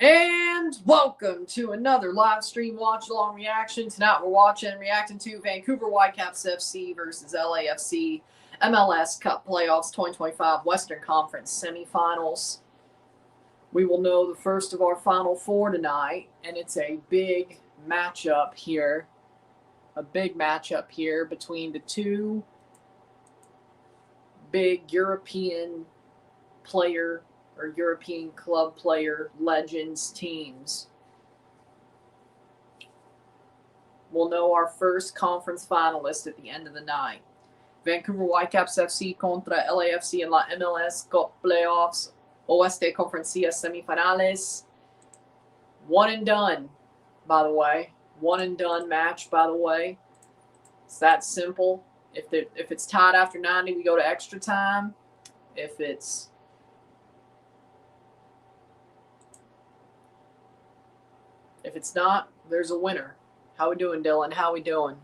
And welcome to another live stream watch-along reaction. Tonight we're reacting to Vancouver Whitecaps FC versus LAFC MLS Cup Playoffs 2025 Western Conference Semifinals. We will know the first of our Final Four tonight, and it's a big matchup here. A big matchup here between the two big European player or European club player legends teams. We'll know our first conference finalist at the end of the night. Vancouver Whitecaps FC contra LAFC en la MLS Cup Playoffs Oeste Conferencia Semifinales. One and done, by the way. One and done match, by the way. It's that simple. If it's tied after 90, we go to extra time. If it's not, there's a winner. How we doing, Dillon? How we doing?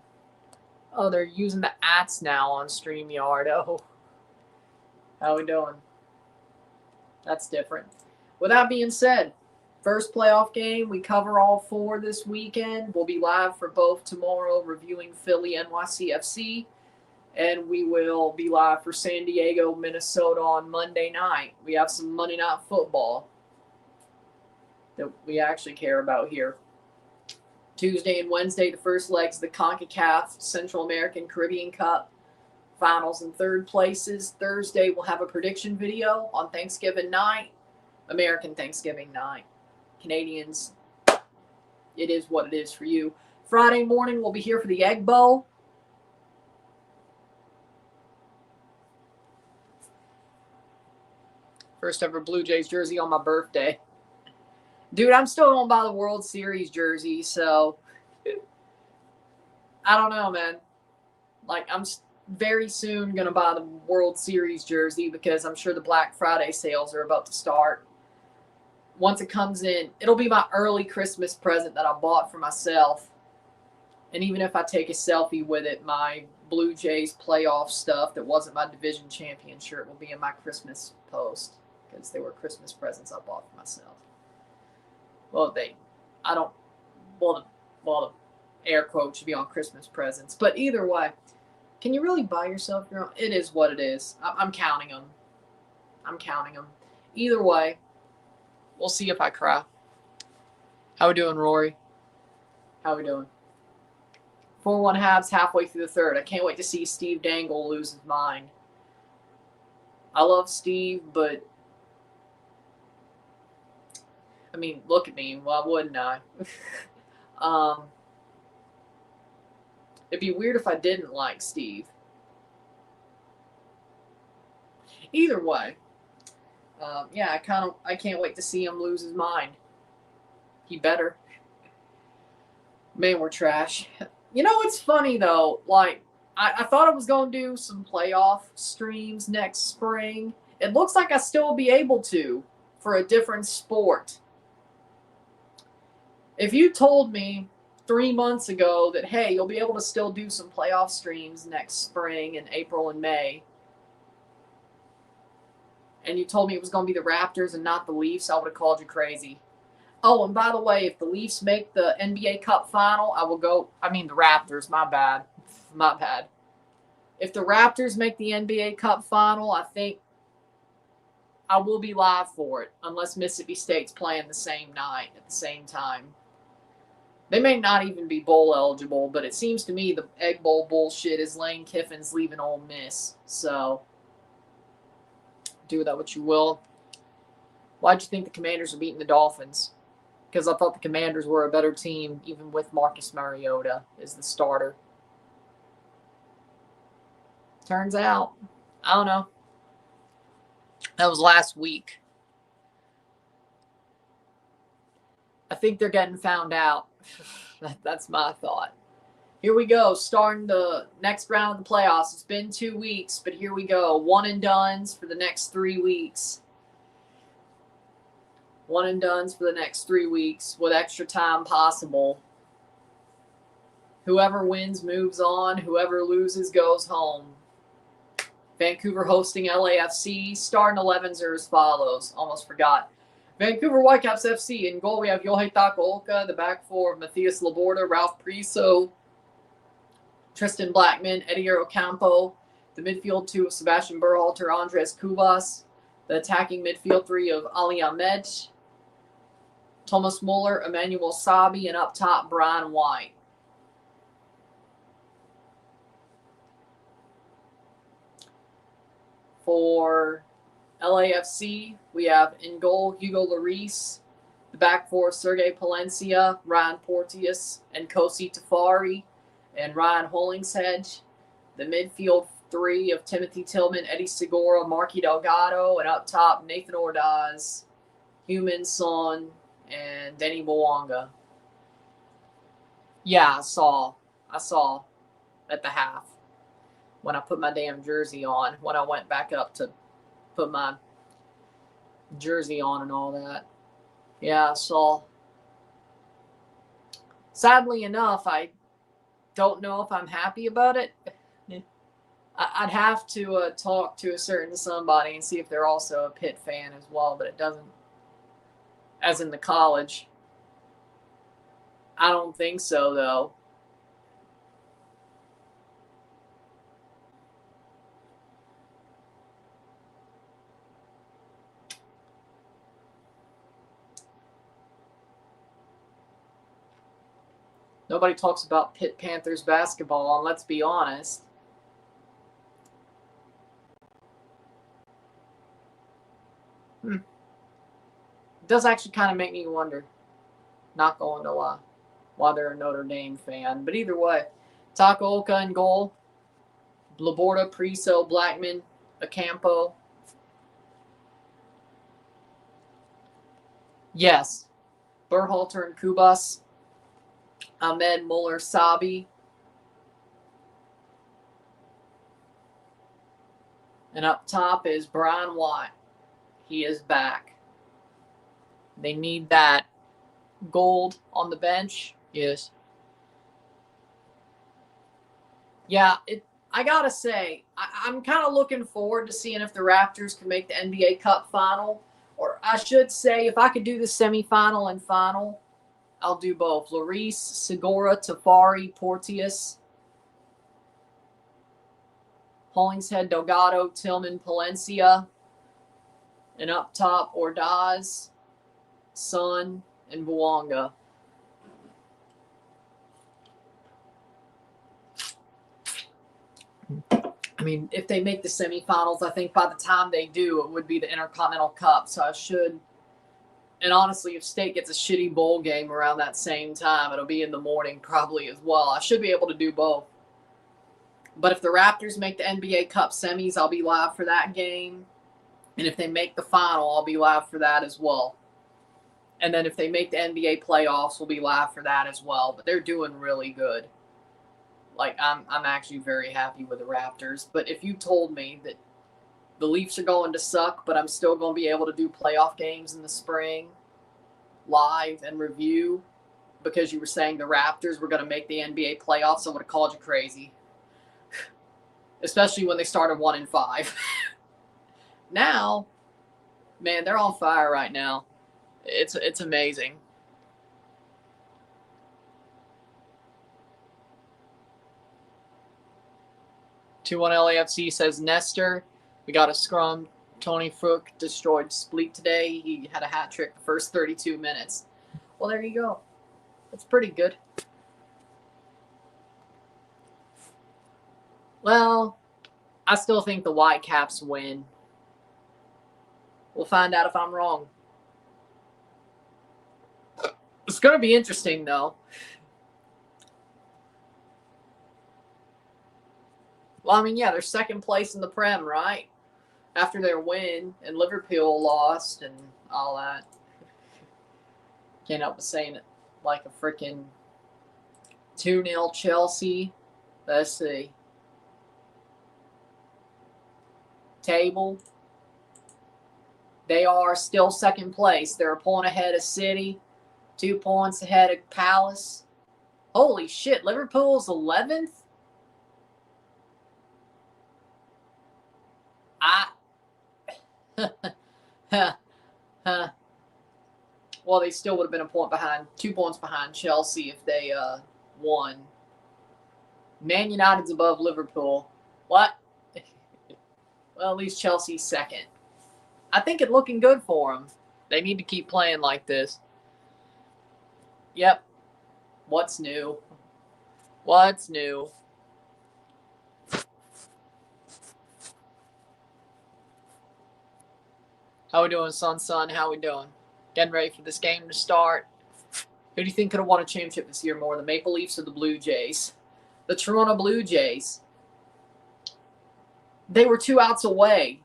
Oh, they're using the ats now on StreamYard. Oh, how we doing? That's different. With that being said, first playoff game. We cover all four this weekend. We'll be live for both tomorrow reviewing Philly NYCFC. And we will be live for San Diego, Minnesota on Monday night. We have some Monday Night Football that we actually care about here. Tuesday and Wednesday, the first legs of the CONCACAF Central American Caribbean Cup finals and third places. Thursday, we'll have a prediction video on Thanksgiving night, American Thanksgiving night. Canadians, it is what it is for you. Friday morning, we'll be here for the Egg Bowl. First ever Blue Jays jersey on my birthday. Dude, I'm still going to buy the World Series jersey, so I don't know, man. Like, I'm very soon going to buy the World Series jersey because I'm sure the Black Friday sales are about to start. Once it comes in, it'll be my early Christmas present that I bought for myself. And even if I take a selfie with it, my Blue Jays playoff stuff that wasn't my division champion shirt will be in my Christmas post because they were Christmas presents I bought for myself. Well, the air quote should be on Christmas presents. But either way, can you really buy yourself your own? It is what it is. I'm counting them. Either way, we'll see if I cry. How we doing, Rory? How we doing? 4-1 halves halfway through the third. I can't wait to see Steve Dangle lose his mind. I love Steve, but I mean, look at me. Why wouldn't I? It'd be weird if I didn't like Steve. Either way, yeah, I can't wait to see him lose his mind. He better. Man, we're trash. You know what's funny though? Like, I thought I was going to do some playoff streams next spring. It looks like I still will be able to for a different sport. If you told me 3 months ago that, hey, you'll be able to still do some playoff streams next spring in April and May, and you told me it was going to be the Raptors and not the Leafs, I would have called you crazy. Oh, and by the way, if the Leafs make the NBA Cup final, I will go. I mean, the Raptors, my bad. If the Raptors make the NBA Cup final, I think I will be live for it, unless Mississippi State's playing the same night at the same time. They may not even be bowl eligible, but it seems to me the Egg Bowl bullshit is Lane Kiffin's leaving Ole Miss. So, do with that what you will. Why'd you think the Commanders were beating the Dolphins? Because I thought the Commanders were a better team, even with Marcus Mariota as the starter. Turns out, I don't know. That was last week. I think they're getting found out. That's my thought. Here we go, starting the next round of the playoffs. It's been 2 weeks, but here we go. One and dones for the next 3 weeks. One and dones for the next 3 weeks with extra time possible. Whoever wins moves on. Whoever loses goes home. Vancouver hosting LAFC. Starting 11s are as follows. Almost forgot. Vancouver Whitecaps FC. In goal, we have Yohei Takaoka. The back four, Matthias Laborda, Ralph Priso, Tristan Blackman, Edgar Ocampo. The midfield two of Sebastian Berhalter, Andres Cubas. The attacking midfield three of Ali Ahmed, Thomas Muller, Emmanuel Sabi, and up top, Brian White. For LAFC, we have in goal Hugo Lloris, the back four Sergei Palencia, Ryan Porteous, and Kosi Tafari, and Ryan Hollingshead. The midfield three of Timothy Tillman, Eddie Segura, Marky Delgado, and up top Nathan Ordaz, Heung-min Son, and Denny Bwanga. Yeah, I saw at the half when I put my damn jersey on, when I went back up to put my jersey on and all that. Yeah, I saw. Sadly enough, I don't know if I'm happy about it. I'd have to talk to a certain somebody and see if they're also a Pitt fan as well, but it doesn't, as in the college. I don't think so, though. Nobody talks about Pitt Panthers basketball, and let's be honest. It does actually kind of make me wonder, not going to lie, why they're a Notre Dame fan. But either way, Takaoka in goal, Laborda, Priso, Blackman, Ocampo. Yes, Berhalter and Cubas, Ahmed, Muller, Sabi. And up top is Brian White. He is back. They need that gold on the bench. Yes. Yeah, I gotta say, I'm kind of looking forward to seeing if the Raptors can make the NBA Cup final. Or I should say, if I could do the semifinal and final, I'll do both. Lloris, Segura, Tafari, Porteous, Hollingshead, Delgado, Tillman, Palencia, and up top, Ordaz, Son, and Bwanga. I mean, if they make the semifinals, I think by the time they do, it would be the Intercontinental Cup. So I should. And honestly, if State gets a shitty bowl game around that same time, it'll be in the morning probably as well. I should be able to do both. But if the Raptors make the NBA Cup semis, I'll be live for that game. And if they make the final, I'll be live for that as well. And then if they make the NBA playoffs, we'll be live for that as well. But they're doing really good. Like, I'm actually very happy with the Raptors. But if you told me that the Leafs are going to suck, but I'm still going to be able to do playoff games in the spring, live and review, because you were saying the Raptors were going to make the NBA playoffs, I would have called you crazy. Especially when they started 1-5. Now, man, they're on fire right now. It's amazing. "2-1 LAFC," says Nestor. We got a scrum. Tony Fook destroyed Spleet today. He had a hat trick the first 32 minutes. Well, there you go. That's pretty good. Well, I still think the Whitecaps win. We'll find out if I'm wrong. It's going to be interesting, though. Well, I mean, yeah, they're second place in the Prem, right? After their win, and Liverpool lost and all that. Can't help but saying it like a freaking 2-0 Chelsea. Let's see. Table. They are still second place. They're a point ahead of City, 2 points ahead of Palace. Holy shit, Liverpool's 11th? Well, they still would have been a point behind, 2 points behind Chelsea if they won. Man United's above Liverpool. What? Well, at least Chelsea's second. I think it's looking good for them. They need to keep playing like this. Yep. What's new? What's new? How we doing, son? How we doing? Getting ready for this game to start. Who do you think could have won a championship this year more, the Maple Leafs or the Blue Jays? The Toronto Blue Jays. They were 2 outs away.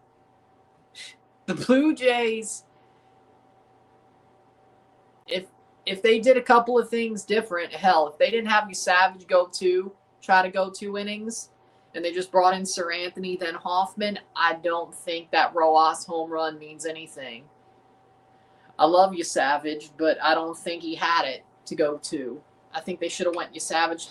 The Blue Jays, if they did a couple of things different, hell, if they didn't have you Savage try to go 2 innings, and they just brought in Sir Anthony, then Hoffman, I don't think that Rojas home run means anything. I love you, Savage, but I don't think he had it to go 2. I think they should have went you Savage,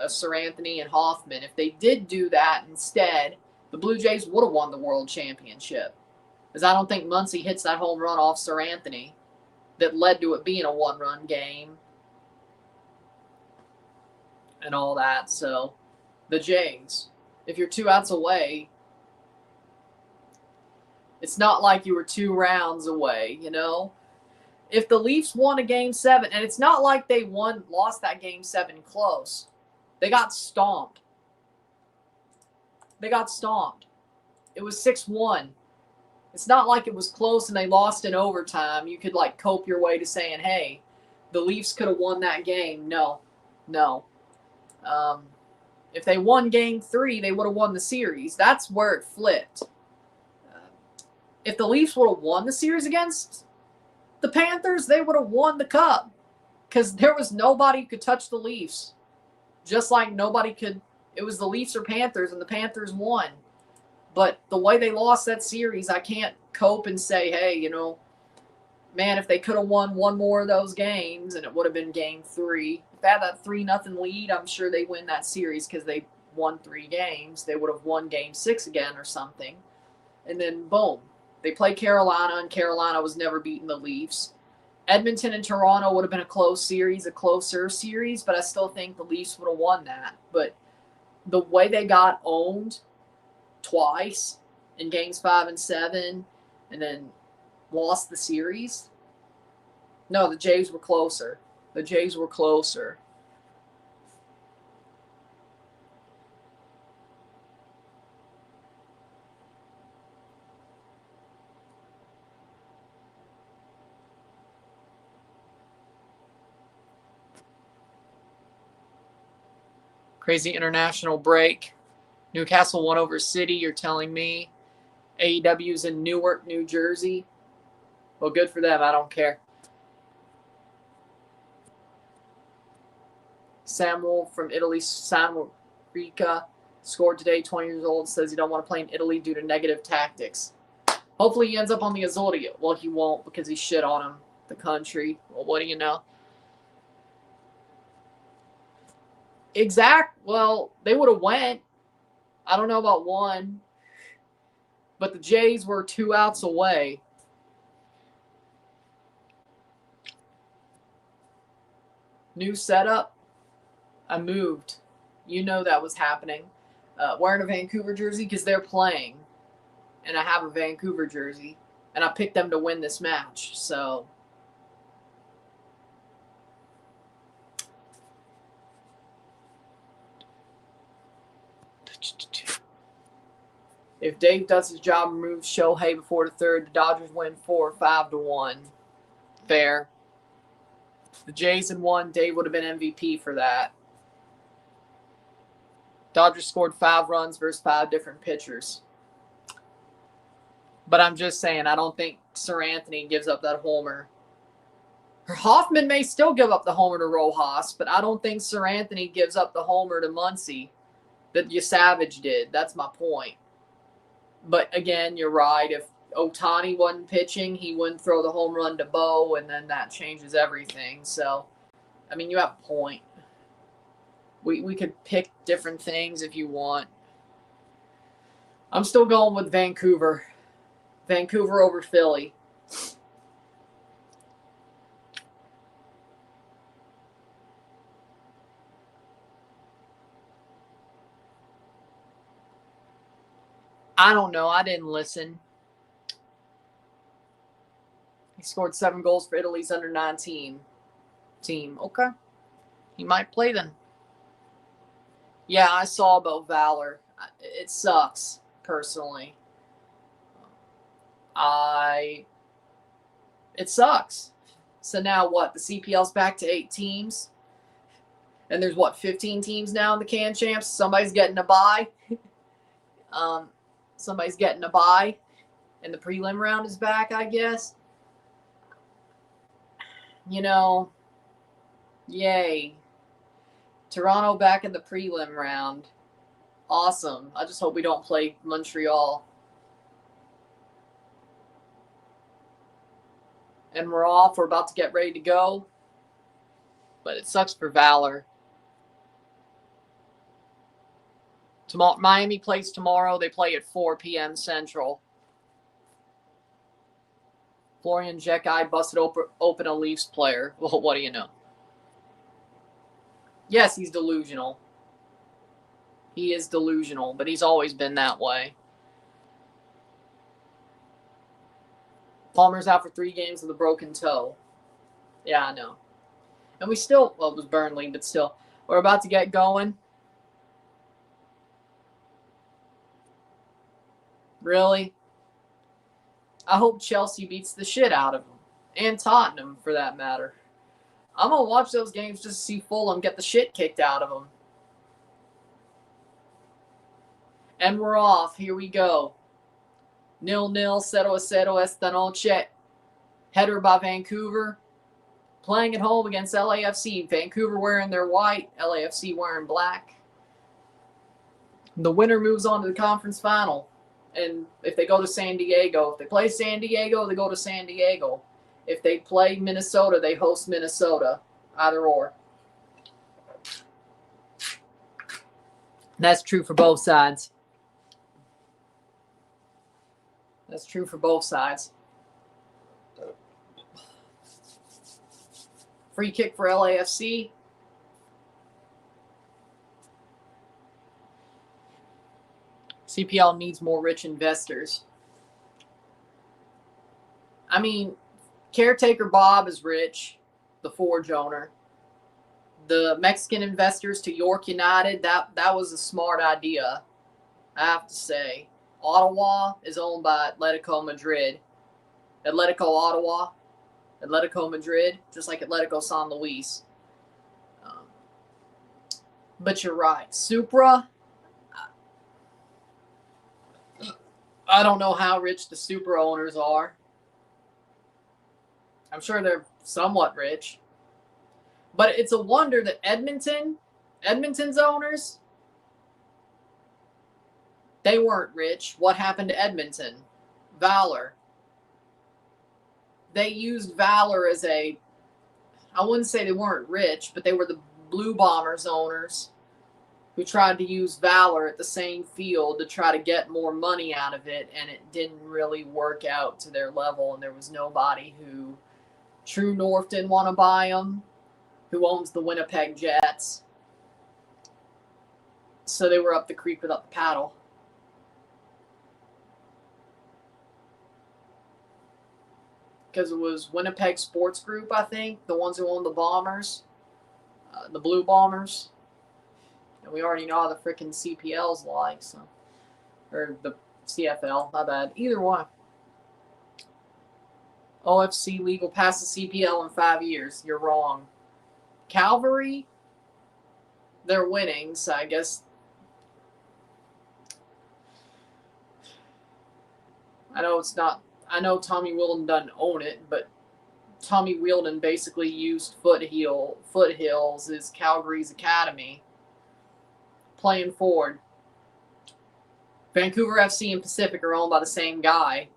Sir Anthony, and Hoffman. If they did do that instead, the Blue Jays would have won the World Championship. Because I don't think Muncy hits that home run off Sir Anthony that led to it being a 1-run game and all that. So, the Jays, if you're 2 outs away, it's not like you were 2 rounds away, you know? If the Leafs won a Game 7, and it's not like they lost that Game 7 close. They got stomped. It was 6-1. It's not like it was close and they lost in overtime. You could, cope your way to saying, hey, the Leafs could have won that game. No. If they won Game 3, they would have won the series. That's where it flipped. If the Leafs would have won the series against the Panthers, they would have won the Cup. Because there was nobody who could touch the Leafs. Just like nobody could. It was the Leafs or Panthers, and the Panthers won. But the way they lost that series, I can't cope and say, hey, man, if they could have won one more of those games, and it would have been Game 3. If they had that 3-0 lead, I'm sure they win that series because they won 3 games. They would have won Game 6 again or something. And then, boom. They play Carolina, and Carolina was never beating the Leafs. Edmonton and Toronto would have been a closer series, but I still think the Leafs would have won that. But the way they got owned twice in Games 5 and 7 and then lost the series. No, the Jays were closer. Crazy international break. Newcastle won over City, you're telling me. AEW's in Newark, New Jersey. Well, good for them. I don't care. Samuel from Italy, San Rica, scored today, 20 years old, says he don't want to play in Italy due to negative tactics. Hopefully he ends up on the Azzurri. Well, he won't because he shit on him, the country. Well, what do you know? Well, they would have went. I don't know about one. But the Jays were 2 outs away. New setup. I moved. You know that was happening. Wearing a Vancouver jersey because they're playing. And I have a Vancouver jersey. And I picked them to win this match. So if Dave does his job and moves Shohei before the 3rd, the Dodgers win 4-5-1. Fair. The Jays had won. Dave would have been MVP for that. Dodgers scored 5 runs versus 5 different pitchers. But I'm just saying, I don't think Sir Anthony gives up that homer. Hoffman may still give up the homer to Rojas, but I don't think Sir Anthony gives up the homer to Muncy that Savage did. That's my point. But again, you're right. If Ohtani wasn't pitching, he wouldn't throw the home run to Bo, and then that changes everything. So, I mean, you have a point. We could pick different things if you want. I'm still going with Vancouver. Vancouver over Philly. I don't know. I didn't listen. He scored 7 goals for Italy's under-19 team. Okay. He might play then. Yeah, I saw about Valor. It sucks, personally. It sucks. So now what? The CPL's back to 8 teams? And there's, 15 teams now in the Can Champs? Somebody's getting a bye. Somebody's getting a bye. And the prelim round is back, I guess. Yay. Toronto back in the prelim round. Awesome. I just hope we don't play Montreal. And we're off. We're about to get ready to go. But it sucks for Valor. Miami plays tomorrow. They play at 4 p.m. Central. Florian Jekai busted open a Leafs player. Well, what do you know? Yes, he's delusional. He is delusional, but he's always been that way. Palmer's out for 3 games with a broken toe. Yeah, I know. And we still, it was Burnley, but still. We're about to get going. Really? I hope Chelsea beats the shit out of them. And Tottenham, for that matter. I'm going to watch those games just to see Fulham get the shit kicked out of them. And we're off. Here we go. 0-0, 0-0 esta noche. Header by Vancouver. Playing at home against LAFC. Vancouver wearing their white. LAFC wearing black. The winner moves on to the conference final. And if they go to San Diego, if they play San Diego, they go to San Diego. If they play Minnesota, they host Minnesota. Either or. That's true for both sides. That's true for both sides. Free kick for LAFC. CPL needs more rich investors. I mean, Caretaker Bob is rich, the Forge owner. The Mexican investors to York United, that was a smart idea, I have to say. Ottawa is owned by Atletico Madrid. Atletico Ottawa, Atletico Madrid, just like Atletico San Luis. But you're right. Supra, I don't know how rich the Supra owners are. I'm sure they're somewhat rich. But it's a wonder that Edmonton's owners, they weren't rich. What happened to Edmonton? Valor. They used Valor as I wouldn't say they weren't rich, but they were the Blue Bombers owners who tried to use Valor at the same field to try to get more money out of it, and it didn't really work out to their level, and there was nobody who... True North didn't want to buy them, who owns the Winnipeg Jets. So they were up the creek without the paddle. Because it was Winnipeg Sports Group, I think, the ones who own the Bombers, the Blue Bombers. And we already know how the freaking CPL's like, so. Or the CFL, my bad. Either one. OFC League will pass the CPL in 5 years. You're wrong. Calvary, they're winning, so I guess. I know Tommy Wheeldon doesn't own it, but Tommy Wheeldon basically used Foothills as Calgary's academy. Playing forward. Vancouver FC and Pacific are owned by the same guy.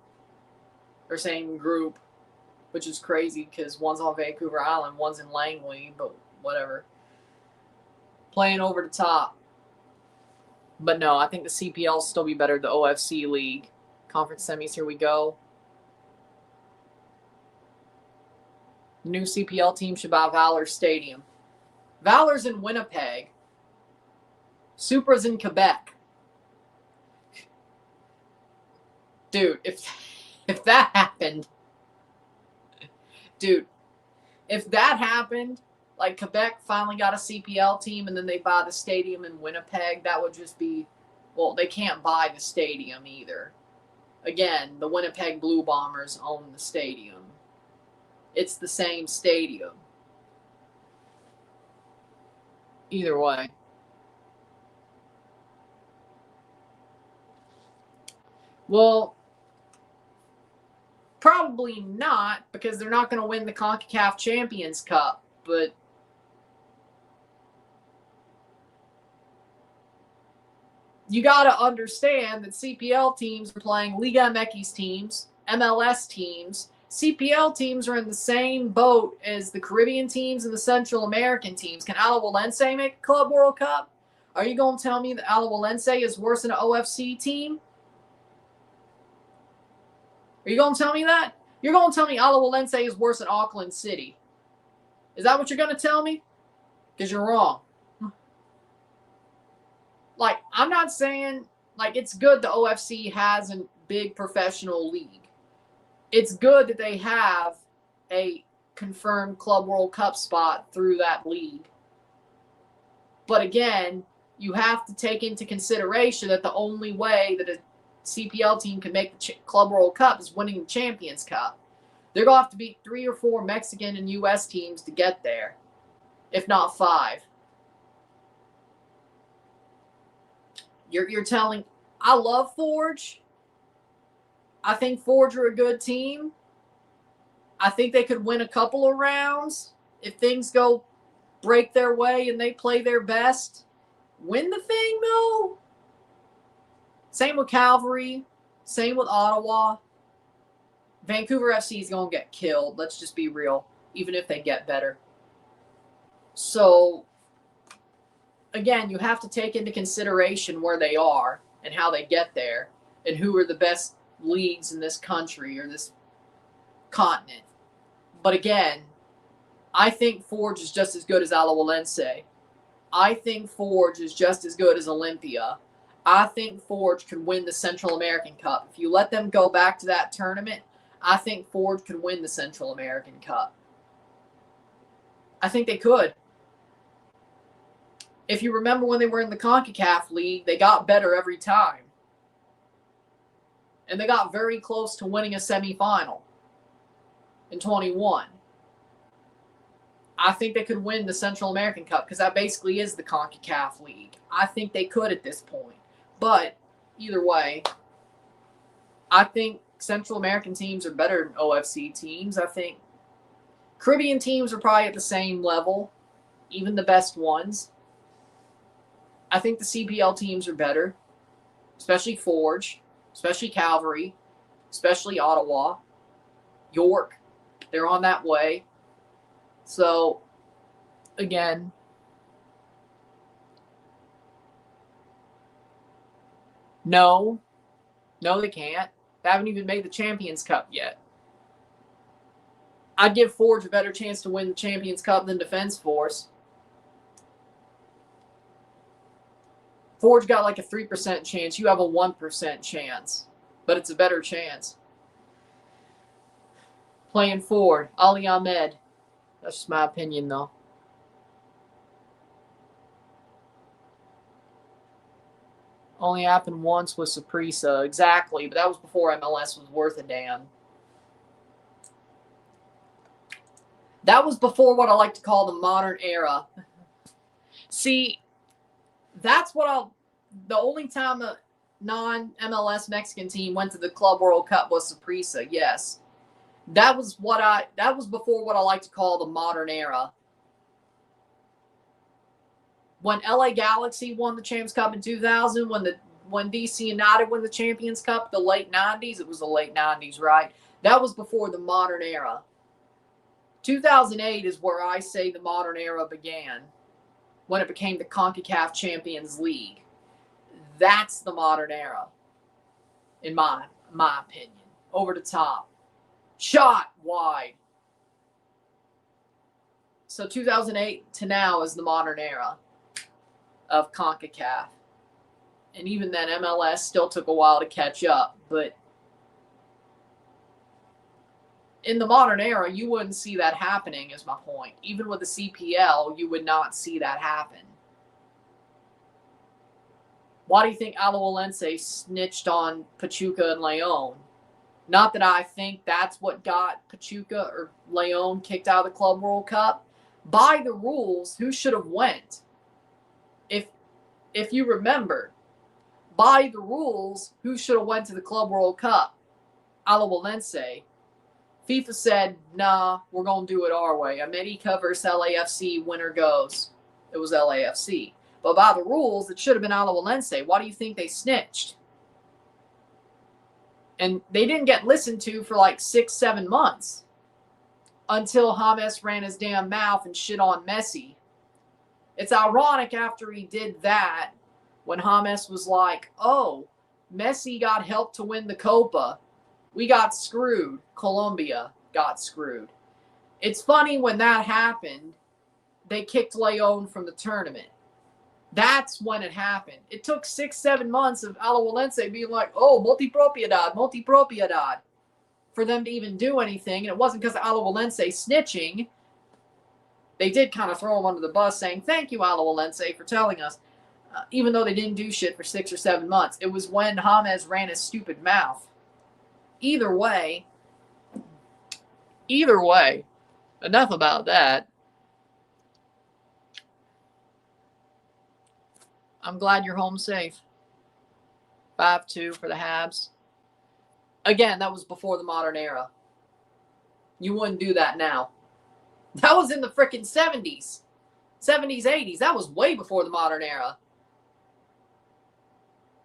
Or same group. Which is crazy because one's on Vancouver Island, one's in Langley, but whatever. Playing over the top. But no, I think the CPL will still be better than the OFC League. Conference semis, here we go. New CPL team should buy Valor Stadium. Valor's in Winnipeg. Supra's in Quebec. Dude, if that happened, dude, if that happened, like Quebec finally got a CPL team and then they buy the stadium in Winnipeg, that would just be, well, they can't buy the stadium either. Again, the Winnipeg Blue Bombers own the stadium. It's the same stadium. Either way. Well, probably not, because they're not going to win the CONCACAF Champions Cup, but you got to understand that CPL teams are playing Liga MX teams, MLS teams. CPL teams are in the same boat as the Caribbean teams and the Central American teams. Can Alajuelense make a Club World Cup? Are you going to tell me that Alajuelense is worse than an OFC team? Are you going to tell me that? You're going to tell me Alajuelense is worse than Auckland City. Is that what you're going to tell me? Because you're wrong. Like, I'm not saying, like, it's good the OFC has a big professional league. It's good that they have a confirmed Club World Cup spot through that league. But again, you have to take into consideration that the only way that a CPL team can make the Club World Cup is winning the Champions Cup. They're going to have to beat 3 or 4 Mexican and U.S. teams to get there, if not 5. You're telling, I love Forge. I think Forge are a good team. I think they could win a couple of rounds if things go break their way and they play their best. Win the thing, though. Same with Calvary. Same with Ottawa. Vancouver FC is going to get killed. Let's just be real. Even if they get better. So, again, you have to take into consideration where they are and how they get there and who are the best leagues in this country or this continent. But again, I think Forge is just as good as Alajuelense. I think Forge is just as good as Olympia. I think Forge can win the Central American Cup. If you let them go back to that tournament, I think Forge could win the Central American Cup. I think they could. If you remember when they were in the CONCACAF League, they got better every time. And they got very close to winning a semifinal in 21. I think they could win the Central American Cup because that basically is the CONCACAF League. I think they could at this point. But either way, I think Central American teams are better than OFC teams. I think Caribbean teams are probably at the same level, even the best ones. I think the CPL teams are better, especially Forge, especially Calvary, especially Ottawa, York. They're on that way. So, again, no, they can't. They haven't even made the Champions Cup yet. I'd give Forge a better chance to win the Champions Cup than Defense Force. Forge got like a 3% chance. You have a 1% chance. But it's a better chance. Playing Ford. Ali Ahmed. That's just my opinion, though. Only happened once with Saprissa. Exactly. But that was before MLS was worth a damn. That was before what I like to call the modern era. See, that's what the only time a non-MLS Mexican team went to the Club World Cup was Saprissa, yes. That was before what I like to call the modern era. When LA Galaxy won the Champions Cup in 2000, when DC United won the Champions Cup, the late 90s, it was the late 90s, right? That was before the modern era. 2008 is where I say the modern era began, when it became the CONCACAF Champions League. That's the modern era, in my opinion. Over the top. Shot wide. So 2008 to now is the modern era of CONCACAF. And even then, MLS still took a while to catch up. But In the modern era, you wouldn't see that happening, is my point. Even with the CPL, you would not see that happen. Why do you think Alajuelense snitched on Pachuca and Leon? Not that I think that's what got Pachuca or Leon kicked out of the Club World Cup. By the rules, who should have went? If you remember, by the rules, who should have went to the Club World Cup? Alajuelense. FIFA said, nah, we're going to do it our way. America versus LAFC, winner goes. It was LAFC. But by the rules, it should have been Alajuelense. Why do you think they snitched? And they didn't get listened to for like 6-7 months until James ran his damn mouth and shit on Messi. It's ironic after he did that, when James was like, oh, Messi got help to win the Copa. We got screwed. Colombia got screwed. It's funny when that happened, they kicked Leon from the tournament. That's when it happened. It took 6-7 months of Alajuelense being like, oh, multipropiedad, for them to even do anything. And it wasn't because of Alajuelense snitching. They did kind of throw him under the bus saying, thank you, Alajuelense, for telling us. Even though they didn't do shit for 6 or 7 months. It was when James ran his stupid mouth. Either way, enough about that. I'm glad you're home safe. 5-2 for the Habs. Again, that was before the modern era. You wouldn't do that now. That was in the frickin' 70s. 70s, 80s. That was way before the modern era.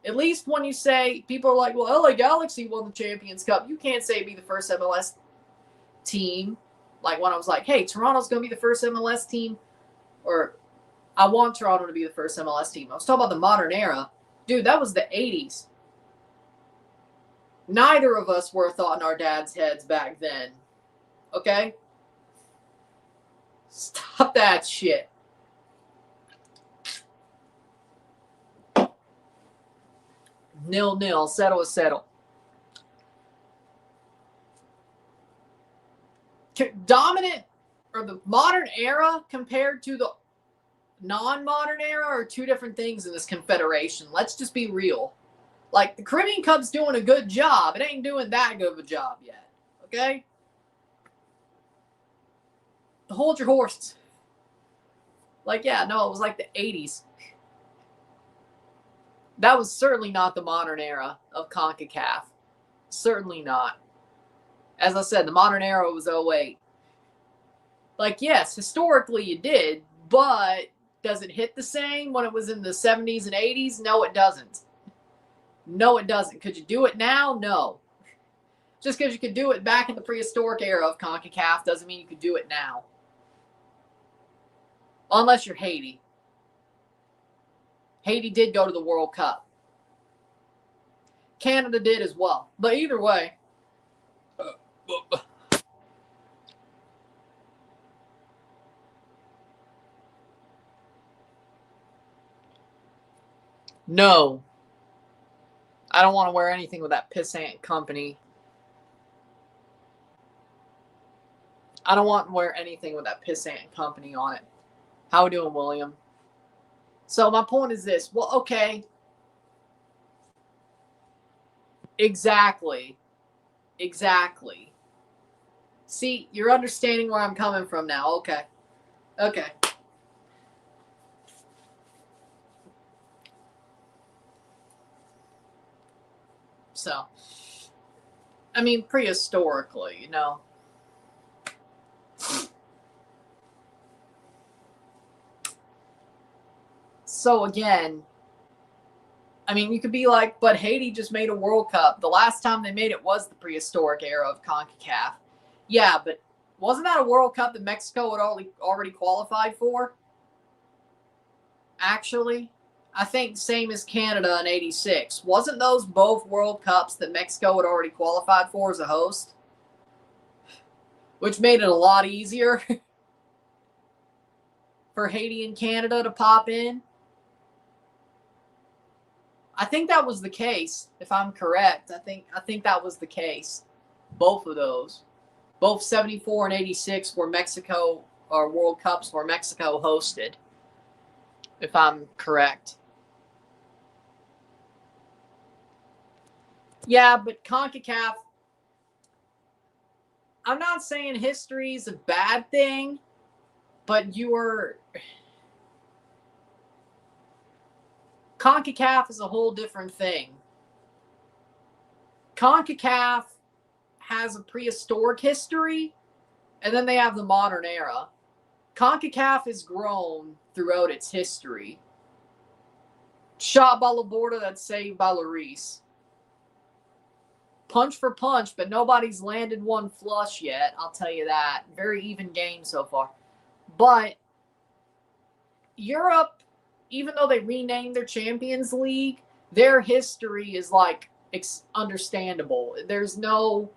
At least when you say, people are like, well, LA Galaxy won the Champions Cup. You can't say be the first MLS team. Like when I was like, hey, Toronto's going to be the first MLS team. Or I want Toronto to be the first MLS team. I was talking about the modern era. Dude, that was the 80s. Neither of us were a thought in our dad's heads back then. Okay? Stop that shit. Nil-nil. Settle is settle. Dominant, or the modern era compared to the non-modern era, are two different things in this confederation. Let's just be real. Like, the Caribbean Cup's doing a good job. It ain't doing that good of a job yet. Okay? Hold your horses. Like, yeah, no, it was like the 80s. That was certainly not the modern era of CONCACAF. Certainly not. As I said, the modern era was 08. Like, yes, historically you did, but does it hit the same when it was in the 70s and 80s? No, it doesn't. No, it doesn't. Could you do it now? No. Just because you could do it back in the prehistoric era of CONCACAF doesn't mean you could do it now. Unless you're Haiti. Haiti did go to the World Cup. Canada did as well. But either way. No. I don't want to wear anything with that pissant company. I don't want to wear anything with that pissant company on it. How we doing, William? So my point is this. Well, okay. Exactly. See, you're understanding where I'm coming from now. Okay. So, I mean, prehistorically, you know. So again, I mean, you could be like, but Haiti just made a World Cup. The last time they made it was the prehistoric era of CONCACAF. Yeah, but wasn't that a World Cup that Mexico had already qualified for? Actually, I think same as Canada in 86. Wasn't those both World Cups that Mexico had already qualified for as a host? Which made it a lot easier for Haiti and Canada to pop in. I think that was the case, if I'm correct. I think that was the case. Both of those. Both 74 and 86 were Mexico, or World Cups were Mexico hosted, if I'm correct. Yeah, but CONCACAF, I'm not saying history is a bad thing, but CONCACAF is a whole different thing. CONCACAF has a prehistoric history, and then they have the modern era. CONCACAF has grown throughout its history. Shot by Laborda, that's saved by Lloris. Punch for punch, but nobody's landed one flush yet, I'll tell you that. Very even game so far. But Europe, even though they renamed their Champions League, their history is like understandable. There's no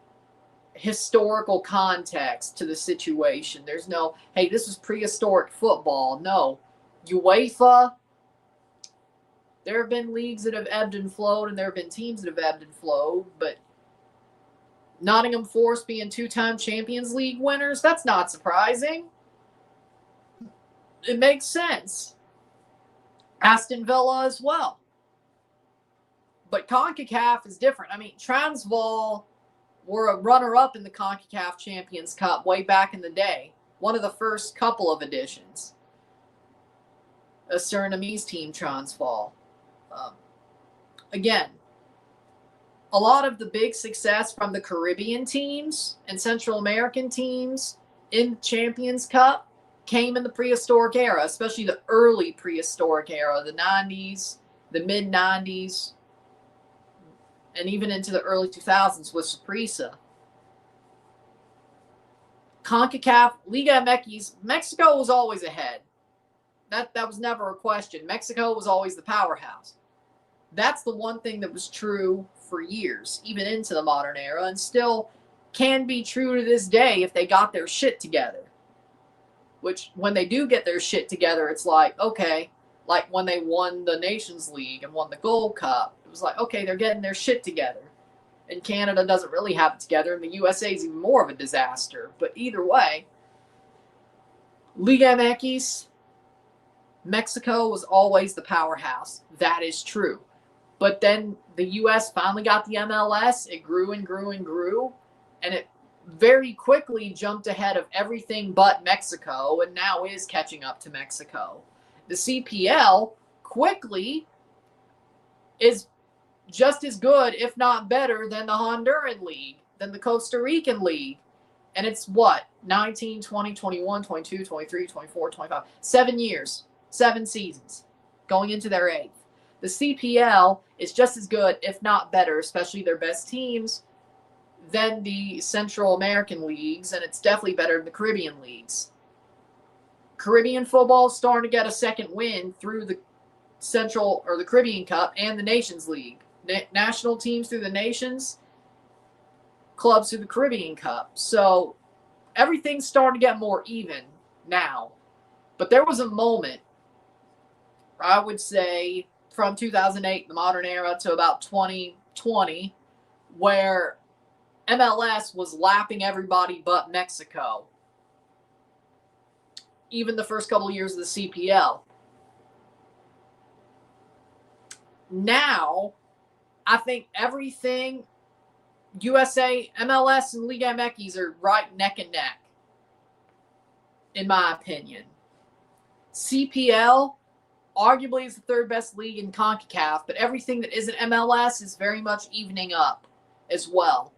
historical context to the situation. There's no, hey, this is prehistoric football. No. UEFA, there have been leagues that have ebbed and flowed, and there have been teams that have ebbed and flowed, but Nottingham Forest being 2-time Champions League winners, that's not surprising. It makes sense. Aston Villa as well. But CONCACAF is different. I mean, Transvaal were a runner-up in the CONCACAF Champions Cup way back in the day. One of the first couple of editions. A Surinamese team, Transvaal. Again, a lot of the big success from the Caribbean teams and Central American teams in Champions Cup came in the prehistoric era, especially the early prehistoric era, the 90s, the mid-90s, and even into the early 2000s with Saprissa. CONCACAF, Liga MX, Mexico was always ahead. That was never a question. Mexico was always the powerhouse. That's the one thing that was true for years, even into the modern era, and still can be true to this day if they got their shit together. Which, when they do get their shit together, it's like, okay, like when they won the Nations League and won the Gold Cup, it was like, okay, they're getting their shit together. And Canada doesn't really have it together, and the USA is even more of a disaster. But either way, Liga MX, Mexico was always the powerhouse. That is true. But then the US finally got the MLS. It grew and grew and grew. And it very quickly jumped ahead of everything but Mexico, and now is catching up to Mexico. The CPL quickly is just as good, if not better, than the Honduran League, than the Costa Rican League. And it's what? 19, 20, 21, 22, 23, 24, 25. 7 years. 7 seasons. Going into their 8th. The CPL is just as good, if not better, especially their best teams, than the Central American leagues, and it's definitely better than the Caribbean leagues. Caribbean football is starting to get a second win through the Central or the Caribbean Cup and the Nations League. National teams through the Nations, clubs through the Caribbean Cup. So everything's starting to get more even now. But there was a moment, I would say, from 2008, the modern era, to about 2020, where MLS was lapping everybody but Mexico. Even the first couple of years of the CPL. Now, I think everything, USA, MLS, and Liga MX are right neck and neck, in my opinion. CPL arguably is the third best league in CONCACAF, but everything that isn't MLS is very much evening up as well.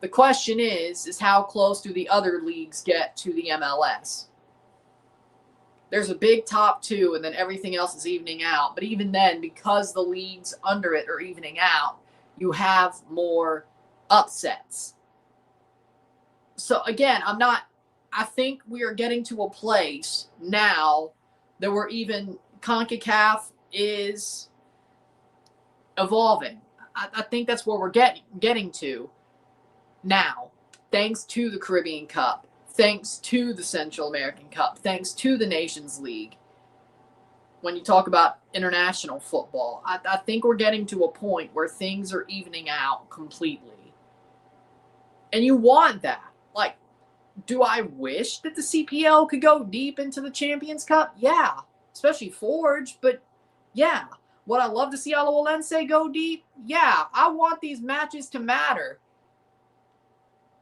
The question is how close do the other leagues get to the MLS? There's a big top 2, and then everything else is evening out. But even then, because the leagues under it are evening out, you have more upsets. So again, I think we are getting to a place now that we're even CONCACAF is evolving. I think that's where we're getting to now, thanks to the Caribbean Cup, thanks to the Central American Cup, thanks to the Nations League. When you talk about international football, I think we're getting to a point where things are evening out completely. And you want that. Like, do I wish that the CPL could go deep into the Champions Cup? Yeah, especially Forge, but yeah. Would I love to see Alajuelense go deep? Yeah, I want these matches to matter.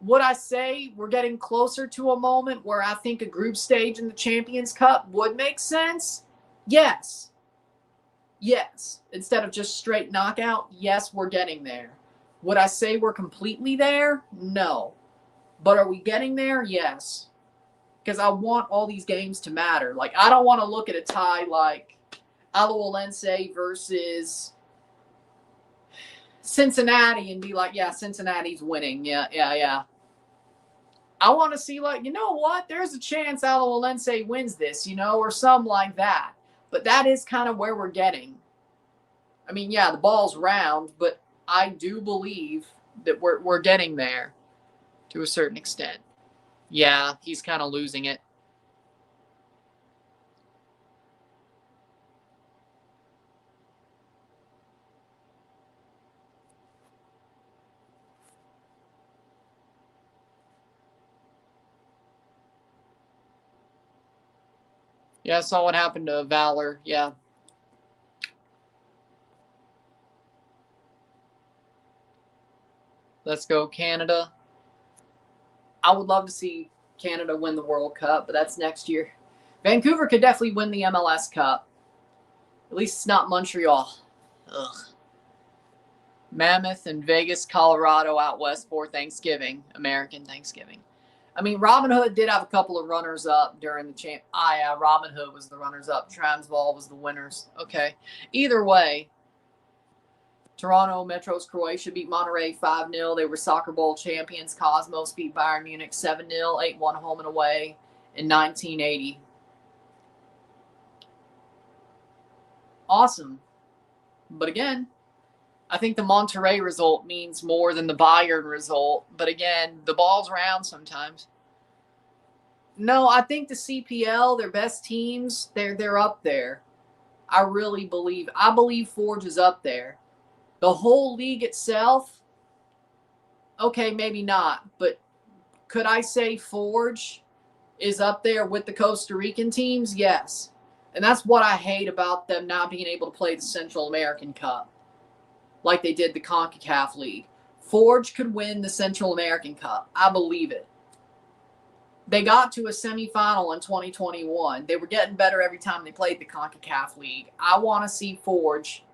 Would I say we're getting closer to a moment where I think a group stage in the Champions Cup would make sense? Yes. Yes. Instead of just straight knockout, yes, we're getting there. Would I say we're completely there? No. But are we getting there? Yes. Because I want all these games to matter. Like, I don't want to look at a tie like Alajuelense versus Cincinnati and be like, yeah, Cincinnati's winning. Yeah. I want to see, like, you know what? There's a chance Alajuelense wins this, or something like that. But that is kind of where we're getting. I mean, yeah, the ball's round, but I do believe that we're getting there to a certain extent. Yeah, he's kind of losing it. Yeah, I saw what happened to Valor. Yeah. Let's go, Canada. I would love to see Canada win the World Cup, but that's next year. Vancouver could definitely win the MLS Cup. At least it's not Montreal. Ugh. Mammoth and Vegas, Colorado out west for Thanksgiving, American Thanksgiving. I mean, Robin Hood did have a couple of runners-up during the champ. Yeah, Robin Hood was the runners-up. Transvaal was the winners. Okay. Either way, Toronto Metros Croatia beat Monterrey 5-0. They were Soccer Bowl champions. Cosmos beat Bayern Munich 7-0, 8-1 home and away in 1980. Awesome. But again, I think the Monterrey result means more than the Bayern result. But again, the ball's round sometimes. No, I think the CPL, their best teams, they're up there. I really believe. I believe Forge is up there. The whole league itself, okay, maybe not. But could I say Forge is up there with the Costa Rican teams? Yes. And that's what I hate about them not being able to play the Central American Cup like they did the CONCACAF League. Forge could win the Central American Cup. I believe it. They got to a semifinal in 2021. They were getting better every time they played the CONCACAF League. I want to see Forge.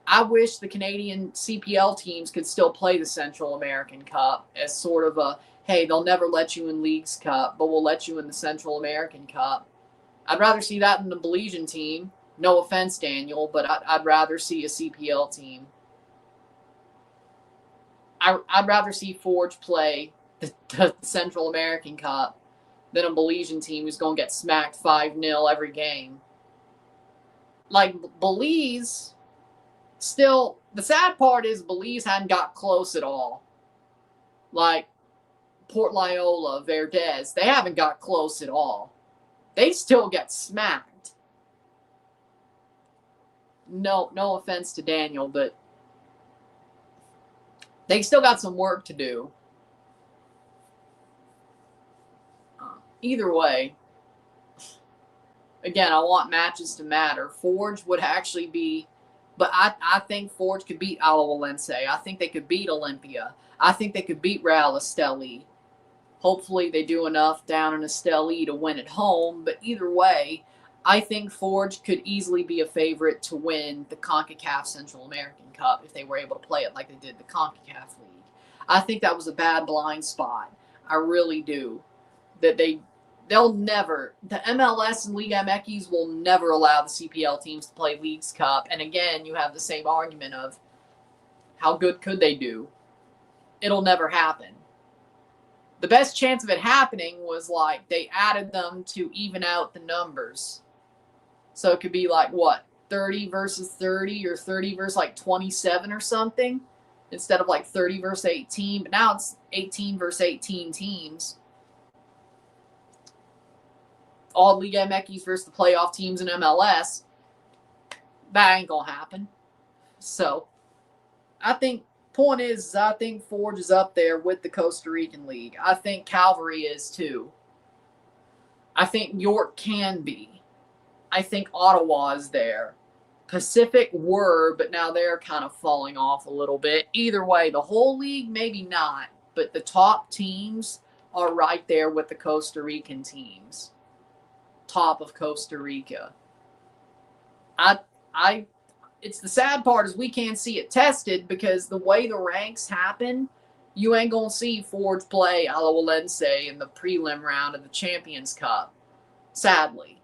I wish the Canadian CPL teams could still play the Central American Cup as sort of a, hey, they'll never let you in Leagues Cup, but we'll let you in the Central American Cup. I'd rather see that than the Belizean team. No offense, Daniel, but I'd rather see a CPL team. I'd rather see Forge play the Central American Cup than a Belizean team who's going to get smacked 5-0 every game. Like, Belize, still, the sad part is Belize hadn't got close at all. Like, Port Loyola, Verdez, they haven't got close at all. They still get smacked. No offense to Daniel, but they still got some work to do. Either way, again, I want matches to matter. Forge would actually be, but I think Forge could beat Alajuelense. I think they could beat Olympia. I think they could beat Real Esteli. Hopefully they do enough down in Esteli to win at home, but either way, I think Forge could easily be a favorite to win the CONCACAF Central American Cup if they were able to play it like they did the CONCACAF League. I think that was a bad blind spot. I really do. That they'll never, the MLS and Liga MX will never allow the CPL teams to play Leagues Cup. And again, you have the same argument of how good could they do? It'll never happen. The best chance of it happening was like they added them to even out the numbers. So it could be like, what, 30 versus 30 or 30 versus like 27 or something instead of like 30 versus 18. But now it's 18 versus 18 teams. All Liga MX versus the playoff teams in MLS. That ain't going to happen. So I think point is I think Forge is up there with the Costa Rican League. I think Calvary is too. I think York can be. I think Ottawa is there. Pacific were, but now they're kind of falling off a little bit. Either way, the whole league, maybe not, but the top teams are right there with the Costa Rican teams. Top of Costa Rica. It's the sad part is we can't see it tested because the way the ranks happen, you ain't going to see Forge play Alajuelense in the prelim round of the Champions Cup, sadly.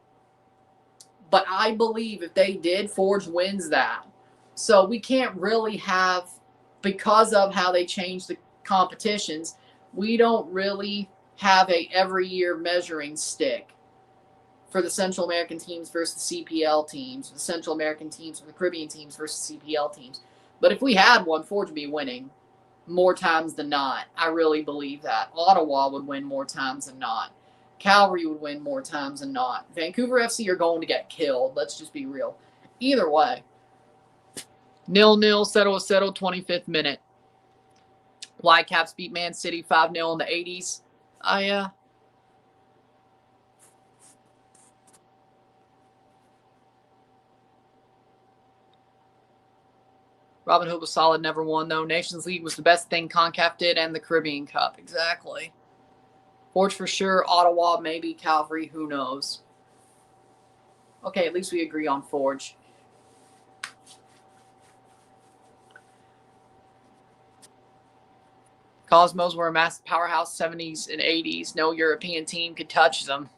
But I believe if they did, Forge wins that. So we can't really have, because of how they changed the competitions, we don't really have a every year measuring stick for the Central American teams versus the CPL teams, the Central American teams for the Caribbean teams versus CPL teams. But if we had one, Forge would be winning more times than not. I really believe that. Ottawa would win more times than not. Calgary would win more times than not. Vancouver FC are going to get killed. Let's just be real. Either way. 0-0, settle, 25th minute. Whitecaps beat Man City 5-0 in the 80s. Yeah. Robin Hood was solid, never won, though. Nations League was the best thing CONCACAF did, and the Caribbean Cup. Exactly. Forge for sure, Ottawa, maybe, Calvary, who knows. Okay, at least we agree on Forge. Cosmos were a massive powerhouse 70s and 80s. No European team could touch them.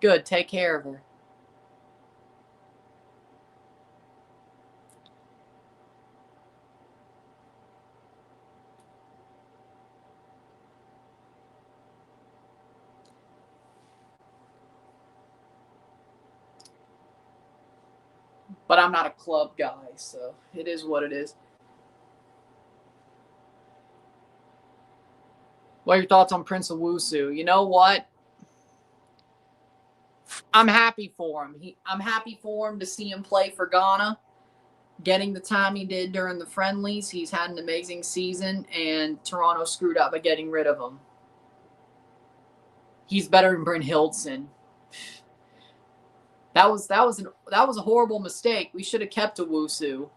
Good, take care of her. But I'm not a club guy, so it is what it is. What are your thoughts on Prince Owusu? You know what? I'm happy for him. I'm happy for him to see him play for Ghana. Getting the time he did during the friendlies. He's had an amazing season, and Toronto screwed up by getting rid of him. He's better than Bryn Hildson. That was a horrible mistake. We should have kept Owusu.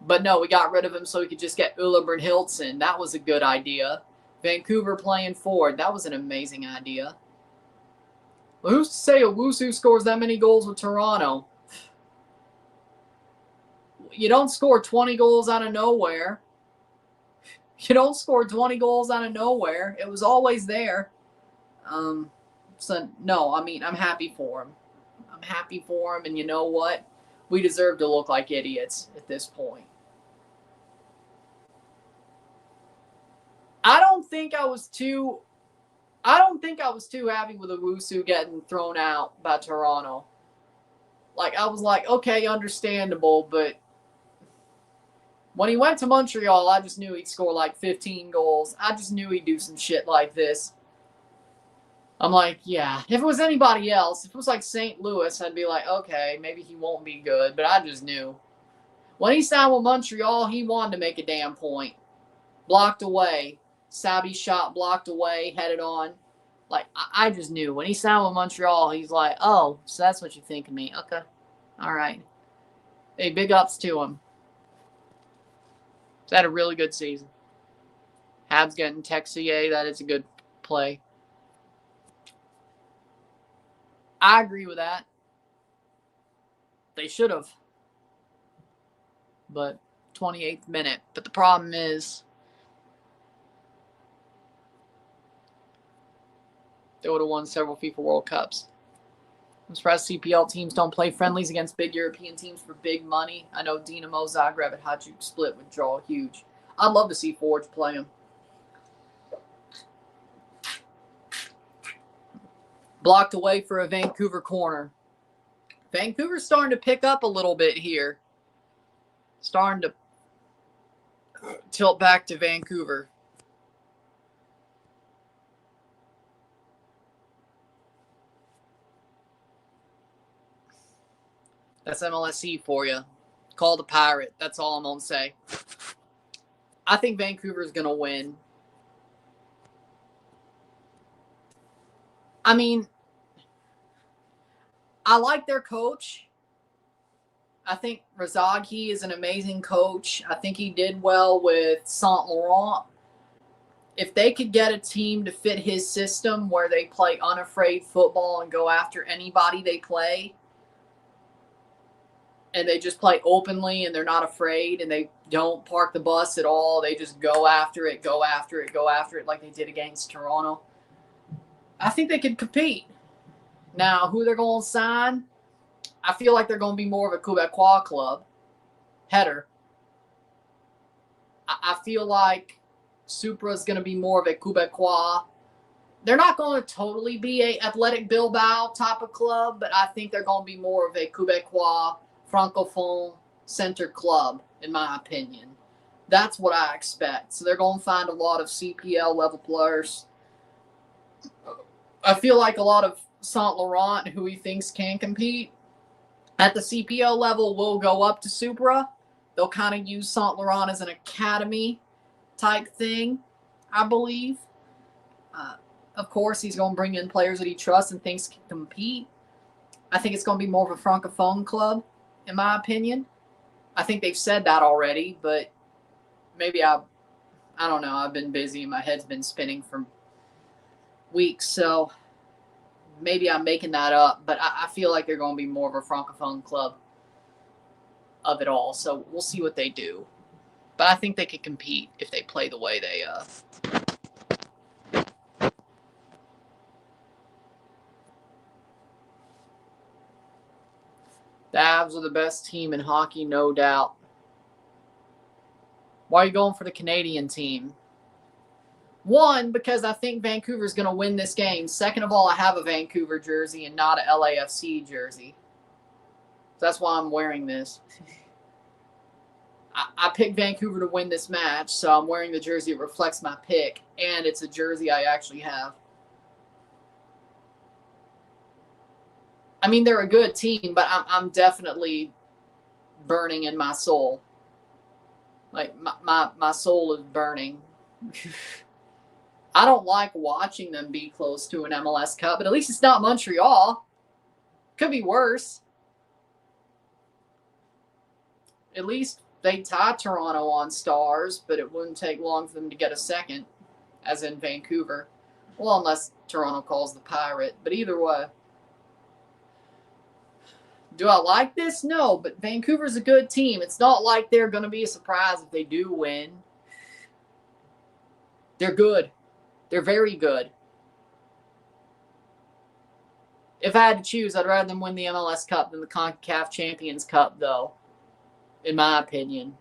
But no, we got rid of him so we could just get Ulla Brynhildsen. That was a good idea. Vancouver playing forward. That was an amazing idea. Well, who's to say Owusu scores that many goals with Toronto? You don't score 20 goals out of nowhere. You don't score 20 goals out of nowhere. It was always there. So, no, I mean, I'm happy for him. I'm happy for him, and you know what? We deserve to look like idiots at this point. I don't think I was too happy with Owusu getting thrown out by Toronto. Like, I was like, okay, understandable, but when he went to Montreal, I just knew he'd score like 15 goals. I just knew he'd do some shit like this. I'm like, yeah, if it was anybody else, if it was like St. Louis, I'd be like, okay, maybe he won't be good, but I just knew. When he signed with Montreal, he wanted to make a damn point. Blocked away. Sabi shot blocked away, headed on. Like, I just knew. When he signed with Montreal, he's like, oh, so that's what you think of me. Okay. All right. Hey, big ups to him. He's had a really good season. Habs getting Texier, that is a good play. I agree with that. They should have. But 28th minute. But the problem is they would have won several FIFA World Cups. I'm surprised CPL teams don't play friendlies against big European teams for big money. I know Dinamo Zagreb and Hajduk Split would draw huge. I'd love to see Forge play them. Blocked away for a Vancouver corner. Vancouver's starting to pick up a little bit here. Starting to tilt back to Vancouver. That's MLSE for you. call the pirate. That's all I'm going to say. I think Vancouver's going to win. I mean, I like their coach. I think Razagi is an amazing coach. I think he did well with Saint Laurent. If they could get a team to fit his system where they play unafraid football and go after anybody they play, and they just play openly and they're not afraid and they don't park the bus at all, they just go after it like they did against Toronto, I think they could compete. Now, who they're going to sign, I feel like they're going to be more of a Quebecois club. Header. I feel like Supra is going to be more of a Quebecois. They're not going to totally be a Athletic Bilbao type of club, but I think they're going to be more of a Quebecois, Francophone center club, in my opinion. That's what I expect. So they're going to find a lot of CPL level players. I feel like a lot of Saint Laurent, who he thinks can compete at the CPL level, will go up to Supra. They'll kind of use Saint Laurent as an academy type thing, I believe. Of course, he's going to bring in players that he trusts and thinks can compete. I think it's going to be more of a Francophone club, in my opinion. I think they've said that already, but maybe I don't know. I've been busy and my head's been spinning for weeks, so maybe I'm making that up, but I feel like they're going to be more of a Francophone club of it all, so we'll see what they do. But I think they could compete if they play the way they The Avs are the best team in hockey, no doubt. Why are you going for the Canadian team? One, because I think Vancouver's going to win this game. Second of all, I have a Vancouver jersey and not a LAFC jersey. So that's why I'm wearing this. I picked Vancouver to win this match, so I'm wearing the jersey that reflects my pick, and it's a jersey I actually have. I mean, they're a good team, but I'm definitely burning in my soul. Like, my soul is burning. I don't like watching them be close to an MLS Cup, but at least it's not Montreal. Could be worse. At least they tie Toronto on stars, but it wouldn't take long for them to get a second, as in Vancouver. Well, unless Toronto calls the pirate, but either way. Do I like this? No, but Vancouver's a good team. It's not like they're going to be a surprise if they do win. They're good. They're very good. If I had to choose, I'd rather them win the MLS Cup than the CONCACAF Champions Cup, though, in my opinion.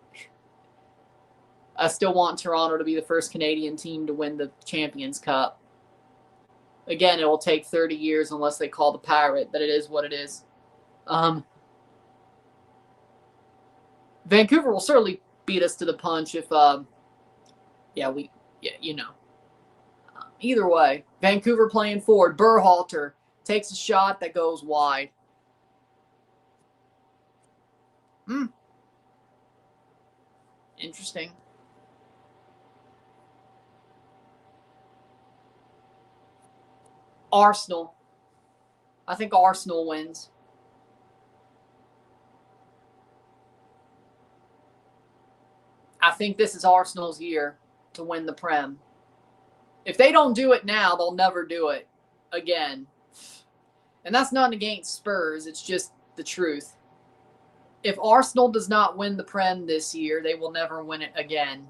I still want Toronto to be the first Canadian team to win the Champions Cup. Again, it will take 30 years unless they call the pirate, but it is what it is. Vancouver will certainly beat us to the punch if, either way, Vancouver playing forward. Berhalter takes a shot that goes wide. Interesting. Arsenal. I think Arsenal wins. I think this is Arsenal's year to win the Prem. If they don't do it now, they'll never do it again. And that's not against Spurs. It's just the truth. If Arsenal does not win the Prem this year, they will never win it again.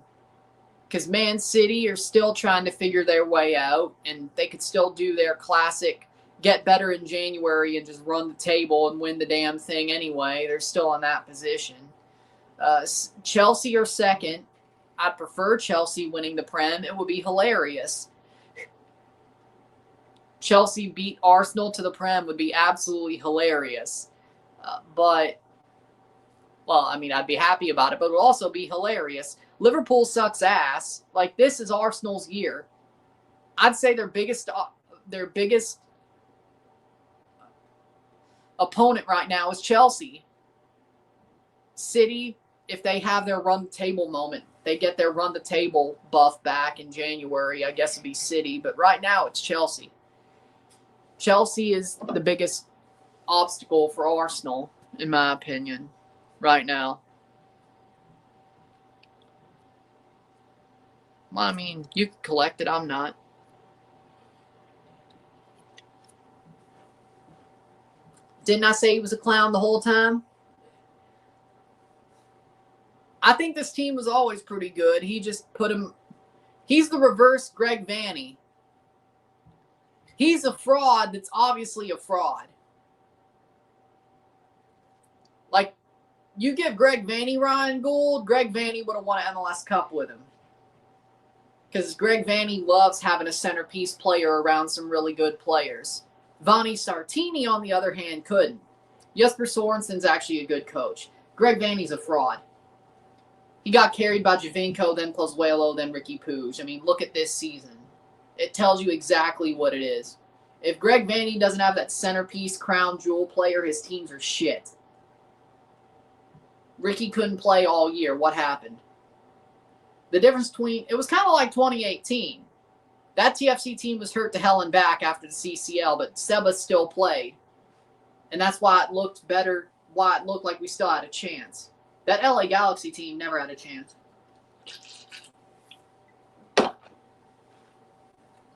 Because Man City are still trying to figure their way out, and they could still do their classic get better in January and just run the table and win the damn thing anyway. They're still in that position. Chelsea are second. I'd prefer Chelsea winning the Prem. It would be hilarious. Chelsea beat Arsenal to the Prem would be absolutely hilarious. I'd be happy about it, but it would also be hilarious. Liverpool sucks ass. Like, this is Arsenal's year. I'd say their biggest opponent right now is Chelsea. City, if they have their run the table moment, they get their run the table buff back in January, I guess it'd be City. But right now it's Chelsea. Chelsea is the biggest obstacle for Arsenal, in my opinion, right now. Well, I mean, you can collect it. I'm not. Didn't I say he was a clown the whole time? I think this team was always pretty good. He just put him... He's the reverse Greg Vanney. He's a fraud that's obviously a fraud. Like, you give Greg Vanney Ryan Gould, Greg Vanney would have won an MLS Cup with him. Because Greg Vanney loves having a centerpiece player around some really good players. Vani Sartini, on the other hand, couldn't. Jesper Sorensen's actually a good coach. Greg Vanney's a fraud. He got carried by Javinko, then Pozuelo, then Ricky Puig. I mean, look at this season. It tells you exactly what it is. If Greg Vanney doesn't have that centerpiece crown jewel player, his teams are shit. Ricky couldn't play all year. What happened? The difference between... It was kind of like 2018. That TFC team was hurt to hell and back after the CCL, but Seba still played. And that's why it looked better, why it looked like we still had a chance. That LA Galaxy team never had a chance.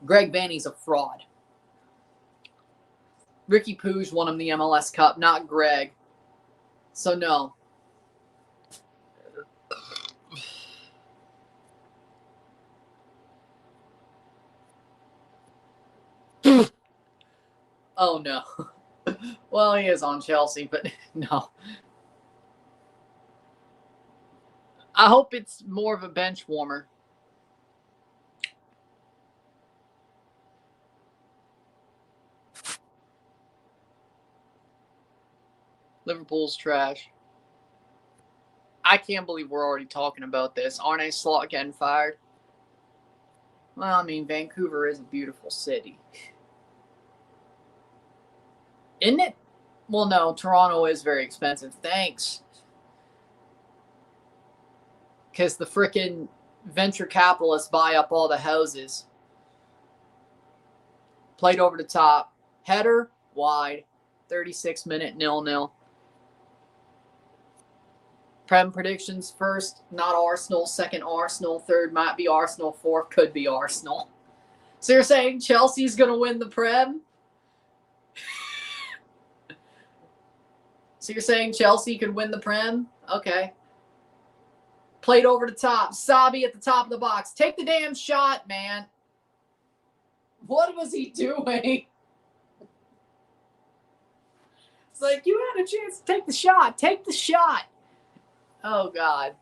Greg Vanney's a fraud. Ricky Puig won him the MLS Cup, not Greg. So, no. Oh, no. Well, he is on Chelsea, but no. I hope it's more of a bench warmer. Liverpool's trash. I can't believe we're already talking about this. Arne Slot getting fired. Well, I mean, Vancouver is a beautiful city. Isn't it? Well, no, Toronto is very expensive. Thanks. Because the frickin' venture capitalists buy up all the houses. Played over the top. Header, wide. 36-minute 0-0. Prem predictions: first, not Arsenal. Second, Arsenal. Third, might be Arsenal. Fourth, could be Arsenal. So you're saying Chelsea's going to win the Prem? So you're saying Chelsea could win the Prem? Okay. Played over the top. Sabi at the top of the box. Take the damn shot, man. What was he doing? It's like, you had a chance to take the shot. Take the shot. Oh, God.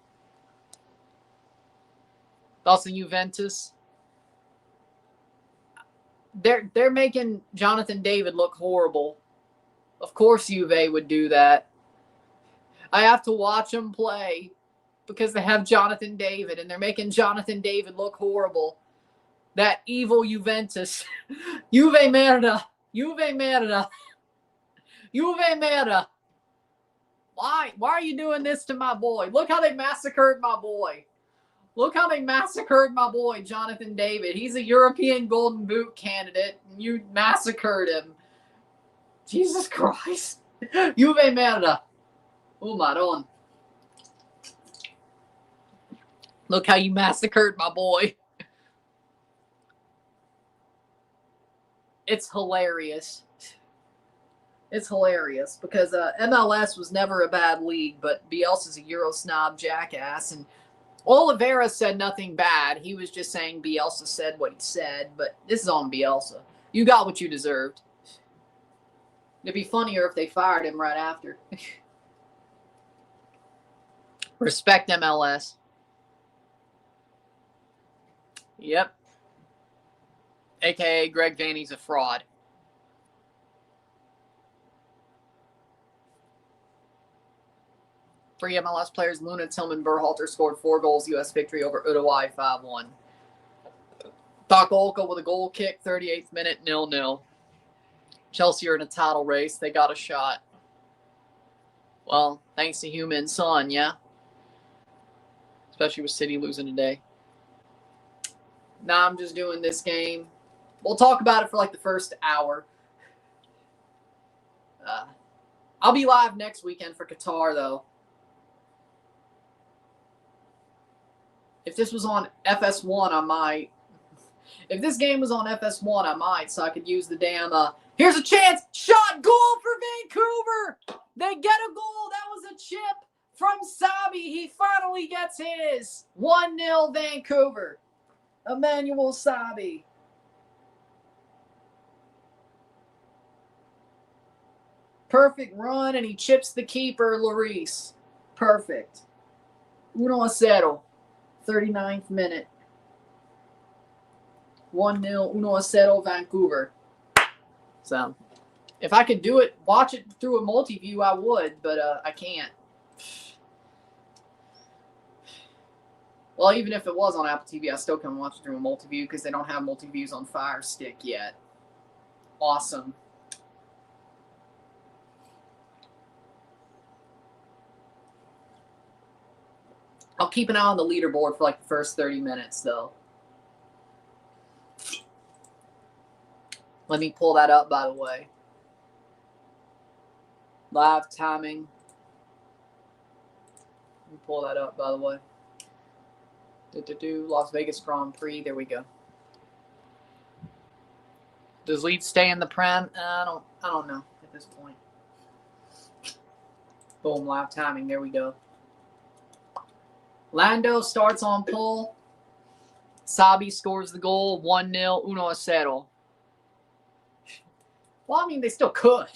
Also, Juventus. They're making Jonathan David look horrible. Of course Juve would do that. I have to watch them play because they have Jonathan David, and they're making Jonathan David look horrible. That evil Juventus. Juve merda. Juve merda. Juve merda. Why? Why are you doing this to my boy? Look how they massacred my boy. Look how they massacred my boy, Jonathan David. He's a European Golden Boot candidate, and you massacred him. Jesus Christ. Juve merda. Oh, Maron. Look how you massacred my boy. It's hilarious. It's hilarious because MLS was never a bad league, but Bielsa's a Euro snob jackass, and Oliveira said nothing bad. He was just saying Bielsa said what he said, but this is on Bielsa. You got what you deserved. It'd be funnier if they fired him right after. Respect MLS. Yep. AKA Greg Vanney's a fraud. Three MLS players, Luna, Tillman, Berhalter, scored 4 goals. U.S. victory over Uruguay 5-1. Takolka with a goal kick, 38th minute, 0-0. Chelsea are in a title race. They got a shot. Well, thanks to Human Son, yeah? Especially with City losing today. Now I'm just doing this game. We'll talk about it for like the first hour. I'll be live next weekend for Qatar, though. If this was on FS1, I might. If this game was on FS1, I might, so I could use the damn, here's a chance! Shot! Goal for Vancouver! They get a goal! That was a chip from Sabi. He finally gets his. 1-0 Vancouver. Emmanuel Sabi. Perfect run, and he chips the keeper, Lloris. Perfect. 1-0. 39th minute. 1-0, 1-0 Vancouver. So, if I could do it, watch it through a multi-view, I would, but I can't. Well, even if it was on Apple TV, I still can watch it through a multi-view because they don't have multi-views on Fire Stick yet. Awesome. I'll keep an eye on the leaderboard for like the first 30 minutes, though. Let me pull that up, by the way. Live timing. Let me pull that up, by the way. Las Vegas Grand Prix. There we go. Does Leeds stay in the Prem? I don't know at this point. Boom, live timing. There we go. Lando starts on pull. Sabi scores the goal. 1-0. 1-0. Well, I mean, they still could.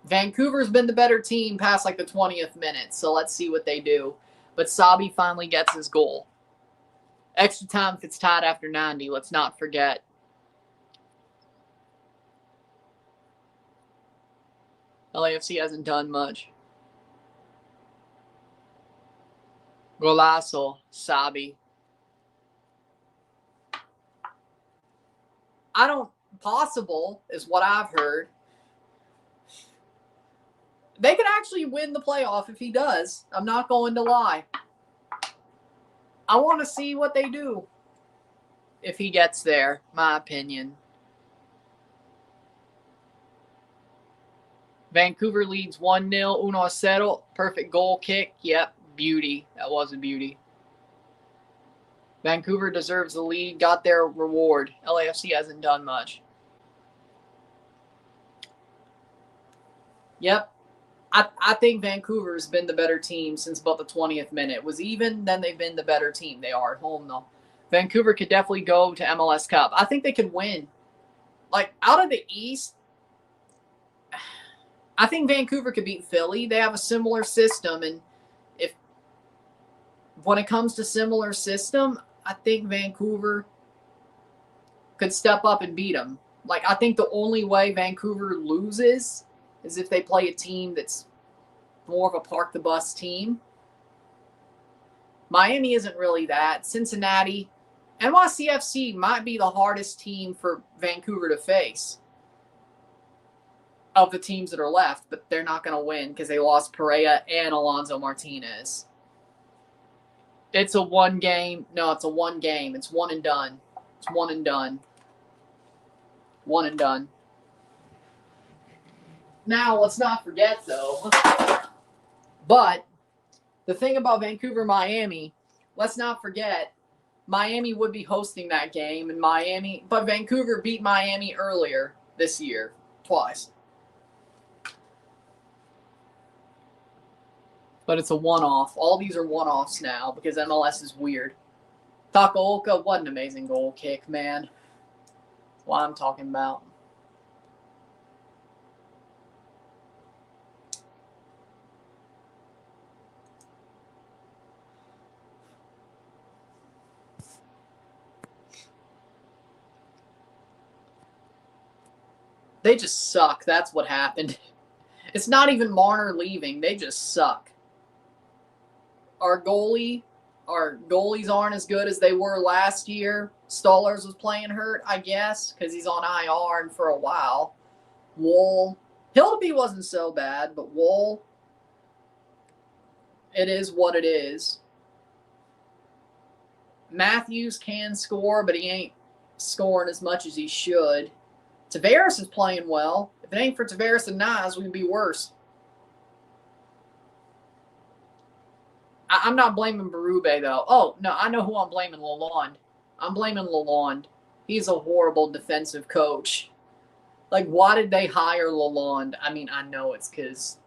Vancouver's been the better team past like the 20th minute, so let's see what they do. But Sabi finally gets his goal. Extra time if it's tied after 90, let's not forget. LAFC hasn't done much. Golazo, Sabi. Possible is what I've heard. They could actually win the playoff if he does. I'm not going to lie. I want to see what they do if he gets there, my opinion. Vancouver leads 1-0, 1-0. Perfect goal kick. Yep, beauty. That was a beauty. Vancouver deserves the lead, got their reward. LAFC hasn't done much. Yep. I think Vancouver's been the better team since about the 20th minute. It was even, then they've been the better team. They are at home, though. Vancouver could definitely go to MLS Cup. I think they could win. Like, out of the East, I think Vancouver could beat Philly. They have a similar system, and when it comes to similar system, I think Vancouver could step up and beat them. Like, I think the only way Vancouver loses is if they play a team that's more of a park-the-bus team. Miami isn't really that. Cincinnati, NYCFC might be the hardest team for Vancouver to face of the teams that are left, but they're not going to win because they lost Pereira and Alonso Martinez. It's a one game. No, it's a one game. It's one and done. It's one and done. One and done. Now, let's not forget, though, but the thing about Vancouver-Miami, let's not forget, Miami would be hosting that game, but Vancouver beat Miami earlier this year, twice. But it's a one-off. All these are one-offs now because MLS is weird. Takaoka, what an amazing goal kick, man. That's what I'm talking about. They just suck. That's what happened. It's not even Marner leaving. They just suck. Our goalies aren't as good as they were last year. Stollers was playing hurt, I guess, because he's on IR and for a while. Wool. Hildeby wasn't so bad, but Wool, it is what it is. Matthews can score, but he ain't scoring as much as he should. Tavares is playing well. If it ain't for Tavares and Nas, we'd be worse. I'm not blaming Berube, though. Oh, no, I know who I'm blaming, Lalonde. I'm blaming Lalonde. He's a horrible defensive coach. Like, why did they hire Lalonde? I mean, I know it's because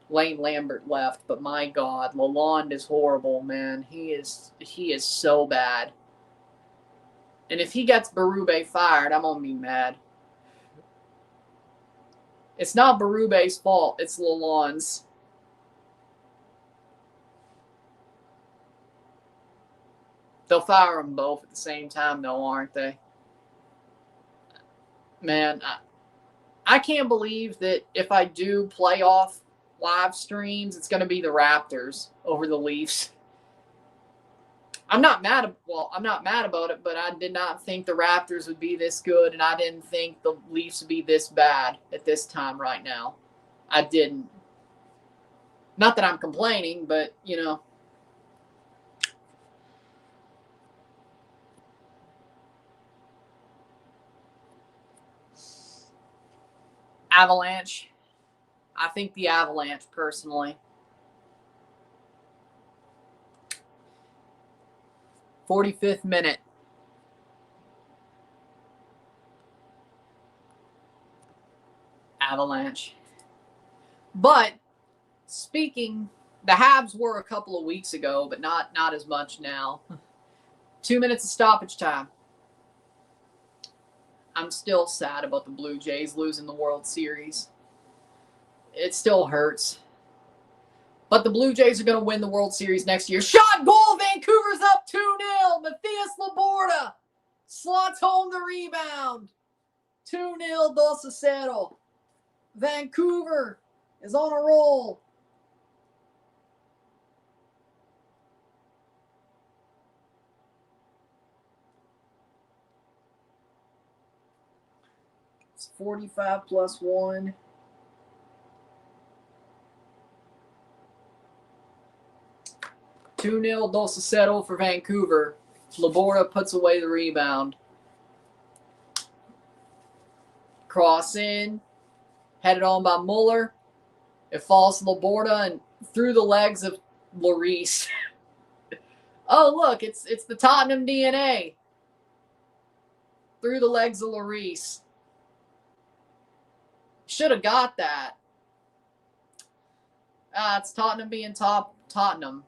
Lane Lambert left, but my God, Lalonde is horrible, man. He is so bad. And if he gets Berube fired, I'm going to be mad. It's not Berube's fault. It's Lalonde's. They'll fire them both at the same time, though, aren't they? Man, I can't believe that if I do playoff live streams, it's going to be the Raptors over the Leafs. I'm not mad about it, but I did not think the Raptors would be this good, and I didn't think the Leafs would be this bad at this time right now. I didn't. Not that I'm complaining, but, you know. Avalanche. I think the Avalanche, personally. 45th minute. Avalanche. But, speaking, the Habs were a couple of weeks ago, but not as much now. 2 minutes of stoppage time. I'm still sad about the Blue Jays losing the World Series. It still hurts. But the Blue Jays are going to win the World Series next year. Shot goal! Vancouver's up 2-0. Matthias Laborda slots home the rebound. 2-0 Dos Acero. Vancouver is on a roll. It's 45 plus 1. $2-0 Dos Acero for Vancouver. Laborda puts away the rebound. Cross in. Headed on by Muller. It falls to Laborda and through the legs of Lloris. Oh, look, it's the Tottenham DNA. Through the legs of Lloris. Should have got that. It's Tottenham being Tottenham.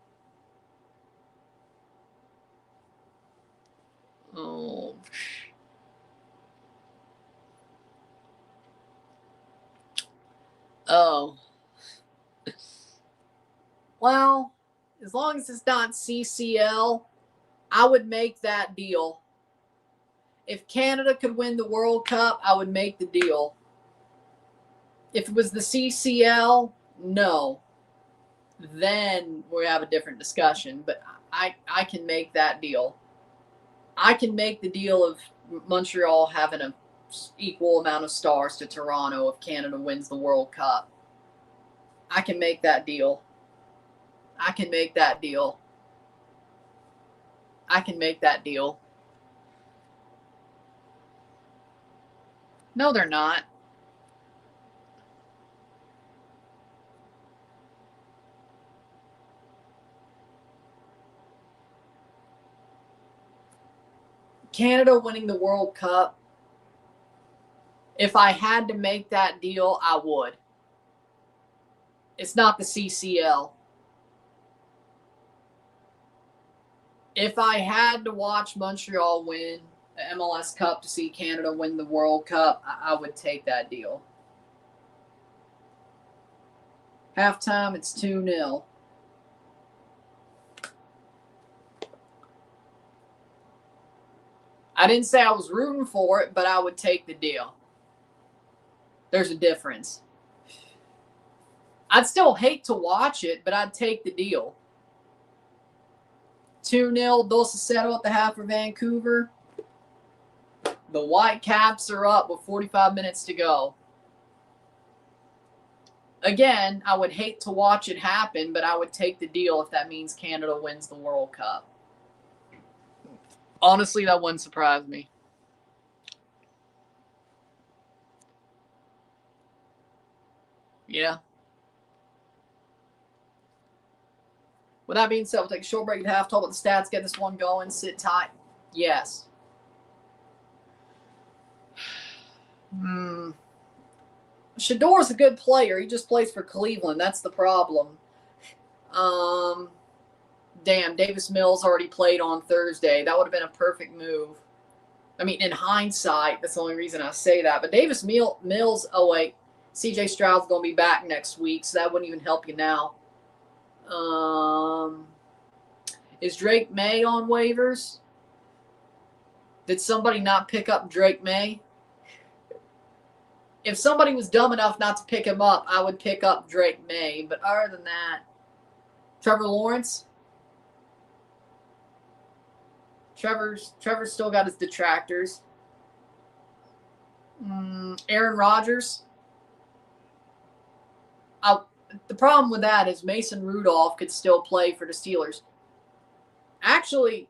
Oh. Oh. Well, as long as it's not CCL, I would make that deal. If Canada could win the World Cup, I would make the deal. If it was the CCL, no. Then we have a different discussion. But I can make that deal. I can make the deal of Montreal having an equal amount of stars to Toronto if Canada wins the World Cup. I can make that deal. I can make that deal. I can make that deal. No, they're not. Canada winning the World Cup, if I had to make that deal, I would. It's not the CCL. If I had to watch Montreal win the MLS Cup to see Canada win the World Cup, I would take that deal. Halftime, it's 2-0. I didn't say I was rooting for it, but I would take the deal. There's a difference. I'd still hate to watch it, but I'd take the deal. 2-0, Dos Acero at the half for Vancouver. The Whitecaps are up with 45 minutes to go. Again, I would hate to watch it happen, but I would take the deal if that means Canada wins the World Cup. Honestly, that wouldn't surprise me. Yeah. With that being said, we'll take a short break at half, talk about the stats, get this one going, sit tight. Yes. Shador's a good player. He just plays for Cleveland. That's the problem. Damn, Davis Mills already played on Thursday. That would have been a perfect move. I mean, in hindsight, that's the only reason I say that. But Davis Mills, oh, wait. CJ Stroud's going to be back next week, so that wouldn't even help you now. Is Drake May on waivers? Did somebody not pick up Drake May? If somebody was dumb enough not to pick him up, I would pick up Drake May. But other than that, Trevor Lawrence? Trevor's still got his detractors. Aaron Rodgers? The problem with that is Mason Rudolph could still play for the Steelers. Actually,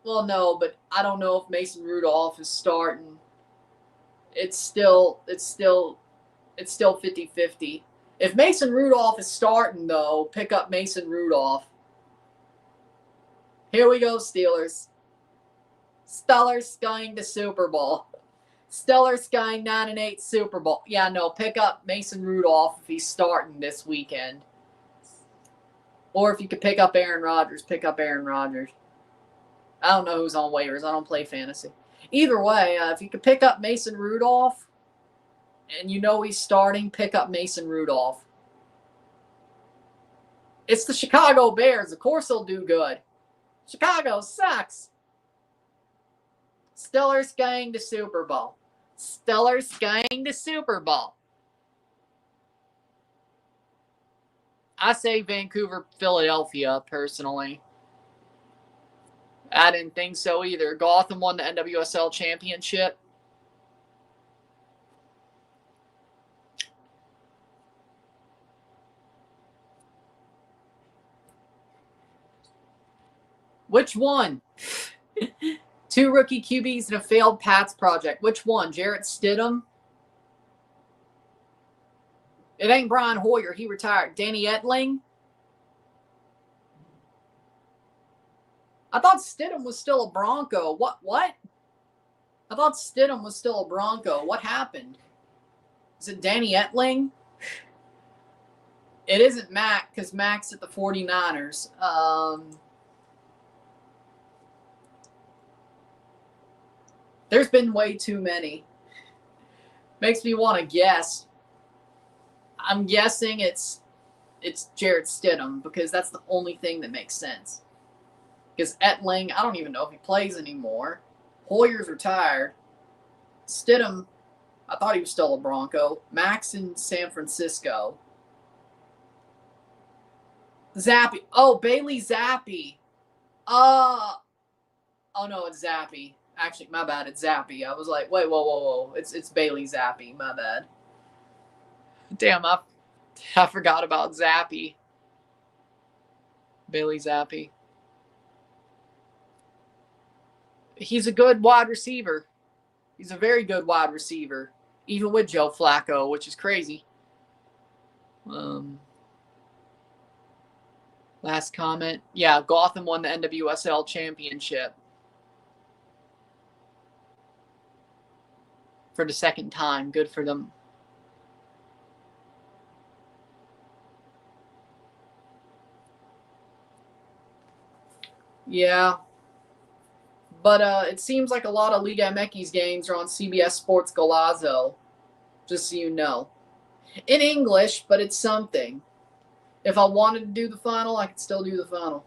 well, no, but I don't know if Mason Rudolph is starting. It's still 50-50. If Mason Rudolph is starting, though, pick up Mason Rudolph. Here we go, Steelers. Steelers going to Super Bowl. Steelers going 9-8 Super Bowl. Yeah, no, pick up Mason Rudolph if he's starting this weekend. Or if you could pick up Aaron Rodgers, pick up Aaron Rodgers. I don't know who's on waivers. I don't play fantasy. Either way, if you could pick up Mason Rudolph and you know he's starting, pick up Mason Rudolph. It's the Chicago Bears. Of course they'll do good. Chicago sucks. Steelers going to Super Bowl. Steelers going to Super Bowl. I say Vancouver, Philadelphia, personally. I didn't think so either. Gotham won the NWSL championship. Which one? 2 rookie QBs and a failed Pats project. Which one? Jarrett Stidham? It ain't Brian Hoyer. He retired. Danny Etling? I thought Stidham was still a Bronco. What? I thought Stidham was still a Bronco. What happened? Is it Danny Etling? It isn't Mac because Mac's at the 49ers. There's been way too many. Makes me want to guess. I'm guessing it's Jarrett Stidham because that's the only thing that makes sense. Because Etling, I don't even know if he plays anymore. Hoyer's retired. Stidham, I thought he was still a Bronco. Max in San Francisco. Zappy. Oh, Bailey Zappi. Oh no, it's Zappi. Actually, my bad, it's Zappi. I was like, wait, whoa. It's Bailey Zappi. My bad. Damn, I forgot about Zappi. Bailey Zappi. He's a good wide receiver. He's a very good wide receiver, even with Joe Flacco, which is crazy. Last comment. Yeah, Gotham won the NWSL championship for the second time. Good for them. Yeah. But it seems like a lot of Liga MX games are on CBS Sports Golazo, just so you know. In English, but it's something. If I wanted to do the final, I could still do the final.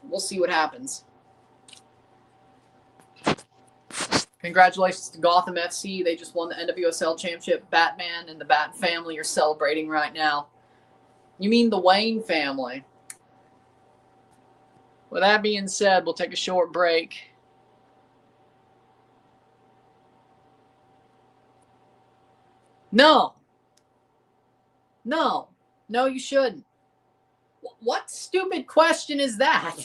We'll see what happens. Congratulations to Gotham FC. They just won the NWSL championship. Batman and the Bat family are celebrating right now. You mean the Wayne family? With that being said, we'll take a short break. No. No. No, you shouldn't. What stupid question is that?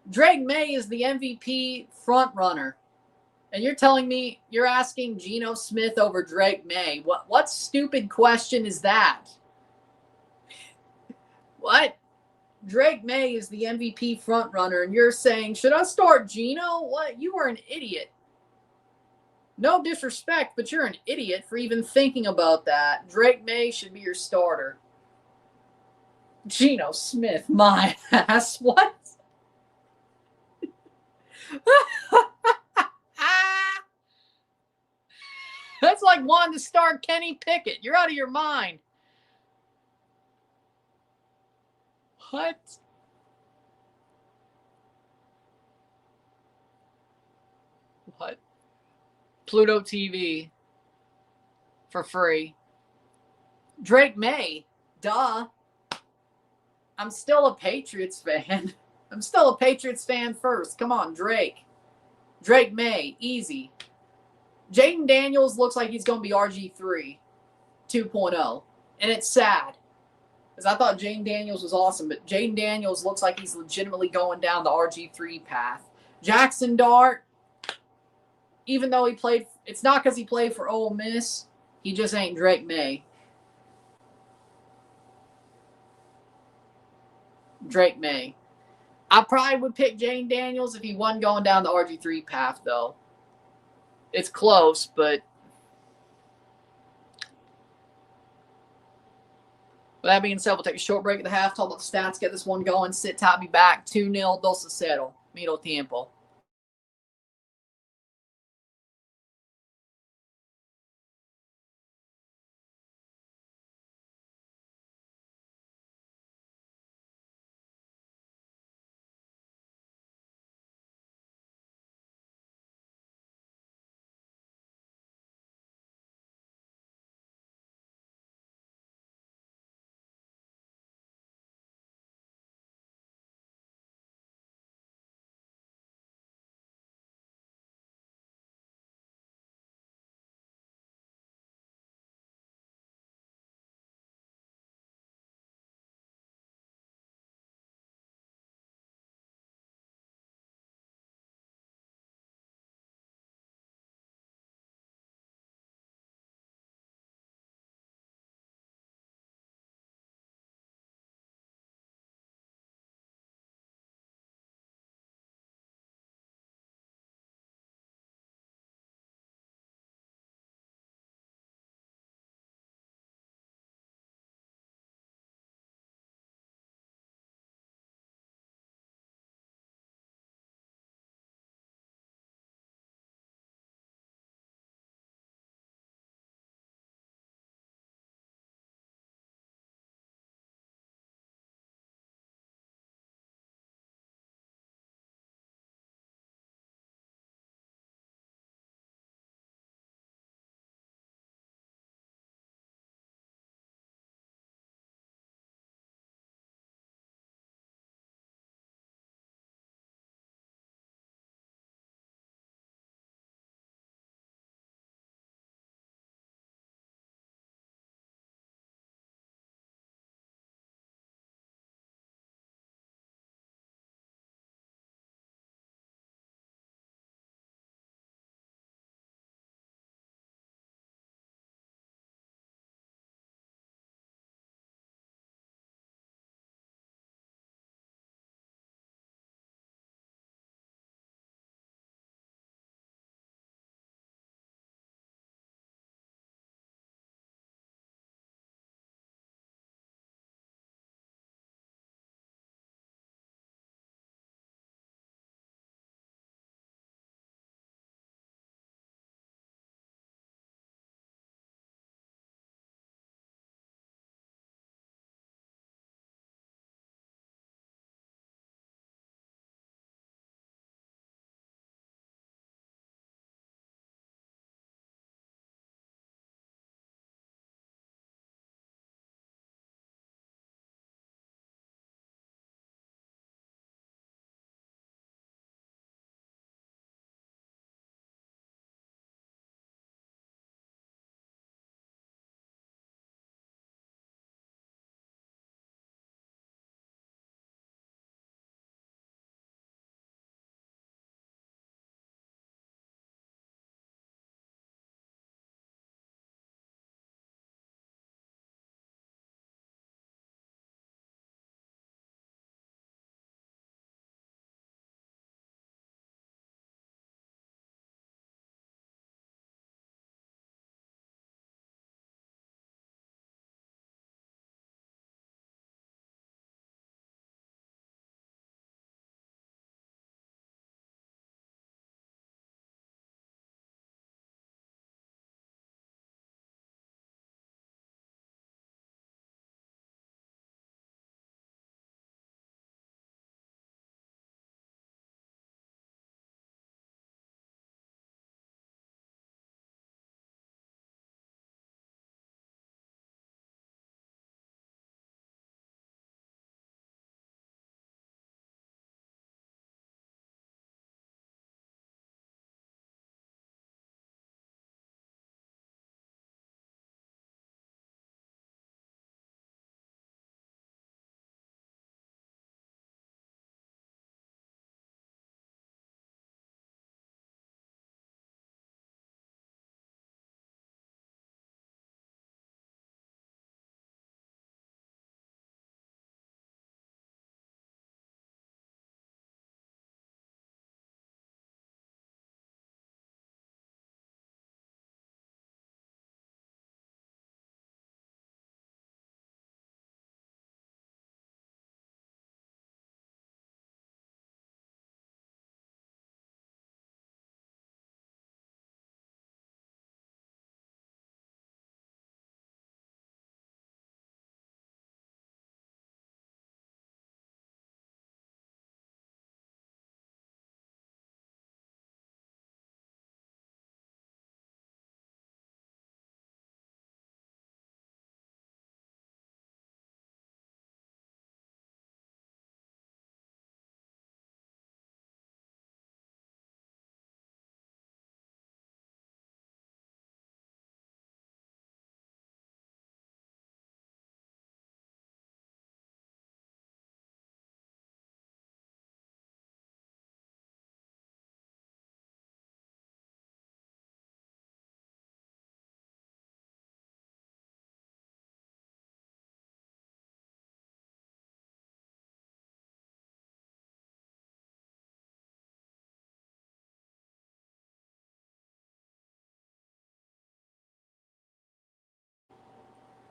Drake May is the MVP front runner. And you're telling me you're asking Geno Smith over Drake May. What stupid question is that? What? Drake May is the MVP front runner, and you're saying, should I start Geno? What? You are an idiot. No disrespect, but you're an idiot for even thinking about that. Drake May should be your starter. Geno Smith, my ass. What? That's like wanting to start Kenny Pickett. You're out of your mind. What? What? Pluto TV for free. Drake May. Duh. I'm still a Patriots fan. I'm still a Patriots fan first. Come on, Drake. Drake May. Easy. Jaden Daniels looks like he's going to be RG3 2.0. And it's sad. Because I thought Jaden Daniels was awesome. But Jaden Daniels looks like he's legitimately going down the RG3 path. Jackson Dart, even though he played, it's not because he played for Ole Miss. He just ain't Drake May. Drake May. I probably would pick Jaden Daniels if he wasn't going down the RG3 path, though. It's close, but with that being said, we'll take a short break at the half, talk about the stats, get this one going, sit tight, be back. 2-0, 2-0. Middle tiempo.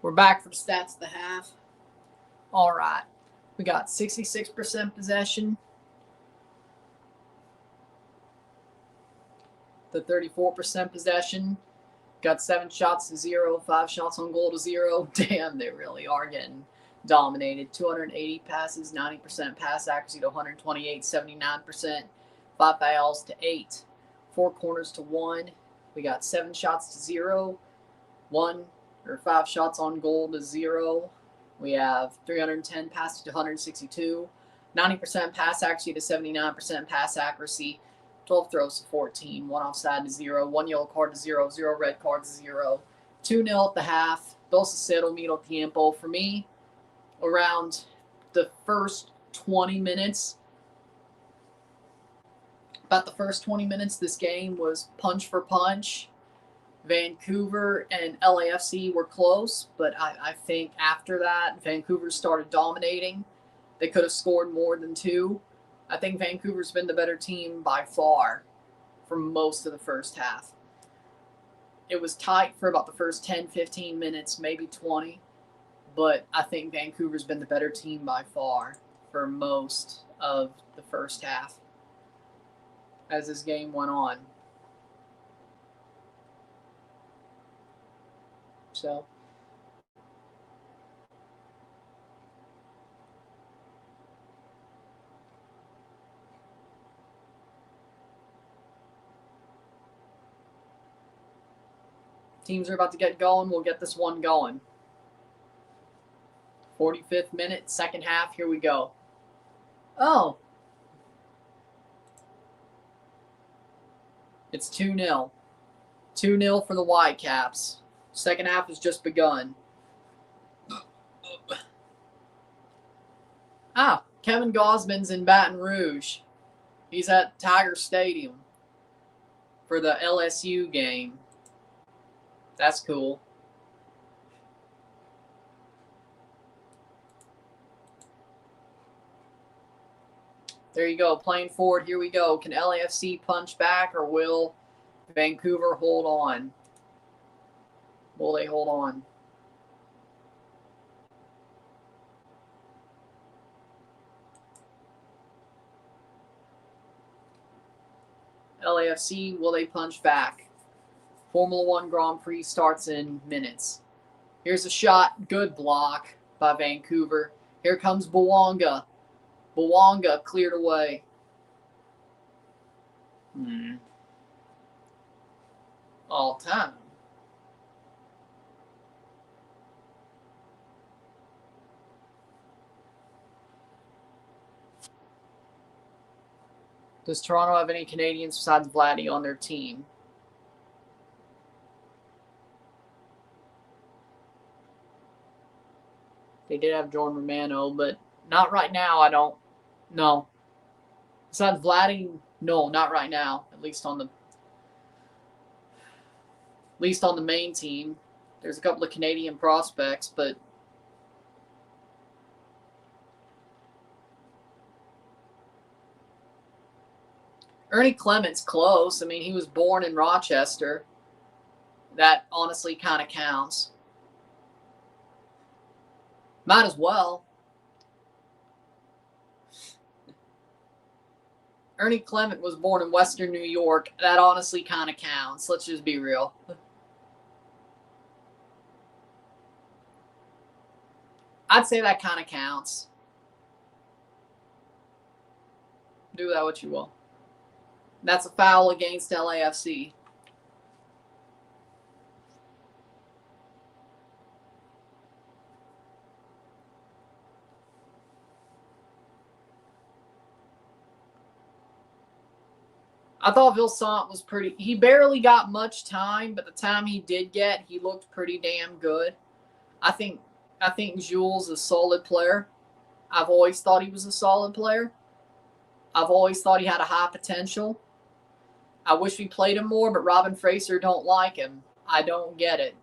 We're back for the stats of the half. All right. We got 66% possession. The 34% possession. Got 7 shots to 0, 5 shots on goal to 0. Damn, they really are getting dominated. 280 passes, 90% pass accuracy to 128, 79%. 5 fouls to 8. 4 corners to 1. We got 7 shots to 0. 5 shots on goal to 0. We have 310 passes to 162. 90% pass accuracy to 79% pass accuracy. 12 throws to 14, 1 offside to 0, 1 yellow card to 0, 0 red cards to 0. 2-0 at the half. 2-0 medio tiempo. For me, around the first 20 minutes, this game was punch for punch. Vancouver and LAFC were close, but I think after that, Vancouver started dominating. They could have scored more than 2. I think Vancouver's been the better team by far for most of the first half. It was tight for about the first 10, 15 minutes, maybe 20. But I think Vancouver's been the better team by far for most of the first half as this game went on. So teams are about to get going. We'll get this one going. 45th minute, second half. Here we go. Oh. It's 2-0. 2-0 for the Whitecaps. Second half has just begun. Kevin Gosman's in Baton Rouge. He's at Tiger Stadium for the LSU game. That's cool. There you go. Playing forward. Here we go. Can LAFC punch back or will Vancouver hold on? Will they hold on? LAFC, will they punch back? Formula One Grand Prix starts in minutes. Here's a shot. Good block by Vancouver. Here comes Bouanga. Bouanga cleared away. All time. Does Toronto have any Canadians besides Vladdy on their team? They did have Jordan Romano, but not right now, I don't. No. Besides Vladdy, no, not right now. At least on the main team. There's a couple of Canadian prospects, but Ernie Clement's close. I mean, he was born in Rochester. That honestly kind of counts. Might as well. Ernie Clement was born in Western New York. That honestly kind of counts. Let's just be real. I'd say that kind of counts. Do that what you will. That's a foul against LAFC. I thought Vilsaint was pretty. He barely got much time, but the time he did get, he looked pretty damn good. I think Jules is a solid player. I've always thought he was a solid player. I've always thought he had a high potential. I wish we played him more, but Robin Fraser don't like him. I don't get it.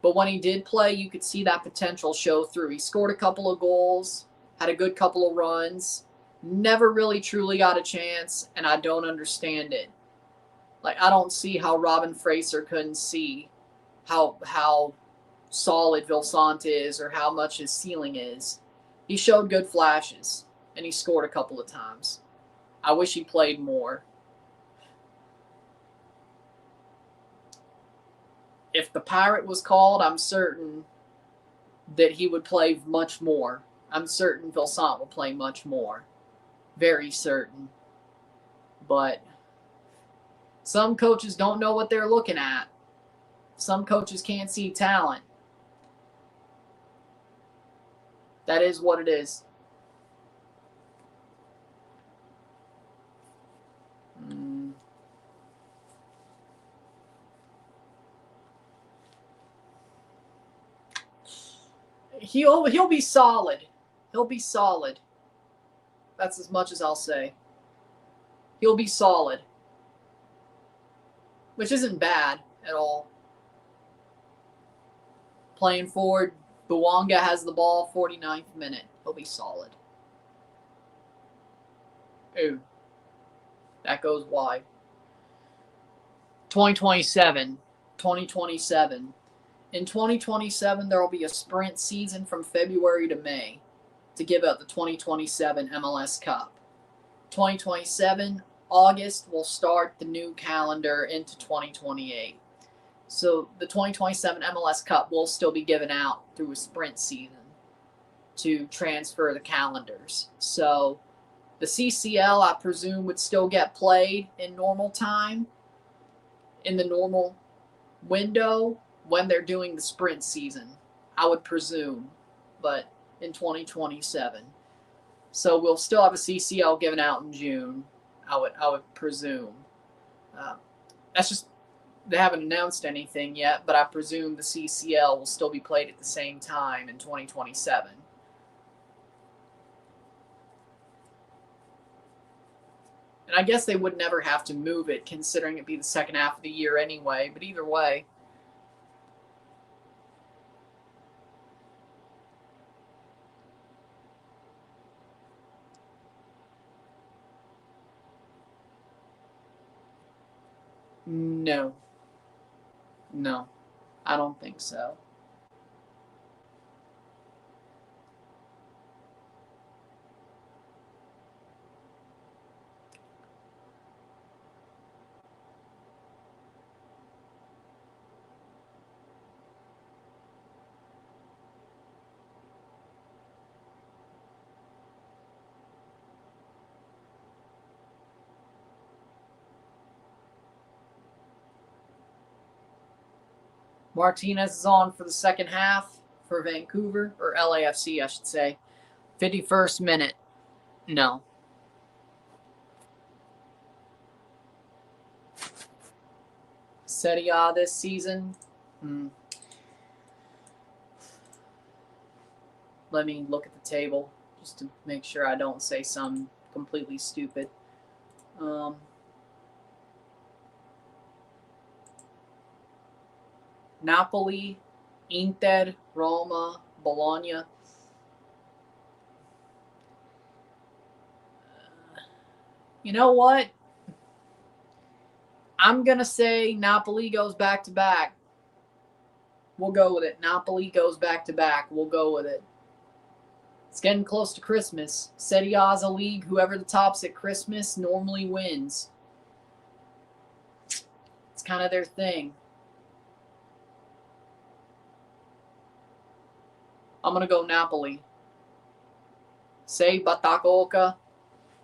But when he did play, you could see that potential show through. He scored a couple of goals, had a good couple of runs, never really truly got a chance, and I don't understand it. Like, I don't see how Robin Fraser couldn't see how solid Vilsante is or how much his ceiling is. He showed good flashes, and he scored a couple of times. I wish he played more. If the Pirate was called, I'm certain that he would play much more. I'm certain Vilsante will play much more. Very certain. But some coaches don't know what they're looking at. Some coaches can't see talent. That is what it is. He'll be solid. He'll be solid. That's as much as I'll say. He'll be solid. Which isn't bad at all. Playing forward, Buwanga has the ball, 49th minute. He'll be solid. Ooh. That goes wide. 2027. 2027. In 2027, there will be a sprint season from February to May to give out the 2027 MLS Cup. 2027, August, will start the new calendar into 2028. So the 2027 MLS Cup will still be given out through a sprint season to transfer the calendars. So the CCL, I presume, would still get played in normal time, in the normal window, when they're doing the sprint season, I would presume, but in 2027. So we'll still have a CCL given out in June, I would presume. That's just, they haven't announced anything yet, but I presume the CCL will still be played at the same time in 2027. And I guess they would never have to move it, considering it'd be the second half of the year anyway, but either way. No. No, I don't think so. Martinez is on for the second half for Vancouver, or LAFC, I should say. 51st minute. No. Serie A this season. Let me look at the table just to make sure I don't say something completely stupid. Napoli, Inter, Roma, Bologna. You know what? I'm going to say Napoli goes back-to-back. We'll go with it. Napoli goes back-to-back. We'll go with it. It's getting close to Christmas. Serie A is a league. Whoever the top's at Christmas normally wins. It's kind of their thing. I'm going to go Napoli. Say Batakoka.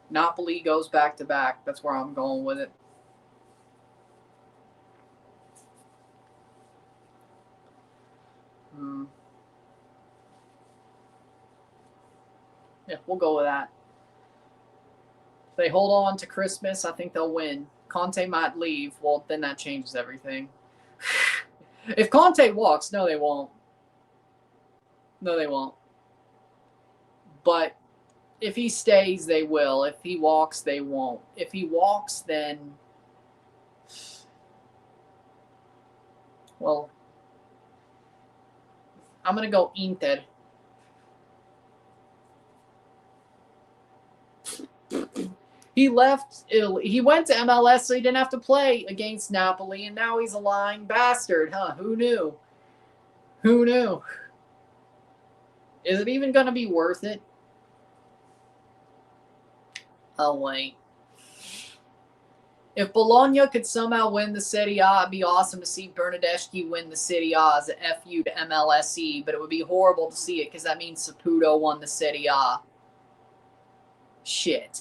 Napoli goes back-to-back. That's where I'm going with it. Yeah, we'll go with that. If they hold on to Christmas, I think they'll win. Conte might leave. Well, then that changes everything. If Conte walks, no, they won't. No, they won't. But if he stays, they will. If he walks, they won't. If he walks, then... Well, I'm going to go Inter. He left Italy. He went to MLS so he didn't have to play against Napoli, and now he's a lying bastard, huh? Who knew? Who knew? Is it even going to be worth it? Oh, wait. If Bologna could somehow win the Serie A, it'd be awesome to see Bernardeschi win the Serie A as a FU to MLSE, but it would be horrible to see it because that means Saputo won the Serie A. Shit.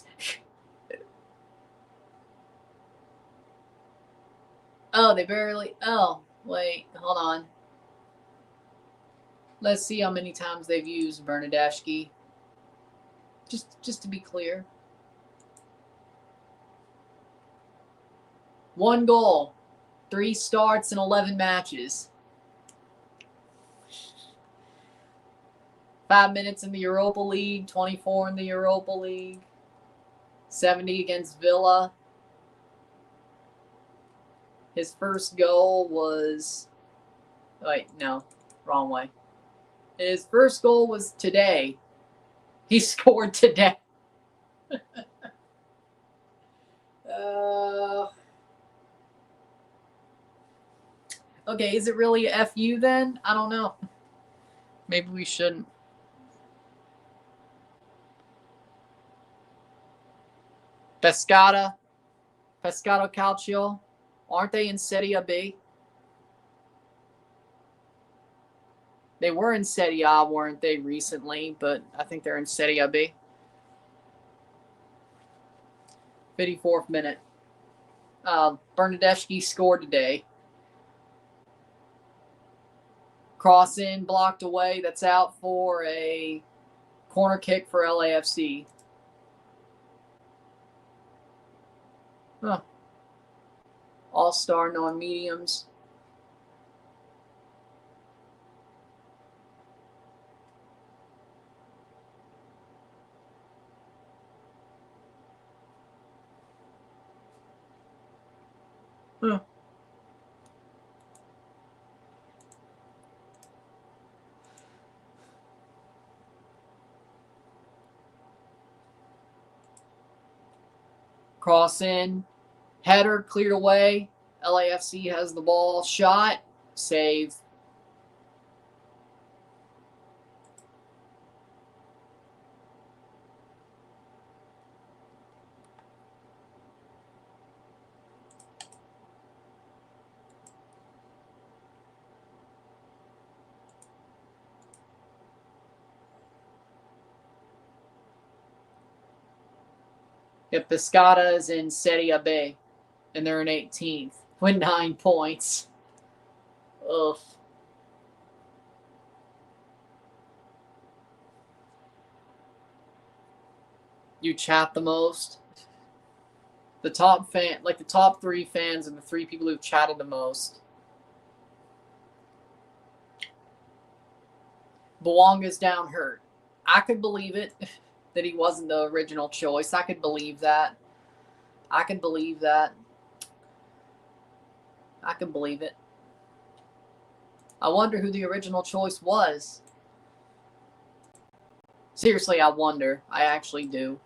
Oh, they barely... Oh, wait, hold on. Let's see how many times they've used Bernardeschi. Just to be clear. 1 goal, 3 starts in 11 matches. 5 minutes in the Europa League, 24 in the Europa League, 70 against Villa. His first goal was... Wait, no, wrong way. His first goal was today. He scored today. Okay, is it really a FU then? I don't know. Maybe we shouldn't. Pescara Calcio. Aren't they in Serie B? They were in Serie A, weren't they, recently? But I think they're in Serie B. 54th minute. Bernardeschi scored today. Cross in, blocked away. That's out for a corner kick for LAFC. Huh. All-star non-mediums. Huh. Cross in. Header cleared away. LAFC has the ball. Shot. Save. Pescara is in Serie B, and they're in 18th with 9 points. Ugh. You chat the most? The top 3 fans and the 3 people who've chatted the most. Bouanga's down hurt. I could believe it. That he wasn't the original choice. I could believe that. I could believe that. I could believe it. I wonder who the original choice was. Seriously, I wonder. I actually do.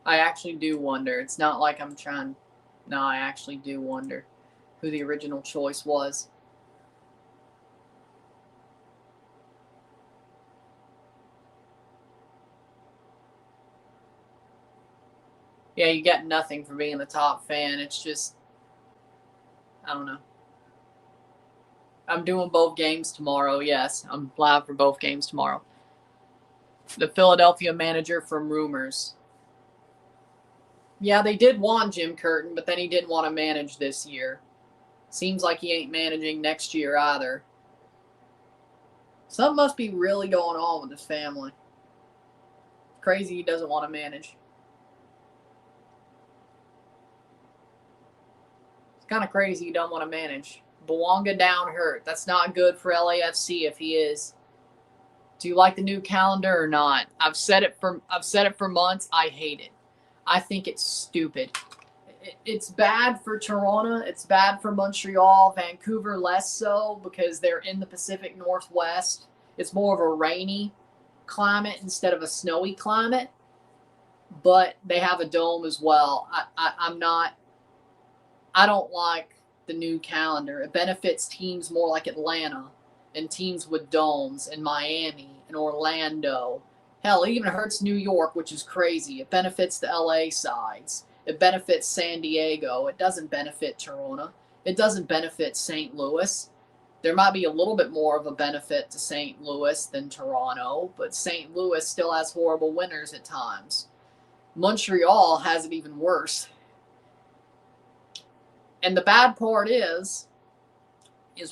I actually do wonder. It's not like I'm trying... No, I actually do wonder who the original choice was. Yeah, you get nothing for being the top fan. It's just, I don't know. I'm doing both games tomorrow, yes. I'm live for both games tomorrow. The Philadelphia manager from Rumors. Yeah, they did want Jim Curtin, but then he didn't want to manage this year. Seems like he ain't managing next year either. Something must be really going on with his family. Crazy he doesn't want to manage. Kind of crazy you don't want to manage. Bouanga down hurt. That's not good for LAFC if he is. Do you like the new calendar or not? I've said it for months. I hate it. I think it's stupid. It's bad for Toronto. It's bad for Montreal. Vancouver less so because they're in the Pacific Northwest. It's more of a rainy climate instead of a snowy climate. But they have a dome as well. I don't like the new calendar. It benefits teams more like Atlanta and teams with domes and Miami and Orlando. Hell, it even hurts New York, which is crazy. It benefits the LA sides. It benefits San Diego. It doesn't benefit Toronto. It doesn't benefit St. Louis. There might be a little bit more of a benefit to St. Louis than Toronto, but St. Louis still has horrible winters at times. Montreal has it even worse. And the bad part is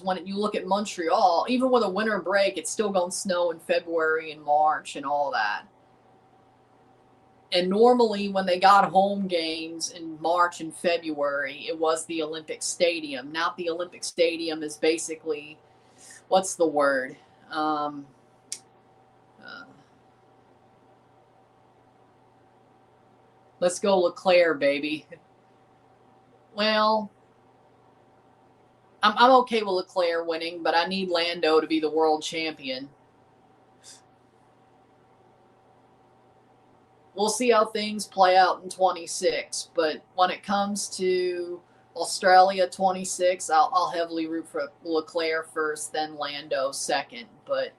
when you look at Montreal, even with a winter break, it's still going to snow in February and March and all that. And normally when they got home games in March and February, it was the Olympic Stadium. Now the Olympic Stadium is basically, what's the word? Let's go LeClaire, baby. Well, I'm okay with LeClaire winning, but I need Lando to be the world champion. We'll see how things play out in 26. But when it comes to Australia 26, I'll heavily root for LeClaire first, then Lando second. But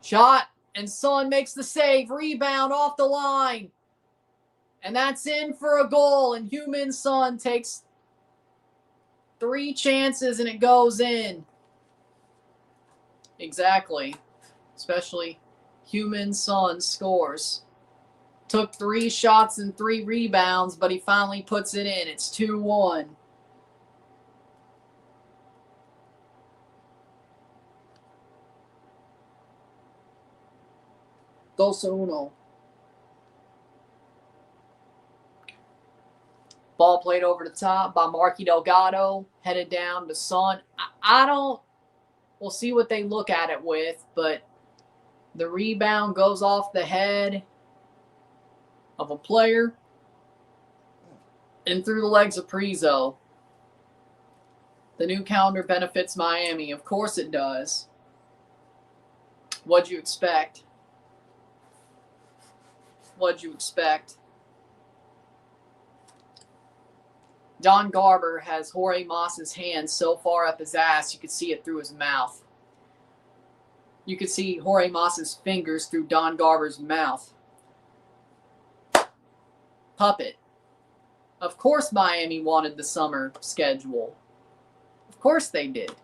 shot, and Son makes the save. Rebound off the line. And that's in for a goal. And Heung-min Son takes 3 chances and it goes in. Exactly. Especially Heung-min Son scores. Took 3 shots and 3 rebounds, but he finally puts it in. It's 2-1. Dos uno. Ball played over the top by Marky Delgado. Headed down to Son. We'll see what they look at it with, but the rebound goes off the head of a player and through the legs of Prizo. The new calendar benefits Miami. Of course it does. What'd you expect? What'd you expect? Don Garber has Jorge Mas's hand so far up his ass, you could see it through his mouth. You could see Jorge Mas's fingers through Don Garber's mouth. Puppet. Of course Miami wanted the summer schedule. Of course they did.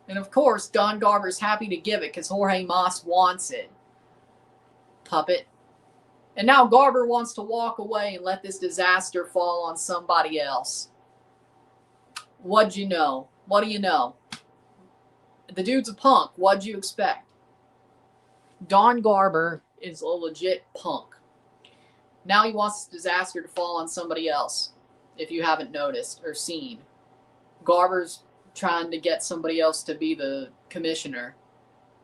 And of course Don Garber's happy to give it because Jorge Mas wants it. Puppet. And now Garber wants to walk away and let this disaster fall on somebody else. What'd you know? What do you know? The dude's a punk. What'd you expect? Don Garber is a legit punk. Now he wants this disaster to fall on somebody else, if you haven't noticed or seen. Garber's trying to get somebody else to be the commissioner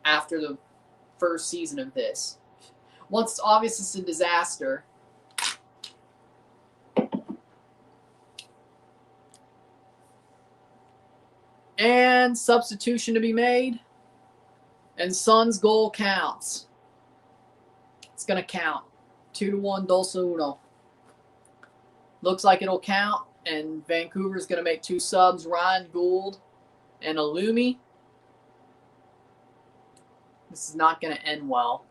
after the first season of this. Once it's obvious it's a disaster. And substitution to be made. And Son's goal counts. It's going to count. 2-1, dos uno. Looks like it'll count. And Vancouver's going to make 2 subs. Ryan Gould and Alumi. This is not going to end well.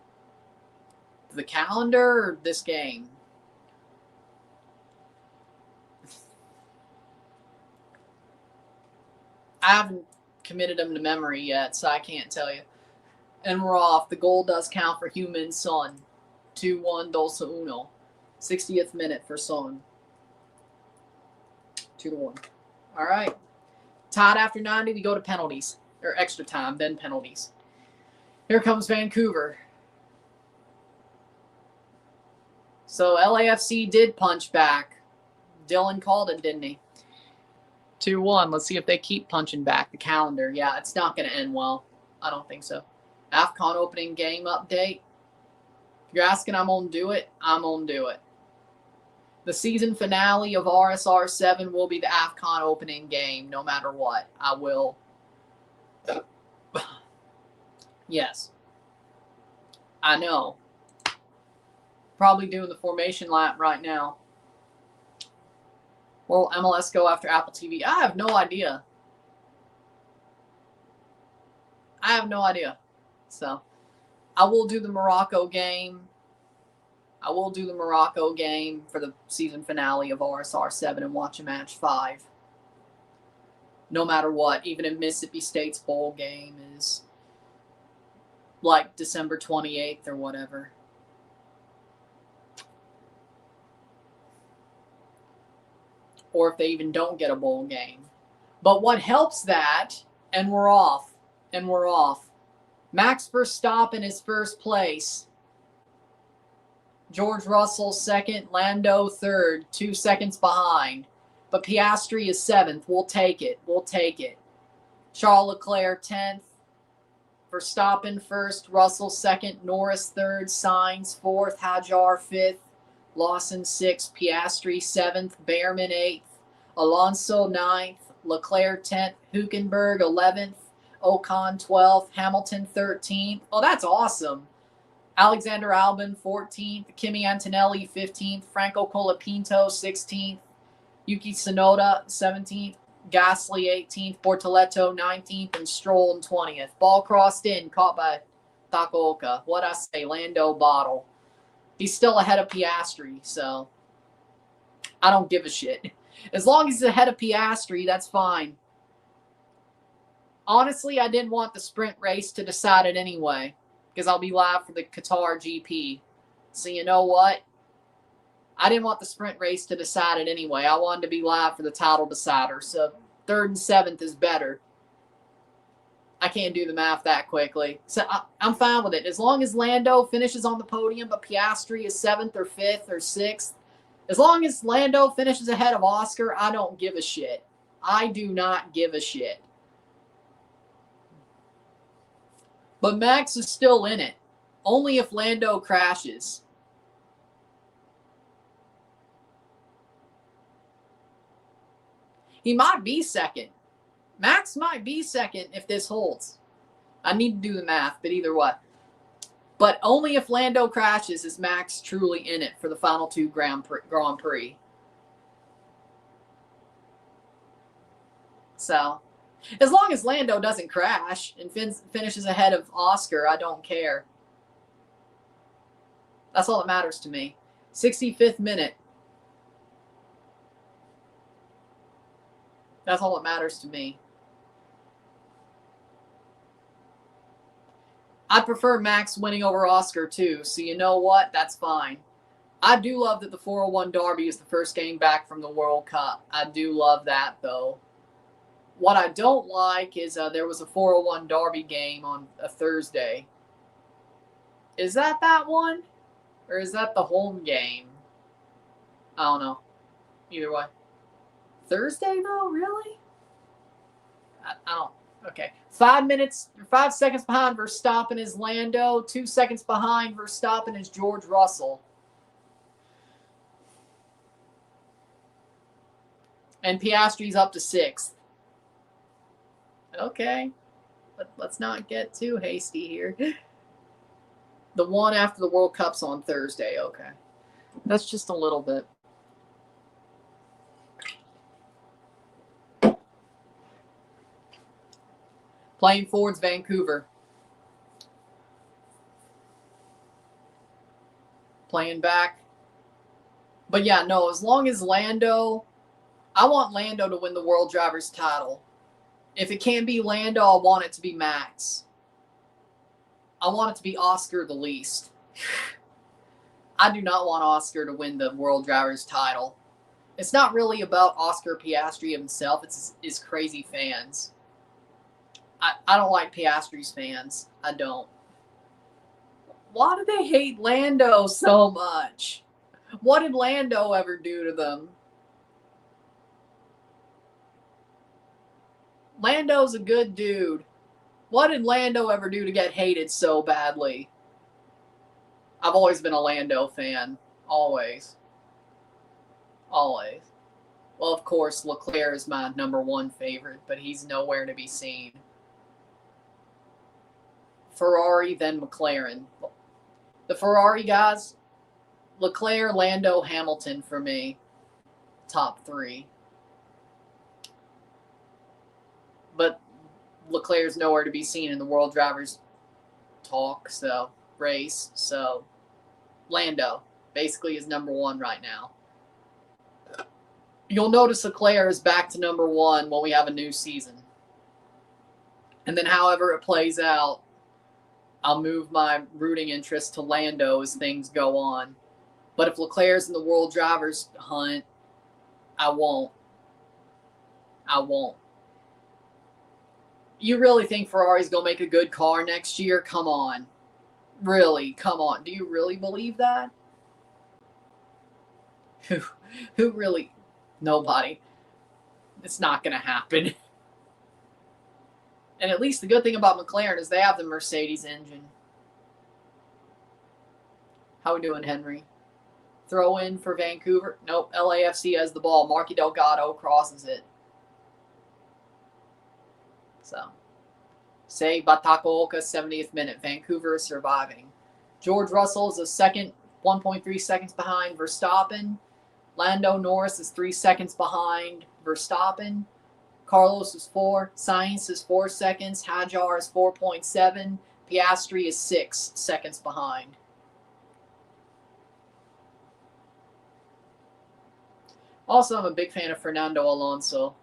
The calendar or this game? I haven't committed them to memory yet, so I can't tell you. And we're off. The goal does count for Heung-min Son. 2-1, dos uno. 60th minute for Son. 2-1. All right. Tied after 90, we go to penalties. Or extra time, then penalties. Here comes Vancouver. So LAFC did punch back. Dillon called it, didn't he? 2-1. Let's see if they keep punching back. The calendar. Yeah, it's not going to end well. I don't think so. AFCON opening game update. If you're asking I'm going to do it, I'm going to do it. The season finale of RSR 7 will be the AFCON opening game, no matter what. I will. Yes. I know. Probably doing the formation lap right now. Or will MLS go after Apple TV? I have no idea. I have no idea. So, I will do the Morocco game. I will do the Morocco game for the season finale of RSR 7 and watch a match 5. No matter what, even if Mississippi State's bowl game is like December 28th or whatever. Or if they even don't get a bowl game. But what helps that, and we're off. Max Verstappen is first place. George Russell second, Lando third, 2 seconds behind. But Piastri is 7th. We'll take it. Charles Leclerc 10th. Verstappen first, Russell second, Norris third, Sainz 4th, Hadjar 5th, Lawson 6th, Piastri 7th, Behrman 8th, Alonso 9th, Leclerc 10th, Hülkenberg 11th, Ocon 12th, Hamilton 13th. Oh, that's awesome. Alexander Albon 14th, Kimi Antonelli 15th, Franco Colapinto 16th, Yuki Tsunoda 17th, Gasly 18th, Bortoleto 19th, and Stroll 20th. Ball crossed in, caught by Takaoka. What'd I say? Lando Bottle. He's still ahead of Piastri, so I don't give a shit. As long as he's ahead of Piastri, that's fine. Honestly, I didn't want the sprint race to decide it anyway, because I'll be live for the Qatar GP. So you know what? I didn't want the sprint race to decide it anyway. I wanted to be live for the title decider, so 3rd and 7th is better. I can't do the math that quickly. So I'm fine with it. As long as Lando finishes on the podium, but Piastri is 7th or 5th or 6th, as long as Lando finishes ahead of Oscar, I don't give a shit. I do not give a shit. But Max is still in it. Only if Lando crashes. He might be second. Max might be second if this holds. I need to do the math, but either way. But only if Lando crashes is Max truly in it for the final 2 Grand Prix. So, as long as Lando doesn't crash and finishes ahead of Oscar, I don't care. That's all that matters to me. 65th minute. That's all that matters to me. I prefer Max winning over Oscar too, so you know what? That's fine. I do love that the 401 Derby is the first game back from the World Cup. I do love that, though. What I don't like is there was a 401 Derby game on a Thursday. Is that one? Or is that the home game? I don't know. Either way. Thursday, though? Really? I don't. Okay. 5 seconds behind Verstappen is Lando. 2 seconds behind Verstappen is George Russell. And Piastri's up to 6th. Okay. Let's not get too hasty here. The one after the World Cup's on Thursday. Okay. That's just a little bit. Playing forwards, Vancouver. Playing back. But yeah, no, as long as Lando, I want Lando to win the World Drivers title. If it can't be Lando, I want it to be Max. I want it to be Oscar the least. I do not want Oscar to win the World Drivers title. It's not really about Oscar Piastri himself. It's his crazy fans. I don't like Piastri's fans. I don't. Why do they hate Lando so much? What did Lando ever do to them? Lando's a good dude. What did Lando ever do to get hated so badly? I've always been a Lando fan. Always. Always. Well, of course, Leclerc is my #1 favorite, but he's nowhere to be seen. Ferrari, then McLaren. The Ferrari guys, Leclerc, Lando, Hamilton for me. Top 3. But Leclerc's nowhere to be seen in the World Drivers race. So Lando basically is number one right now. You'll notice Leclerc is back to number one when we have a new season. And then however it plays out, I'll move my rooting interest to Lando as things go on. But if Leclerc's in the World Drivers hunt, I won't. You really think Ferrari's going to make a good car next year? Come on. Really? Come on. Do you really believe that? Who really? Nobody. It's not going to happen. And at least the good thing about McLaren is they have the Mercedes engine. How we doing, Henry? Throw in for Vancouver. Nope, LAFC has the ball. Marky Delgado crosses it. So, say Batakoka, 70th minute. Vancouver is surviving. George Russell is a second, 1.3 seconds behind Verstappen. Lando Norris is 3 seconds behind Verstappen. Carlos is 4. Sainz is 4 seconds. Hajar is 4.7. Piastri is 6 seconds behind. Also, I'm a big fan of Fernando Alonso.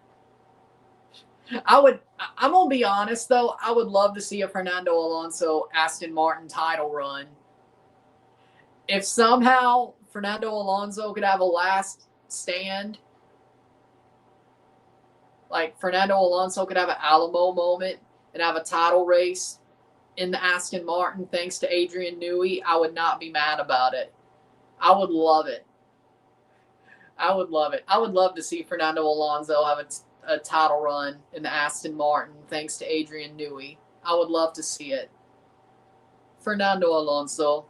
I'm going to be honest, though. I would love to see a Fernando Alonso Aston Martin title run. If somehow Fernando Alonso could have a last stand, like Fernando Alonso could have an Alamo moment and have a title race in the Aston Martin thanks to Adrian Newey, I would not be mad about it. I would love it. I would love to see Fernando Alonso have a title run in the Aston Martin thanks to Adrian Newey. I would love to see it. Fernando Alonso.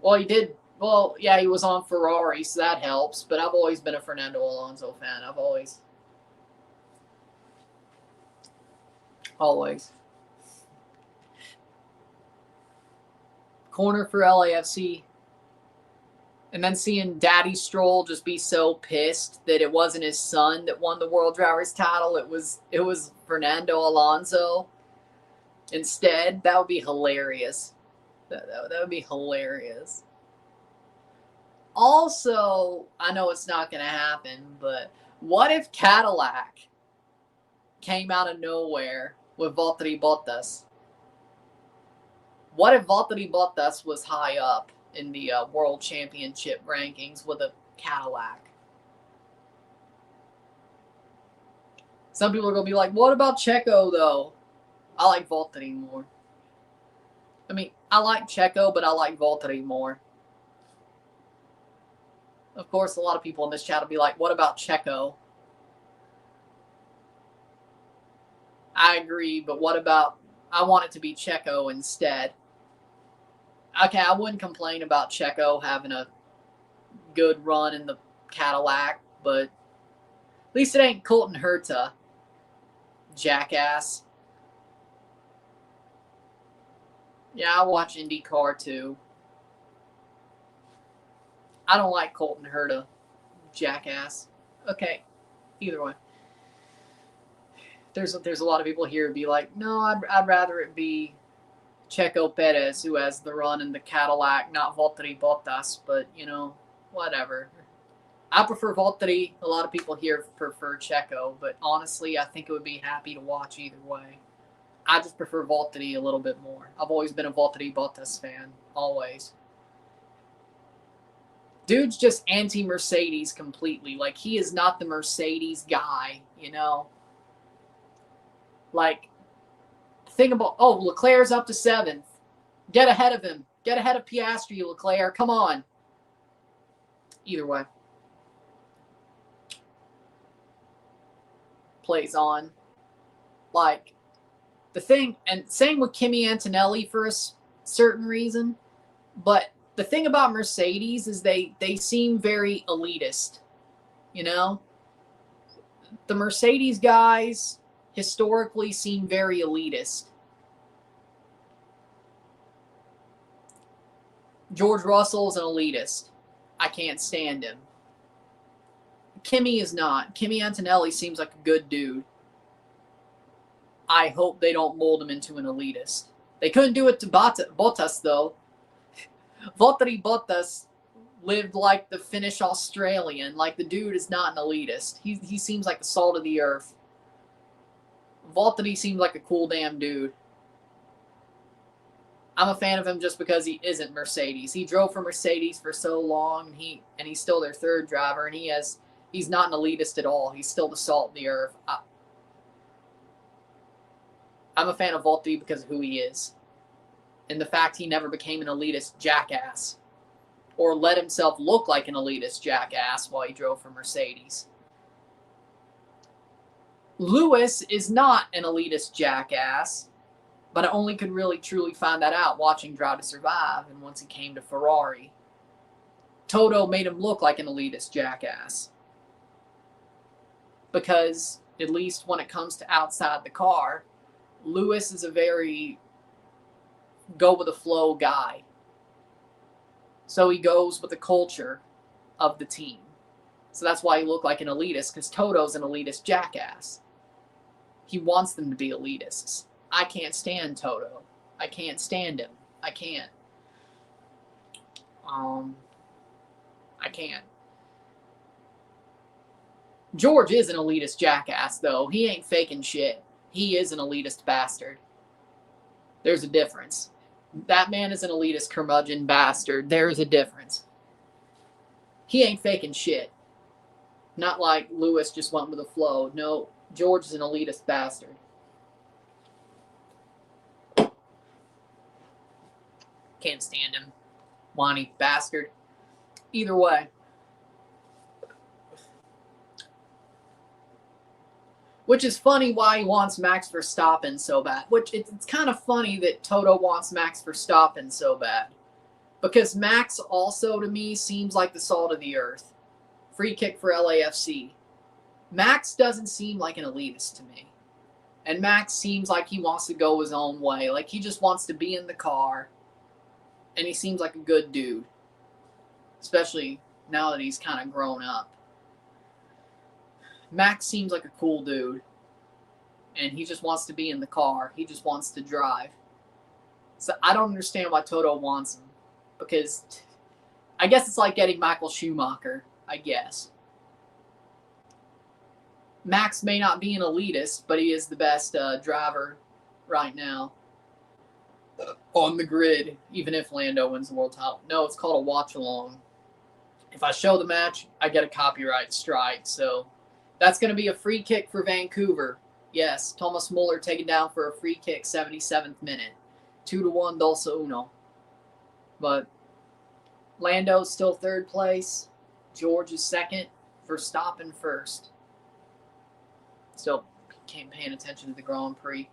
Well, he did. Well, yeah, he was on Ferrari, so that helps. But I've always been a Fernando Alonso fan. Always. Corner for LAFC. And then seeing Daddy Stroll just be so pissed that it wasn't his son that won the World Drivers title. It was Fernando Alonso instead. That would be hilarious. That would be hilarious. Also, I know it's not going to happen, but what if Cadillac came out of nowhere with Valtteri Bottas? What if Valtteri Bottas was high up in the World Championship rankings with a Cadillac? Some people are going to be like, what about Checo, though? I like Valtteri more. I mean, I like Checo, but I like Valtteri more. Of course, a lot of people in this chat will be like, what about Checo? I agree, but what about, I want it to be Checo instead. Okay, I wouldn't complain about Checo having a good run in the Cadillac, but at least it ain't Colton Herta, jackass. Yeah, I watch IndyCar too. I don't like Colton Herta, jackass. Okay, either way. There's a lot of people here who'd be like, no, I'd rather it be Checo Perez who has the run in the Cadillac, not Valtteri Bottas, but, you know, whatever. I prefer Valtteri. A lot of people here prefer Checo, but honestly, I think it would be happy to watch either way. I just prefer Valtteri a little bit more. I've always been a Valtteri Bottas fan. Always. Dude's just anti-Mercedes completely. Like, he is not the Mercedes guy, you know? Like, think about, oh, Leclerc's up to 7th. Get ahead of him. Get ahead of Piastri, Leclerc. Come on. Either way. Plays on. Like, the thing, and same with Kimi Antonelli for a certain reason, but the thing about Mercedes is they seem very elitist, you know? The Mercedes guys historically seem very elitist. George Russell's an elitist. I can't stand him. Kimmy is not. Kimmy Antonelli seems like a good dude. I hope they don't mold him into an elitist. They couldn't do it to Bottas, though. Valtteri Bottas lived like the Finnish Australian. Like, the dude is not an elitist. He seems like the salt of the earth. Valtteri seems like a cool damn dude. I'm a fan of him just because he isn't Mercedes. He drove for Mercedes for so long, and he's still their third driver, and he's not an elitist at all. He's still the salt of the earth. I'm a fan of Valtteri because of who he is, and the fact he never became an elitist jackass, or let himself look like an elitist jackass while he drove for Mercedes. Lewis is not an elitist jackass. But I only could really truly find that out watching Drive to Survive and once he came to Ferrari. Toto made him look like an elitist jackass. Because, at least when it comes to outside the car, Lewis is a very go-with-the-flow guy. So he goes with the culture of the team. So that's why he looked like an elitist, because Toto's an elitist jackass. He wants them to be elitists. I can't stand Toto. I can't stand him. I can't. I can't. George is an elitist jackass, though. He ain't faking shit. He is an elitist bastard. There's a difference. That man is an elitist curmudgeon bastard. There's a difference. He ain't faking shit. Not like Lewis just went with the flow. No, George is an elitist bastard. Can't stand him. Whiny bastard. Either way. Which is funny why he wants Max Verstappen so bad. Which it's kind of funny that Toto wants Max Verstappen so bad. Because Max also, to me, seems like the salt of the earth. Free kick for LAFC. Max doesn't seem like an elitist to me. And Max seems like he wants to go his own way. Like he just wants to be in the car. And he seems like a good dude. Especially now that he's kind of grown up. Max seems like a cool dude. And he just wants to be in the car. He just wants to drive. So I don't understand why Toto wants him. Because I guess it's like getting Michael Schumacher, I guess. Max may not be an elitist, but he is the best driver right now. On the grid, even if Lando wins the world title. No, it's called a watch-along. If I show the match, I get a copyright strike. So that's going to be a free kick for Vancouver. Yes, Thomas Muller taken down for a free kick, 77th minute. 2-1, Dos Uno. But Lando's still third place. George is second. Verstappen first. Still can't paying attention to the Grand Prix.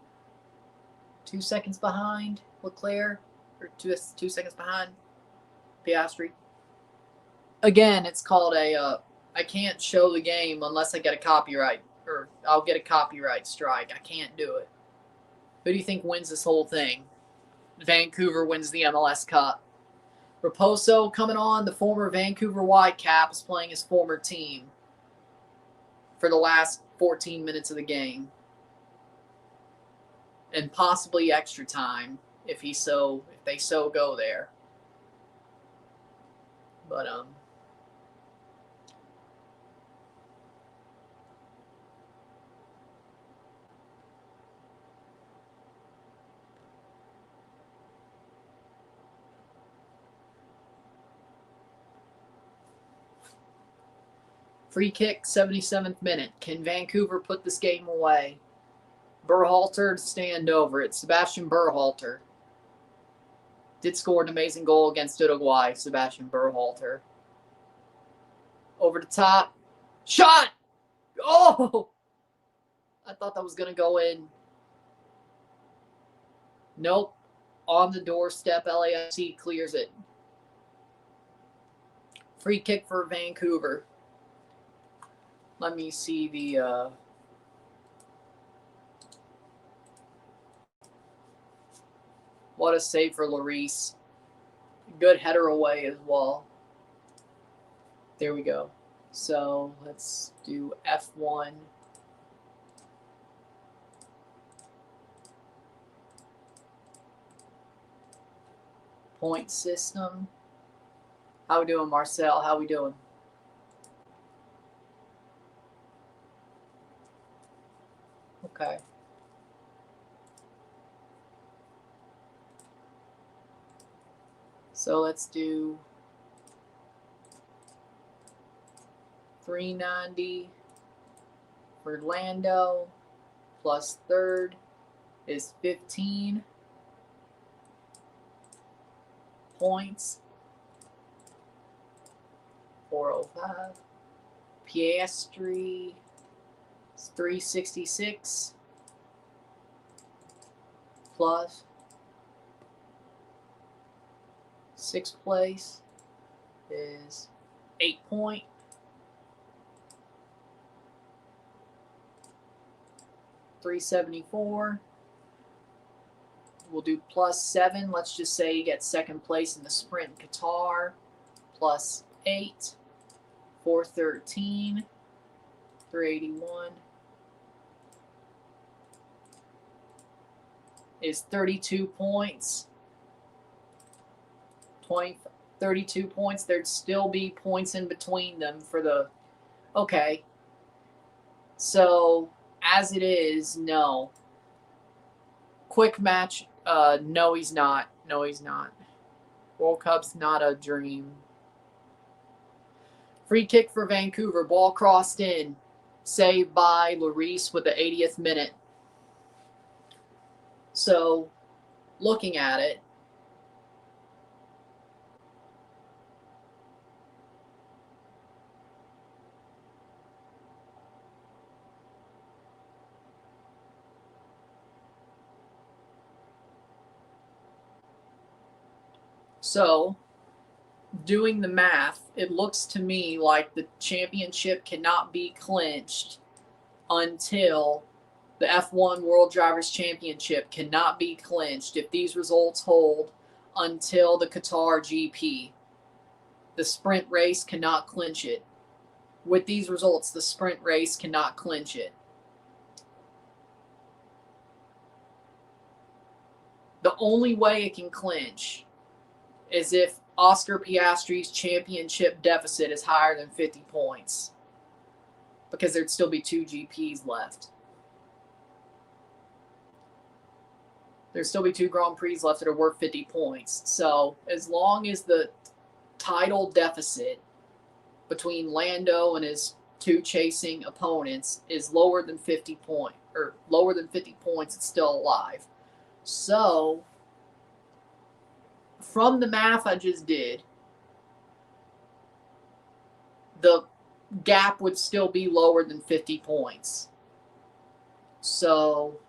2 seconds behind Leclerc, or two seconds behind Piastri. Again, it's called a, I can't show the game unless I get a copyright, or I'll get a copyright strike. I can't do it. Who do you think wins this whole thing? Vancouver wins the MLS Cup. Raposo coming on, the former Vancouver Whitecaps, playing his former team for the last 14 minutes of the game. And possibly extra time if they so go there. But free kick, 77th minute. Can Vancouver put this game away? Berhalter to stand over it. Sebastian Berhalter did score an amazing goal against Uruguay. Sebastian Berhalter. Over the top. Shot! Oh! I thought that was going to go in. Nope. On the doorstep, LAFC clears it. Free kick for Vancouver. Let me see the... What a save for Lloris. Good header away as well. There we go. So let's do F1. Point system. How we doing, Marcel? How we doing? Okay. So let's do 390 for Orlando plus third is 15 points. 405. Piastri is 366 plus sixth place is 8 point. $374. We'll do plus 7. Let's just say you get second place in the sprint in Qatar. Plus 8. 413. 381 is 32 points. 32 points. There'd still be points in between them for the... Okay. So, as it is, no. Quick match, no, he's not. No, he's not. World Cup's not a dream. Free kick for Vancouver. Ball crossed in. Saved by Lloris with the 80th minute. So, looking at it, doing the math, it looks to me like the championship cannot be clinched until the F1 World Drivers' Championship cannot be clinched if these results hold until the Qatar GP. The sprint race cannot clinch it. With these results, the sprint race cannot clinch it. The only way it can clinch is if Oscar Piastri's championship deficit is higher than 50 points, because there'd still be 2 GPs left. There'd still be 2 Grand Prix left that are worth 50 points. So as long as the title deficit between Lando and his 2 chasing opponents is lower than 50 points, it's still alive. So from the math I just did, the gap would still be lower than 50 points. So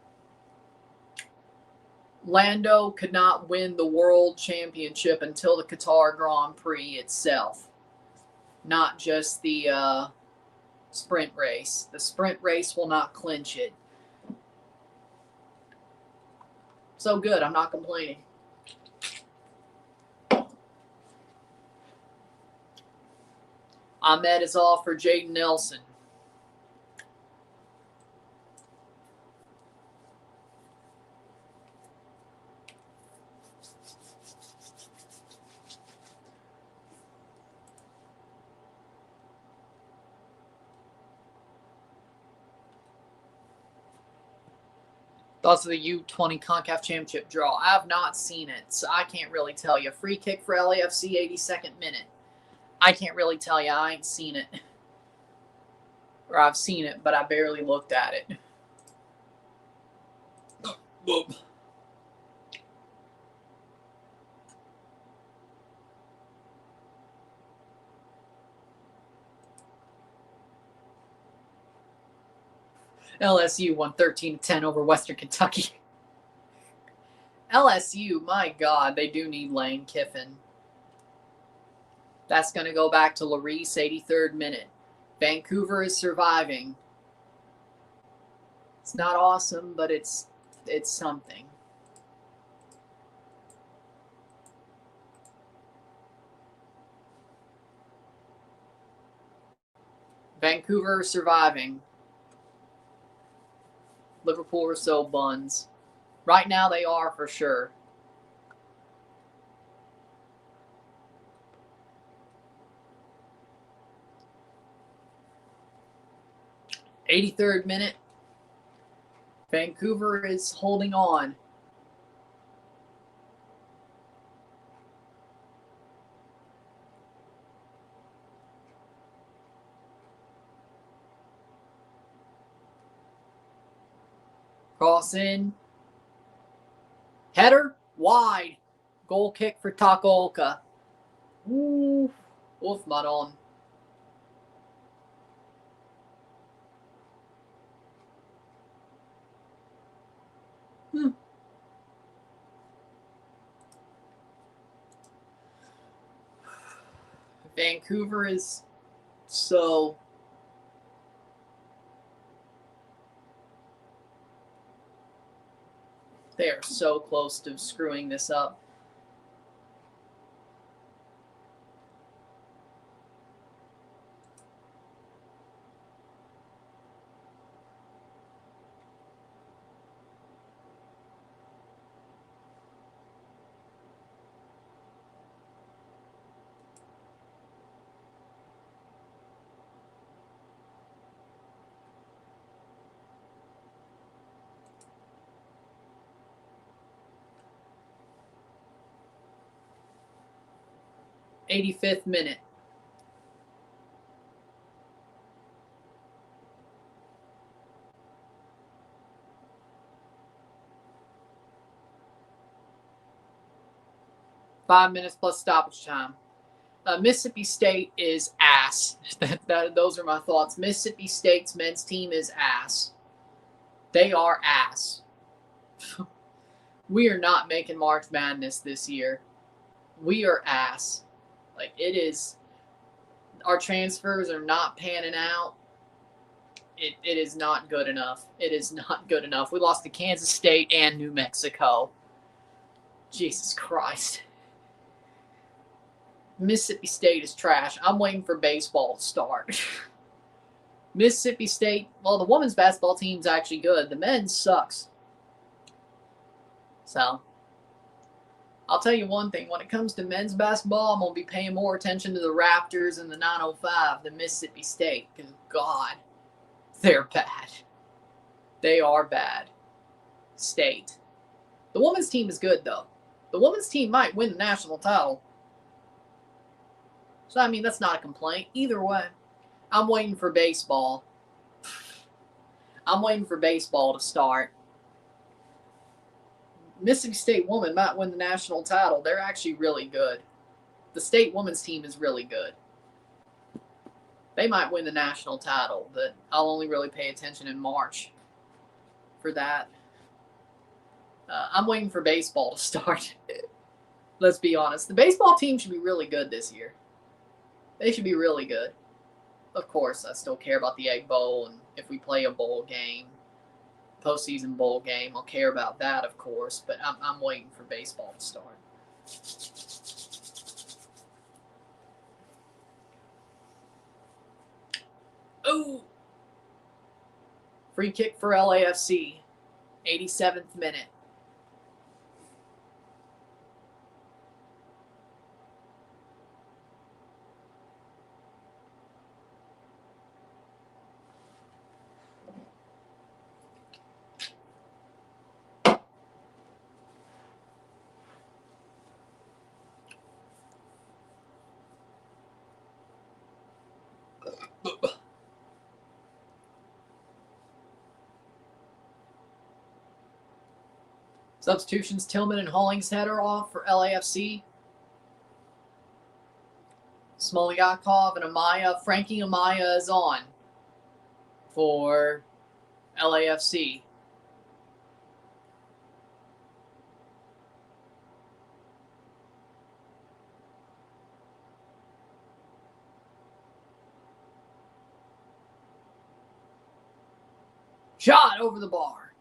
Lando could not win the World Championship until the Qatar Grand Prix itself, not just the sprint race. The sprint race will not clinch it. So good, I'm not complaining. Ahmed is off for Jaden Nelson. Thoughts of the U20 CONCACAF Championship draw? I have not seen it, so I can't really tell you. Free kick for LAFC, 82nd minute. I can't really tell you. I ain't seen it. Or I've seen it, but I barely looked at it. Whoa. LSU won 13-10 over Western Kentucky. LSU, my God, they do need Lane Kiffin. That's going to go back to Lloris, 83rd minute. Vancouver is surviving. It's not awesome, but it's something. Vancouver surviving. Liverpool are so buns. Right now they are for sure. '83rd minute. Vancouver is holding on. Cross in. Header, wide. Goal kick for Takaoka. Ooh, Wolff not on. Vancouver is so... They are so close to screwing this up. '85th minute. Five minutes plus stoppage time. Mississippi State is ass. Those are my thoughts. Mississippi State's men's team is ass. They are ass. We are not making March Madness this year. We are ass. Like, it is. Our transfers are not panning out. It is not good enough. It is not good enough. We lost to Kansas State and New Mexico. Jesus Christ. Mississippi State is trash. I'm waiting for baseball to start. Mississippi State, well, the women's basketball team's actually good. The men's sucks. So, I'll tell you one thing. When it comes to men's basketball, I'm going to be paying more attention to the Raptors and the 905 than Mississippi State. Because, God, they're bad. They are bad. State. The women's team is good, though. The women's team might win the national title. So, I mean, that's not a complaint. Either way, I'm waiting for baseball. I'm waiting for baseball to start. Mississippi State women might win the national title. They're actually really good. The state women's team is really good. They might win the national title, but I'll only really pay attention in March for that. I'm waiting for baseball to start. Let's be honest. The baseball team should be really good this year. They should be really good. Of course, I still care about the Egg Bowl, and if we play a bowl game, postseason bowl game, I'll care about that, of course, but I'm waiting for baseball to start. Ooh! Free kick for LAFC. 87th minute. Substitutions, Tillman and Hollingshead are off for LAFC. Smolyakov and Amaya. Frankie Amaya is on for LAFC. Shot over the bar.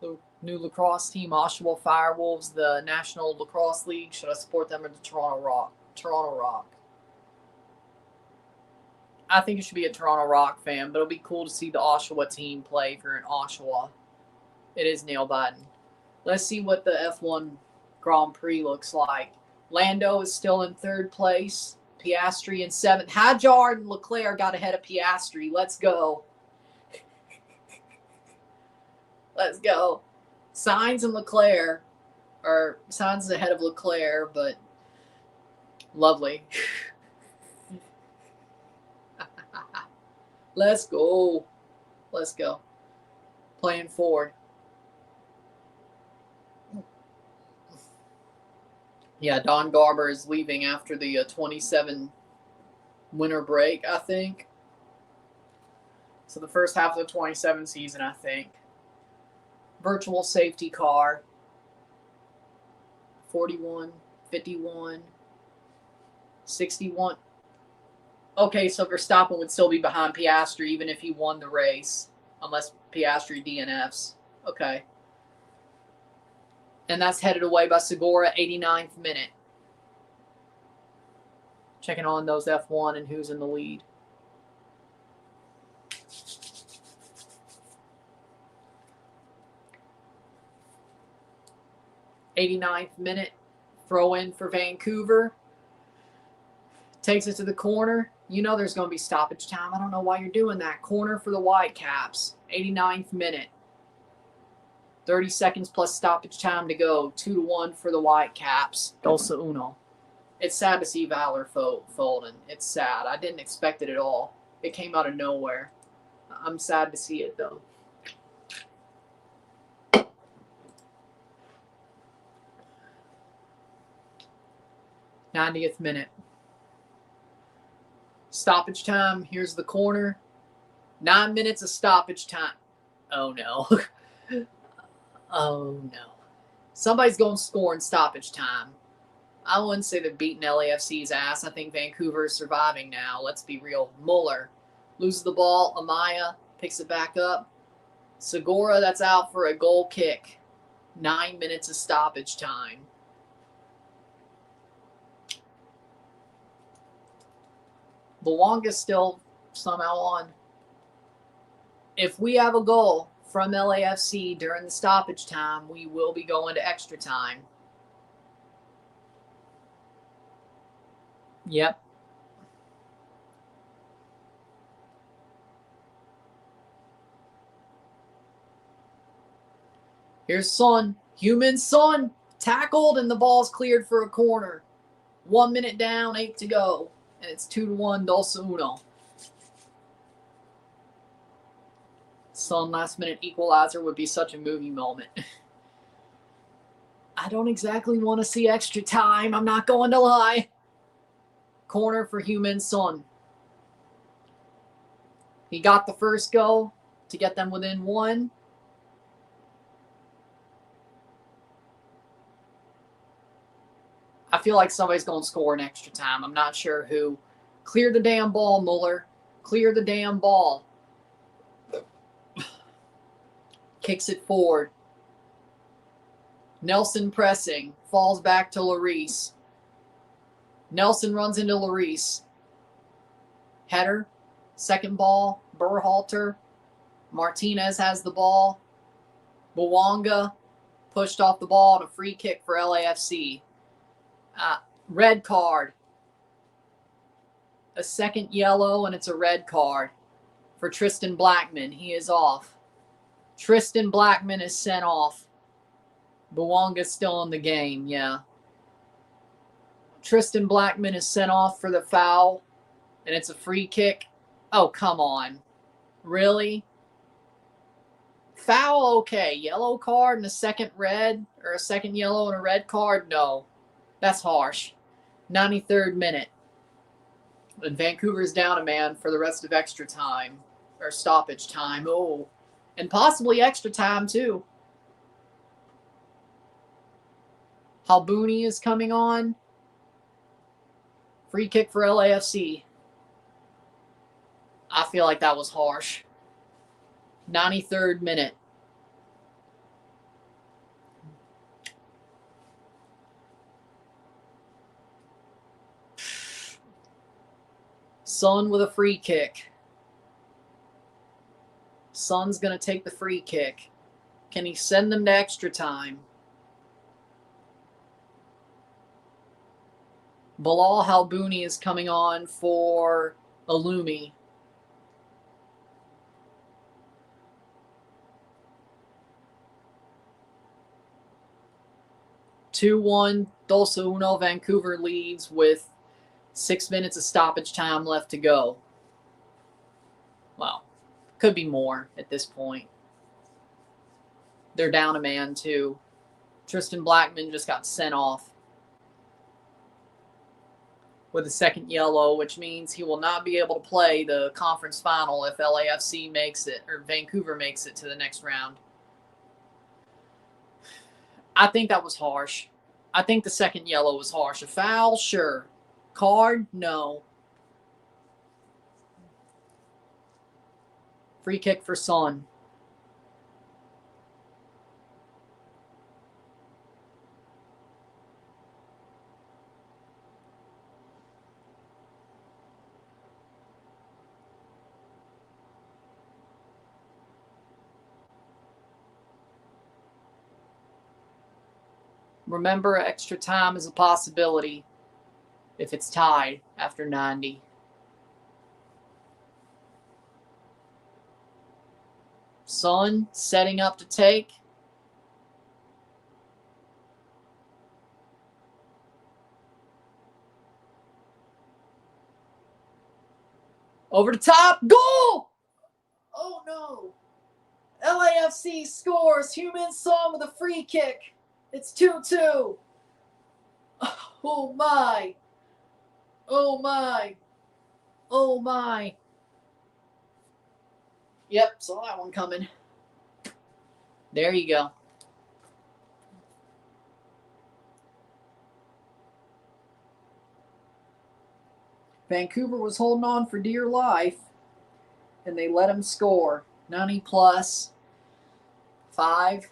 The new lacrosse team, Oshawa Firewolves, the National Lacrosse League. Should I support them or the Toronto Rock? Toronto Rock. I think you should be a Toronto Rock fan, but it'll be cool to see the Oshawa team play if you're in Oshawa. It is nail-biting. Let's see what the F1 Grand Prix looks like. Lando is still in 3rd place. Piastri in 7th. Hadjar and Leclerc got ahead of Piastri. Let's go. Let's go. Sainz and Leclerc, or Sainz is ahead of Leclerc, but lovely. Let's go. Let's go. Playing forward. Yeah, Don Garber is leaving after the 27 winter break, I think. So the first half of the 27 season, I think. Virtual safety car. 41, 51, 61. Okay, so Verstappen would still be behind Piastri even if he won the race. Unless Piastri DNFs. Okay. And that's headed away by Segura, 89th minute. Checking on those F1 and who's in the lead. '89th minute. Throw in for Vancouver. Takes it to the corner. You know there's going to be stoppage time. I don't know why you're doing that. Corner for the Whitecaps. 89th minute. 30 seconds plus stoppage time to go. 2-1 for the Whitecaps. Dulce uno. It's sad to see Valor folding. It's sad. I didn't expect it at all. It came out of nowhere. I'm sad to see it, though. '90th minute. Stoppage time. Here's the corner. 9 minutes of stoppage time. Oh, no. Oh, no. Somebody's going to score in stoppage time. I wouldn't say they're beating LAFC's ass. I think Vancouver is surviving now. Let's be real. Muller loses the ball. Amaya picks it back up. Segura, that's out for a goal kick. 9 minutes of stoppage time. Luonga's still somehow on. If we have a goal from LAFC during the stoppage time, we will be going to extra time. Yep. Here's Son. Human Son. Tackled and the ball's cleared for a corner. 1 minute down, 8 to go. And it's 2-1, Dulce uno. Son last minute equalizer would be such a movie moment. I don't exactly want to see extra time. I'm not going to lie. Corner for Human Son. He got the first goal to get them within 1. I feel like somebody's going to score in extra time. I'm not sure who. Clear the damn ball, Muller. Clear the damn ball. Kicks it forward. Nelson pressing. Falls back to Lloris. Nelson runs into Lloris. Header. Second ball. Berhalter. Martinez has the ball. Bouanga pushed off the ball on a free kick for LAFC. Red card. A second yellow, and it's a red card for Tristan Blackman. He is off. Tristan Blackman is sent off. Bouanga's still in the game, yeah. Tristan Blackman is sent off for the foul, and it's a free kick. Oh, come on. Really? Foul, okay. Yellow card and a second red, or a second yellow and a red card? No. That's harsh. 93rd minute. And Vancouver's down a man for the rest of extra time. Or stoppage time. Oh. And possibly extra time, too. Halbouni is coming on. Free kick for LAFC. I feel like that was harsh. 93rd minute. Son with a free kick. Son's going to take the free kick. Can he send them to extra time? Bilal Halbouni is coming on for Alumi. (2-1) Dos Uno. Vancouver leads with 6 minutes of stoppage time left to go. Well, could be more at this point. They're down a man, too. Tristan Blackman just got sent off with a second yellow, which means he will not be able to play the conference final if LAFC makes it, or Vancouver makes it to the next round. I think that was harsh. I think the second yellow was harsh. A foul, sure. Card, no. Free kick for Son. Remember, extra time is a possibility if it's tied after 90. Son setting up to take. Over the top. Goal! Oh no. LAFC scores. Heung-min Son with a free kick. It's 2-2. Oh my. Oh my. Oh my. Yep, saw that one coming. There you go. Vancouver was holding on for dear life, and they let him score. 90 plus 5.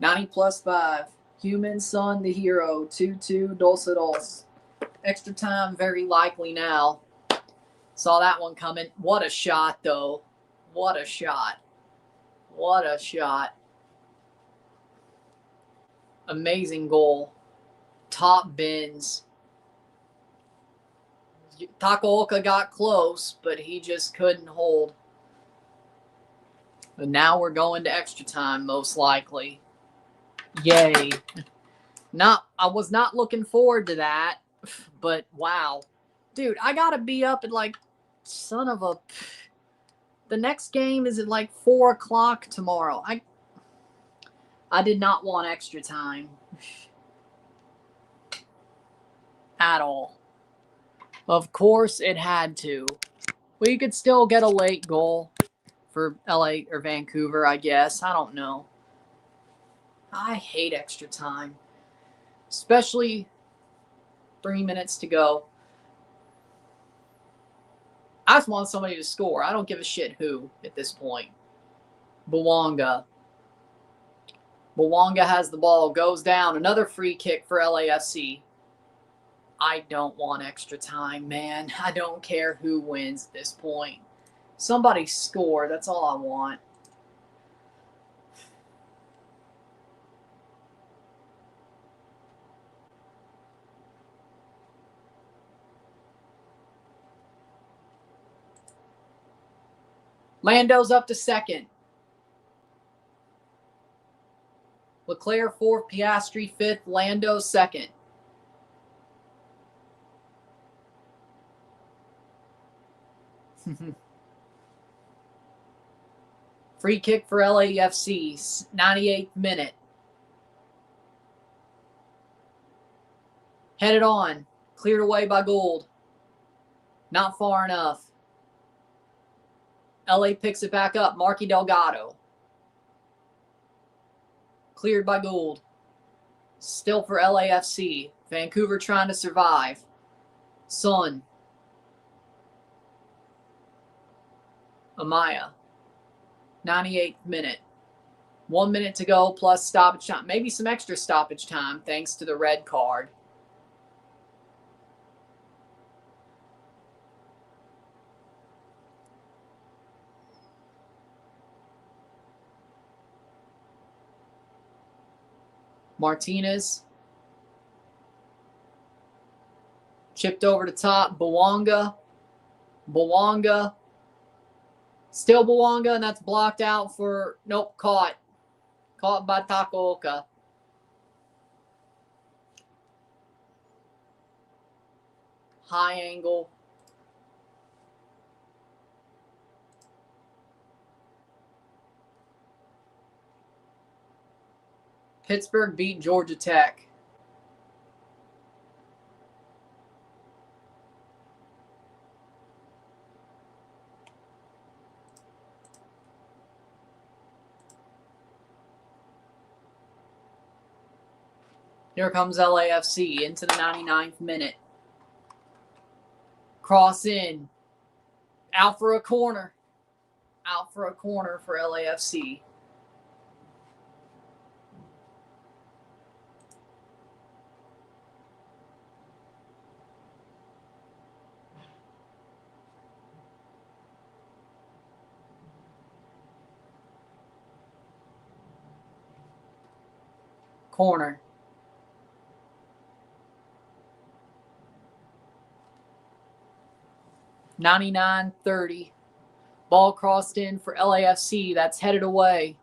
90 plus 5. Heung-min Son, the hero. 2-2, dos. Extra time, very likely now. Saw that one coming. What a shot, though. What a shot. What a shot. Amazing goal. Top bins. Takaoka got close, but he just couldn't hold. But now we're going to extra time, most likely. Yay. I was not looking forward to that, but wow. Dude, I gotta be up at like, son of a... The next game is at like 4 o'clock tomorrow. I did not want extra time. At all. Of course it had to. We could still get a late goal for LA or Vancouver, I guess. I don't know. I hate extra time. Especially 3 minutes to go. I just want somebody to score. I don't give a shit who at this point. Bouanga. Bouanga has the ball. Goes down. Another free kick for LAFC. I don't want extra time, man. I don't care who wins at this point. Somebody score. That's all I want. Lando's up to second. Leclerc fourth, Piastri fifth, Lando second. Free kick for LAFC, 98th minute. Headed on, cleared away by Gould. Not far enough. LA picks it back up, Marky Delgado. Cleared by Gould. Still for LAFC. Vancouver trying to survive. Son. Amaya. 98th minute. 1 minute to go plus stoppage time. Maybe some extra stoppage time thanks to the red card. Martinez. Chipped over the top. Bouanga. Bouanga. Still Bouanga, and that's blocked out for... Nope, caught. Caught by Takaoka. High angle. Pittsburgh beat Georgia Tech. Here comes LAFC into the 99th minute. Cross in. Out for a corner. Out for a corner for LAFC. Corner. $99.30. Ball crossed in for LAFC. That's headed away.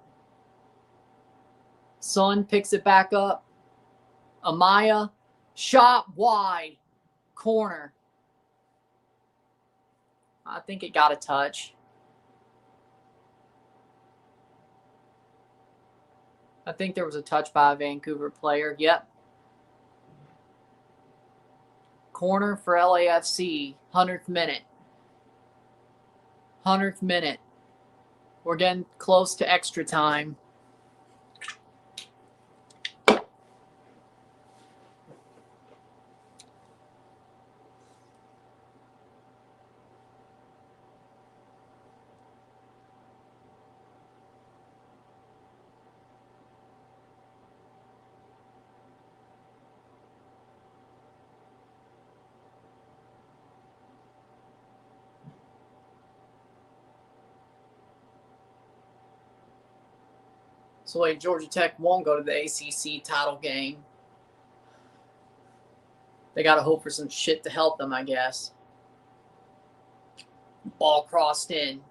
Son picks it back up. Amaya. Shot wide. Corner. I think it got a touch. I think there was a touch by a Vancouver player. Yep. Corner for LAFC. 100th minute. 100th minute. We're getting close to extra time. So wait, Georgia Tech won't go to the ACC title game. They got to hope for some shit to help them, I guess. Ball crossed in.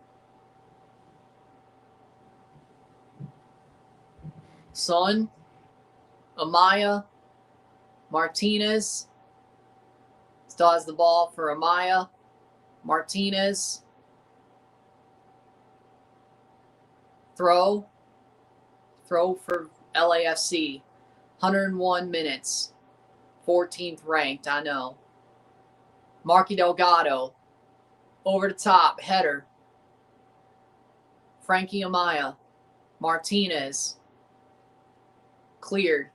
Son. Amaya. Martinez. Still has the ball for Amaya. Martinez. Throw. Throw for LAFC. 101 minutes. 14th ranked, I know. Marky Delgado. Over the top. Header. Frankie Amaya. Martinez. Cleared.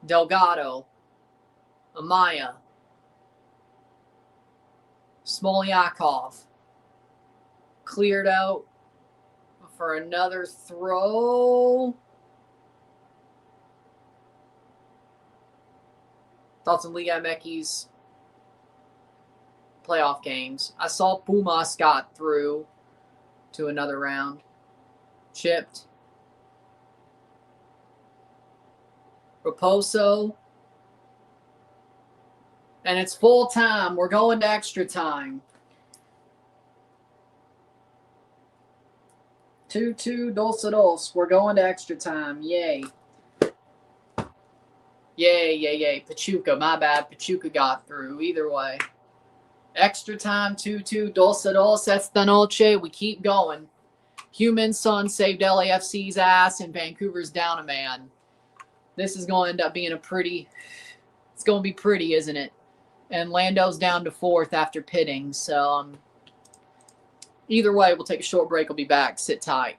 Delgado. Amaya. Smolyakov. Cleared out for another throw. Thoughts on Liga MX's playoff games. I saw Pumas got through to another round. Chipped. Raposo. And it's full time. We're going to extra time. 2-2, dos. We're going to extra time. Yay. Yay. Pachuca, my bad. Pachuca got through. Either way. Extra time, 2-2, dos. Esta noche. We keep going. Human Son saved LAFC's ass, and Vancouver's down a man. This is going to end up being it's going to be pretty, isn't it? And Lando's down to 4th after pitting. So, either way, we'll take a short break. We'll be back. Sit tight.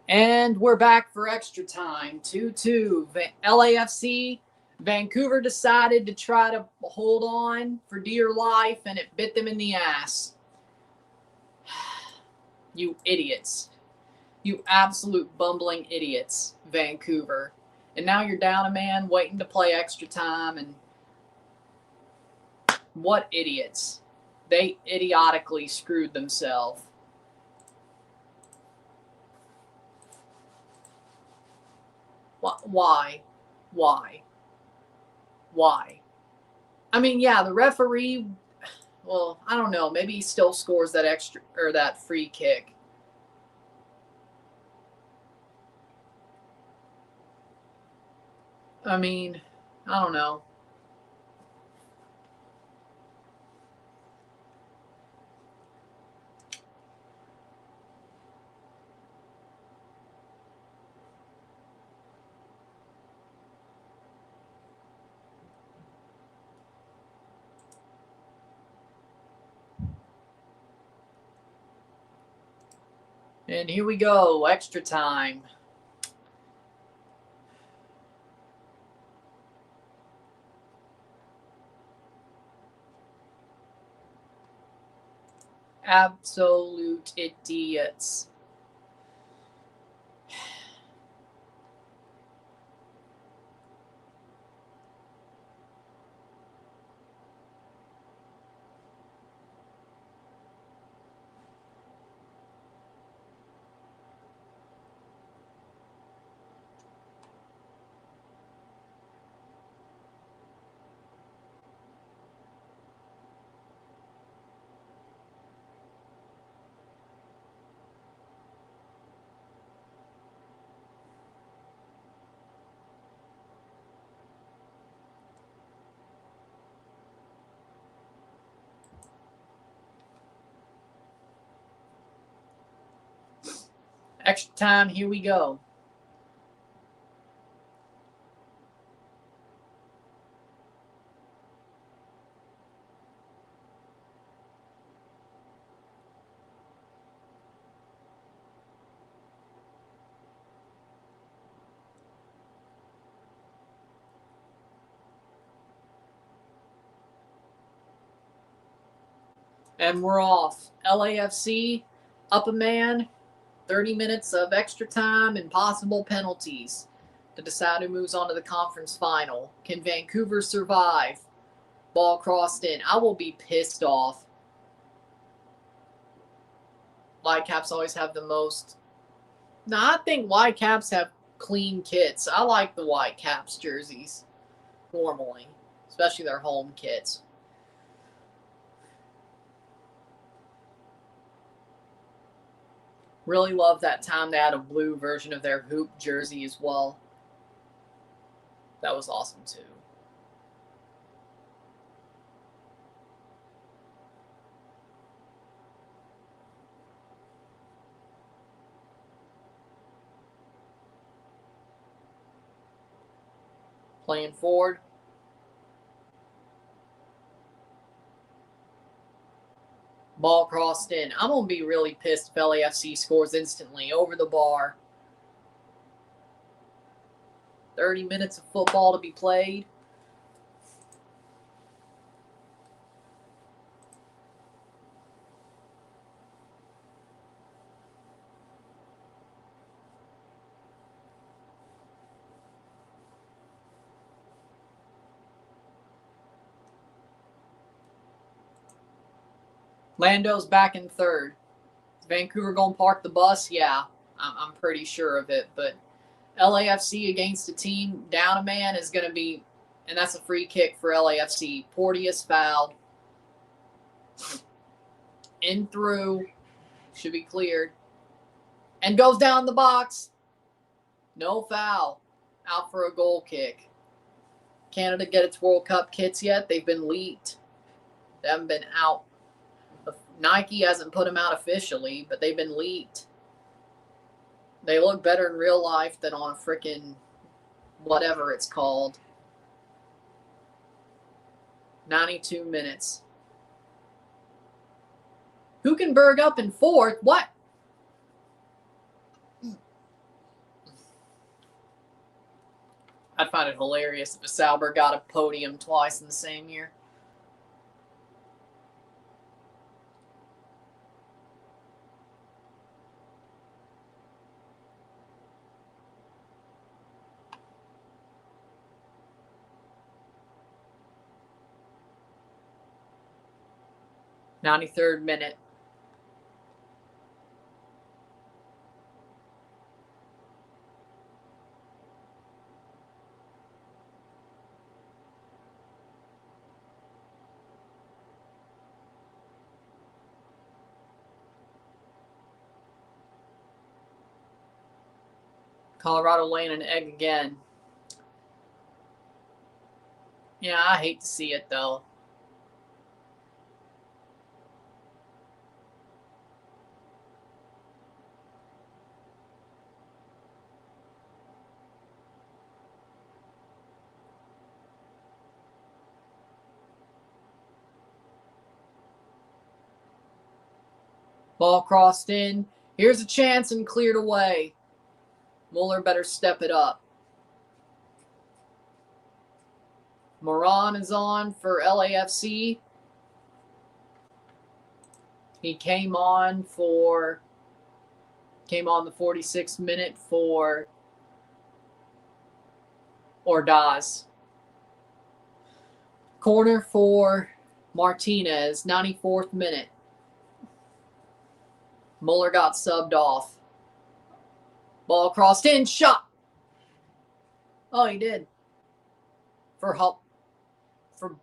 And we're back for extra time. 2-2. LAFC. Vancouver decided to try to hold on for dear life, and it bit them in the ass. You idiots. You absolute bumbling idiots, Vancouver. And now you're down a man waiting to play extra time. And what idiots. They idiotically screwed themselves. Why? Why? Why? I mean, yeah, the referee, well, I don't know. Maybe he still scores that extra or that free kick. I mean, I don't know. And here we go, extra time. Absolute idiots. Extra time, here we go. And we're off. LAFC, up a man, 30 minutes of extra time and possible penalties to decide who moves on to the conference final. Can Vancouver survive? Ball crossed in. I will be pissed off. Whitecaps always have the most. No, I think Whitecaps have clean kits. I like the Whitecaps jerseys normally, especially their home kits. Really love that time they had a blue version of their hoop jersey as well. That was awesome too. Playing forward. Ball crossed in. I'm going to be really pissed if LAFC scores instantly over the bar. 30 minutes of football to be played. Lando's back in third. Is Vancouver going to park the bus? Yeah, I'm pretty sure of it. But LAFC against a team down a man is going to be, and that's a free kick for LAFC. Porteous fouled. In through. Should be cleared. And goes down the box. No foul. Out for a goal kick. Canada get its World Cup kits yet? They've been leaked. They haven't been out. Nike hasn't put them out officially, but they've been leaked. They look better in real life than on frickin' whatever it's called. 92 minutes. Huckenberg up in fourth. What? I'd find it hilarious if a Sauber got a podium twice in the same year. '93rd minute. Colorado laying an egg again. Yeah, I hate to see it, though. Ball crossed in. Here's a chance and cleared away. Mueller better step it up. Moran is on for LAFC. He came on the 46th minute for Ordaz. Corner for Martinez, 94th minute. Mueller got subbed off. Ball crossed in, shot. Oh, he did. For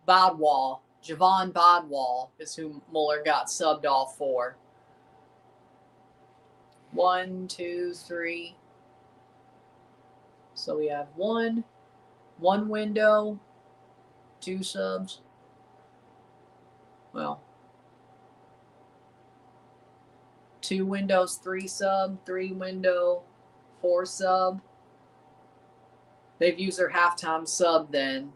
Bodwall. Javon Bodwall is who Mueller got subbed off for. 1, 2, 3. So we have one window, 2 subs. Well, 2 windows, 3 sub, 3 window, 4 sub. They've used their halftime sub then.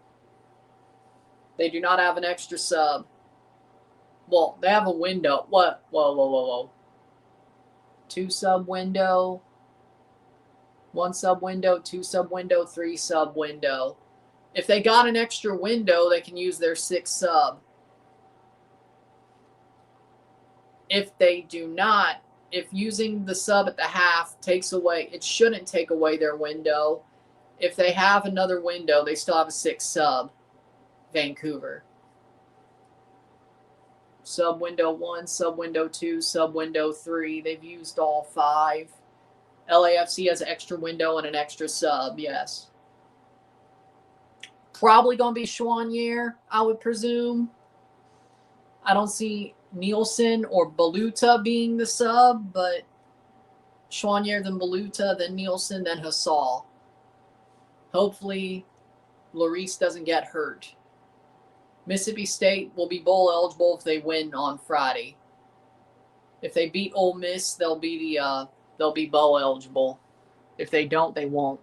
They do not have an extra sub. Well, they have a window. What? Whoa. 2 sub window, 1 sub window, 2 sub window, 3 sub window. If they got an extra window, they can use their 6 sub. If they do not, if using the sub at the half takes away, it shouldn't take away their window. If they have another window, they still have a 6 sub. Vancouver. Sub window 1, sub window 2, sub window 3. They've used all 5. LAFC has an extra window and an extra sub, yes. Probably going to be Schwanier, I would presume. I don't see Nielsen or Baluta being the sub, but Schwanier, then Baluta, then Nielsen, then Hassall. Hopefully, Lloris doesn't get hurt. Mississippi State will be bowl eligible if they win on Friday. If they beat Ole Miss, they'll be bowl eligible. If they don't, they won't.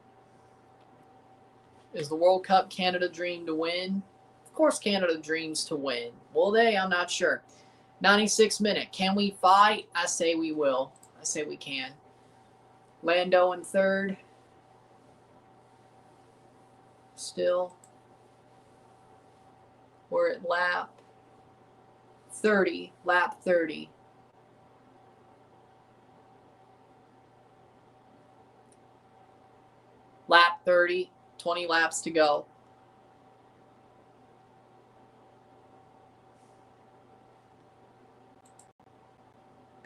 Is the World Cup Canada dream to win? Of course, Canada dreams to win. Will they? I'm not sure. 96th minute. Can we fight? I say we will. I say we can. Lando in third. Still. We're at lap 30. Lap 30. Lap 30. 20 laps to go.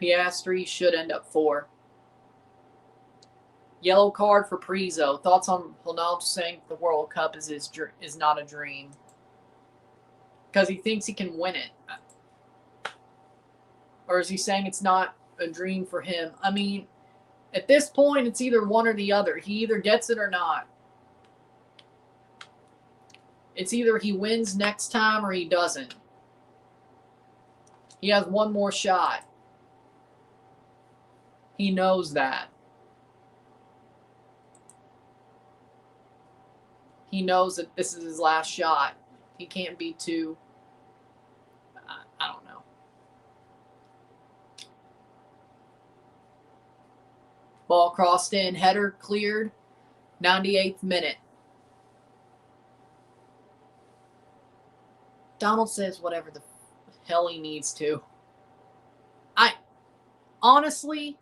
Piastri should end up 4. Yellow card for Prizo. Thoughts on Ronaldo saying the World Cup is not a dream? Because he thinks he can win it. Or is he saying it's not a dream for him? I mean, at this point, it's either one or the other. He either gets it or not. It's either he wins next time or he doesn't. He has one more shot. He knows that. He knows that this is his last shot. He can't be too, I don't know. Ball crossed in, header cleared, 98th minute. Donald says whatever the hell he needs to. Honestly,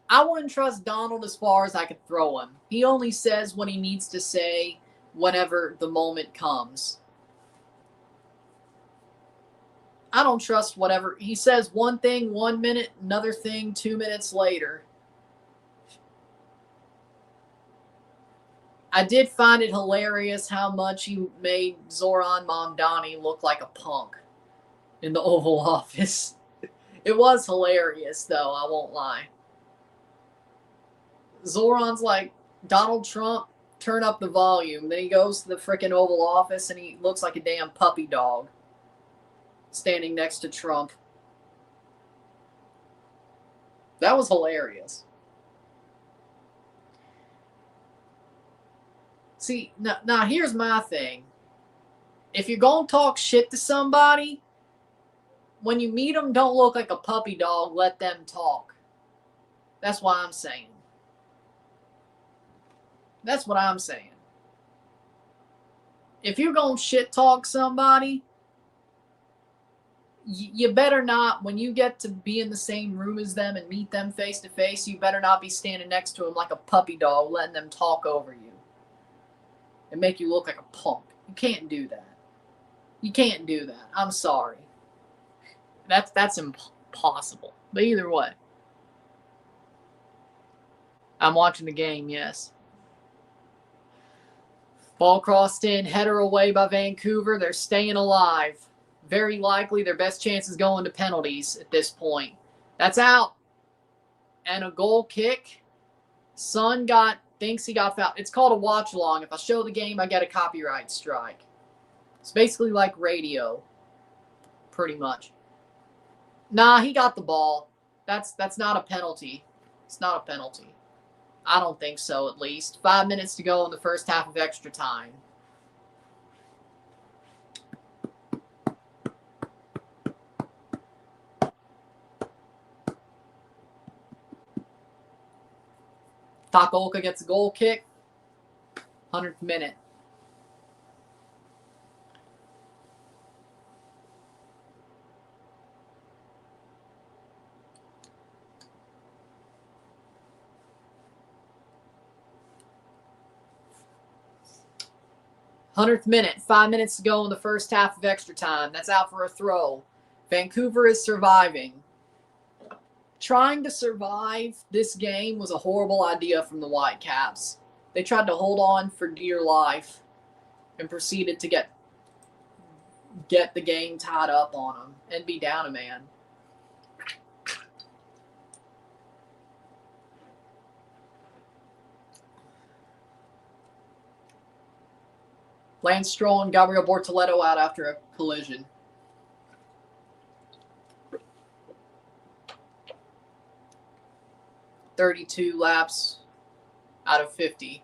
I wouldn't trust Donald as far as I could throw him. He only says what he needs to say whenever the moment comes. I don't trust whatever. He says one thing 1 minute, another thing 2 minutes later. I did find it hilarious how much he made Zoran Mamdani look like a punk in the Oval Office. It was hilarious, though, I won't lie. Zoran's like, Donald Trump, turn up the volume. Then he goes to the frickin' Oval Office and he looks like a damn puppy dog standing next to Trump. That was hilarious. See, now here's my thing. If you're going to talk shit to somebody, when you meet them, don't look like a puppy dog. Let them talk. That's what I'm saying. That's what I'm saying. If you're going to shit talk somebody, you better not, when you get to be in the same room as them and meet them face to face, you better not be standing next to them like a puppy dog, letting them talk over you and make you look like a punk. You can't do that. You can't do that. I'm sorry. That's impossible. But either way, I'm watching the game, yes. Ball crossed in, header away by Vancouver. They're staying alive. Very likely their best chance is going to penalties at this point. That's out. And a goal kick. Son thinks he got fouled. It's called a watch-along. If I show the game, I get a copyright strike. It's basically like radio. Pretty much. Nah, he got the ball. That's not a penalty. It's not a penalty. I don't think so, at least. 5 minutes to go in the first half of extra time. Takaoka gets a goal kick. 100th minute. Hundredth minute, 5 minutes to go in the first half of extra time. That's out for a throw. Vancouver is surviving. Trying to survive this game was a horrible idea from the Whitecaps. They tried to hold on for dear life and proceeded to get the game tied up on them and be down a man. Lance Stroll and Gabriel Bortoleto out after a collision. .32 laps out of 50.